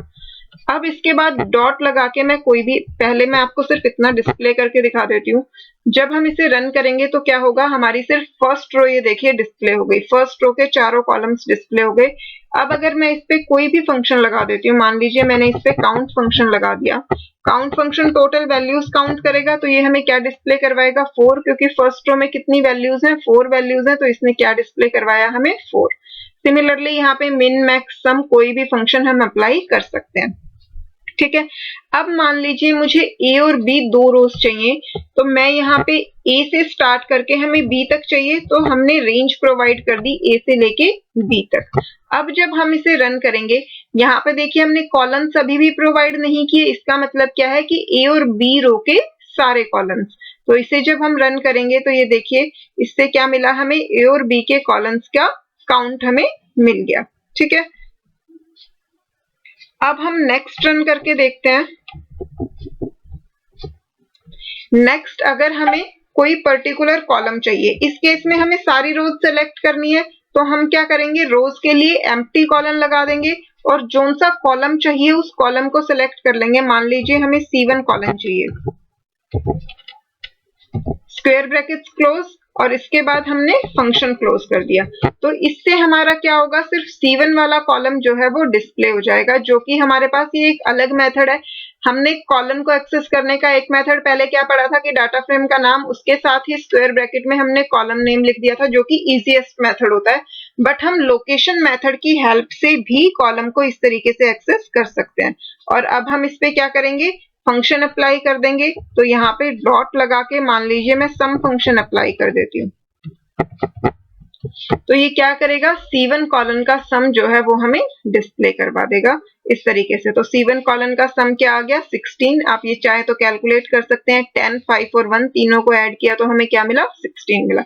अब इसके बाद डॉट लगा के मैं कोई भी, पहले मैं आपको सिर्फ इतना डिस्प्ले करके दिखा देती हूँ। जब हम इसे रन करेंगे तो क्या होगा, हमारी सिर्फ फर्स्ट रो ये देखिए डिस्प्ले हो गई, फर्स्ट रो के चारों कॉलम्स डिस्प्ले हो गए। अब अगर मैं इस पे कोई भी फंक्शन लगा देती हूँ, मान लीजिए मैंने इस पे काउंट फंक्शन लगा दिया, count function total values count करेगा, तो ये हमें क्या डिस्प्ले करवाएगा, 4, क्योंकि फर्स्ट रो में कितनी वैल्यूज हैं, 4 वैल्यूज हैं, तो इसने क्या डिस्प्ले करवाया हमें, 4। सिमिलरली यहाँ पे मिन मैक्स सम कोई भी फंक्शन हम अप्लाई कर सकते हैं। ठीक है, अब मान लीजिए मुझे ए और बी दो रोज चाहिए, तो मैं यहाँ पे ए से स्टार्ट करके हमें बी तक चाहिए, तो हमने रेंज प्रोवाइड कर दी ए से लेके बी तक। अब जब हम इसे रन करेंगे, यहाँ पे देखिए हमने कॉलम्स अभी भी प्रोवाइड नहीं किए, इसका मतलब क्या है कि ए और बी रो के सारे कॉलम्स। तो इसे जब हम रन करेंगे तो ये देखिए इससे क्या मिला, हमें ए और बी के कॉलम्स का काउंट हमें मिल गया। ठीक है, अब हम नेक्स्ट रन करके देखते हैं। नेक्स्ट अगर हमें कोई पर्टिकुलर कॉलम चाहिए, इस केस में हमें सारी रोज सेलेक्ट करनी है, तो हम क्या करेंगे, रोज के लिए एम्प्टी कॉलम लगा देंगे और जोन सा कॉलम चाहिए उस कॉलम को सिलेक्ट कर लेंगे। मान लीजिए हमें C1 कॉलम चाहिए, स्क्वायर ब्रैकेट्स क्लोज, और इसके बाद हमने फंक्शन क्लोज कर दिया, तो इससे हमारा क्या होगा, सिर्फ C1 वाला कॉलम जो है वो डिस्प्ले हो जाएगा, जो कि हमारे पास ये एक अलग मेथड है। हमने कॉलम को एक्सेस करने का एक मेथड पहले क्या पढ़ा था कि डाटा फ्रेम का नाम, उसके साथ ही स्क्वायर ब्रैकेट में हमने कॉलम नेम लिख दिया था, जो कि इजीएस्ट मेथड होता है। बट हम लोकेशन मेथड की हेल्प से भी कॉलम को इस तरीके से एक्सेस कर सकते हैं। और अब हम इस पे क्या करेंगे, फंक्शन अप्लाई कर देंगे। तो यहाँ पे डॉट लगा के मान लीजिए मैं सम फंक्शन अप्लाई कर देती हूँ, तो ये क्या करेगा, C1 कॉलन का सम जो है वो हमें डिस्प्ले करवा देगा इस तरीके से। तो C1 कॉलन का सम क्या आ गया, 16। आप ये चाहे तो कैलकुलेट कर सकते हैं, 10, 5 और 1 तीनों को ऐड किया तो हमें क्या मिला, 16 मिला।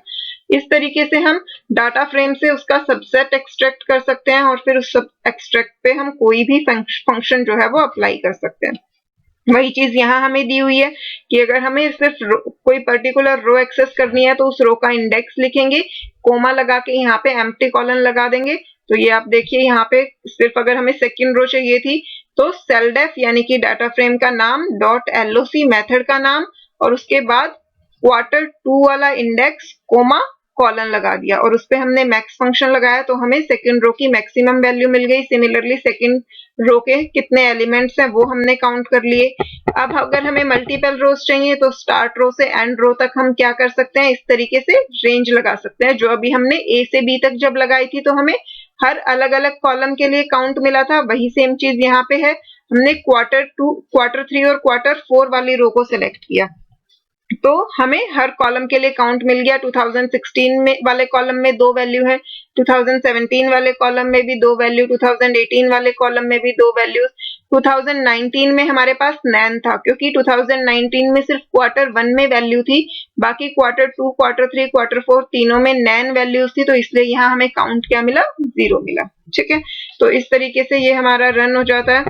इस तरीके से हम डाटा फ्रेम से उसका सबसेट एक्सट्रैक्ट कर सकते हैं, और फिर उस सब एक्सट्रैक्ट पे हम कोई भी फंक्शन जो है वो अप्लाई कर सकते हैं। वही चीज यहाँ हमें दी हुई है कि अगर हमें सिर्फ कोई पर्टिकुलर रो एक्सेस करनी है तो उस रो का इंडेक्स लिखेंगे, कोमा लगा के यहाँ पे एम्प्टी कॉलन लगा देंगे। तो ये आप देखिए यहाँ पे सिर्फ अगर हमें सेकंड रो चाहिए थी तो सेलडेफ यानी कि डाटा फ्रेम का नाम, डॉट LOC मेथड का नाम, और उसके बाद Q2 वाला इंडेक्स कोमा कॉलन लगा दिया और उस पे हमने मैक्स फंक्शन लगाया तो हमें सेकंड रो की मैक्सिमम वैल्यू मिल गई। सिमिलरली सेकंड रो के कितने एलिमेंट्स हैं वो हमने काउंट कर लिए। अब अगर हमें मल्टीपल रोज चाहिए तो स्टार्ट रो से एंड रो तक हम क्या कर सकते हैं, इस तरीके से रेंज लगा सकते हैं। जो अभी हमने ए से बी तक जब लगाई थी तो हमें हर अलग अलग कॉलम के लिए काउंट मिला था, वही सेम चीज यहाँ पे है। हमने Q2, Q3 और Q4 वाली रो को सिलेक्ट किया तो हमें हर कॉलम के लिए काउंट मिल गया। 2016 में वाले कॉलम में 2 वैल्यू है, 2017 वाले कॉलम में भी 2 वैल्यू, 2018 वाले कॉलम में भी 2 वैल्यूज। 2019 में हमारे पास नैन था क्योंकि 2019 में सिर्फ Q1 में वैल्यू थी, बाकी Q2, Q3, Q4 तीनों में नैन वैल्यूज थी, तो इसलिए यहाँ हमें काउंट क्या मिला, 0 मिला। ठीक है, तो इस तरीके से ये हमारा रन हो जाता है।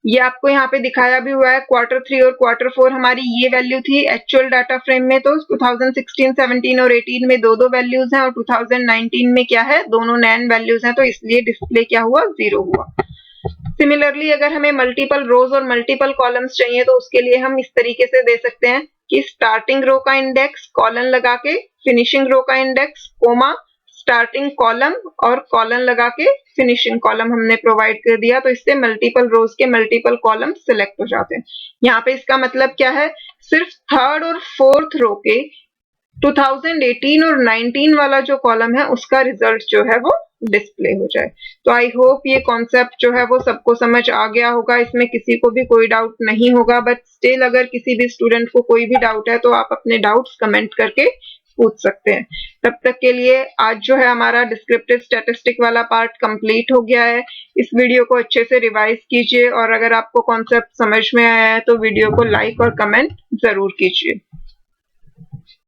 ये आपको यहाँ पे दिखाया भी हुआ है। Q3 और Q4 हमारी ये वैल्यू थी एक्चुअल डाटा फ्रेम में, तो 2016, 17 और 18 में 2-2 वैल्यूज हैं और 2019 में क्या है, दोनों नैन वैल्यूज हैं, तो इसलिए डिस्प्ले क्या हुआ, 0 हुआ। सिमिलरली अगर हमें मल्टीपल रोज और मल्टीपल कॉलम्स चाहिए तो उसके लिए हम इस तरीके से दे सकते हैं कि स्टार्टिंग रो का इंडेक्स कॉलन लगा के, फिनिशिंग रो का इंडेक्स कोमा, स्टार्टिंग कॉलम और कॉलन लगा के फिनिशिंग कॉलम हमने प्रोवाइड कर दिया, तो इससे मल्टीपल रोज के मल्टीपल कॉलम सिलेक्ट हो जाते हैं। यहाँ पे इसका मतलब क्या है, सिर्फ थर्ड और फोर्थ रो के 2018 और 19 वाला जो कॉलम है उसका रिजल्ट जो है वो डिस्प्ले हो जाए। तो आई होप ये कॉन्सेप्ट जो है वो सबको समझ आ गया होगा, इसमें किसी को भी कोई डाउट नहीं होगा। बट स्टिल अगर किसी भी स्टूडेंट को कोई भी डाउट है तो आप अपने डाउट्स कमेंट करके पूछ सकते हैं। तब तक के लिए आज जो है हमारा डिस्क्रिप्टिव स्टैटिस्टिक वाला पार्ट कंप्लीट हो गया है। इस वीडियो को अच्छे से रिवाइज कीजिए और अगर आपको कॉन्सेप्ट समझ में आया है तो वीडियो को लाइक और कमेंट जरूर कीजिए।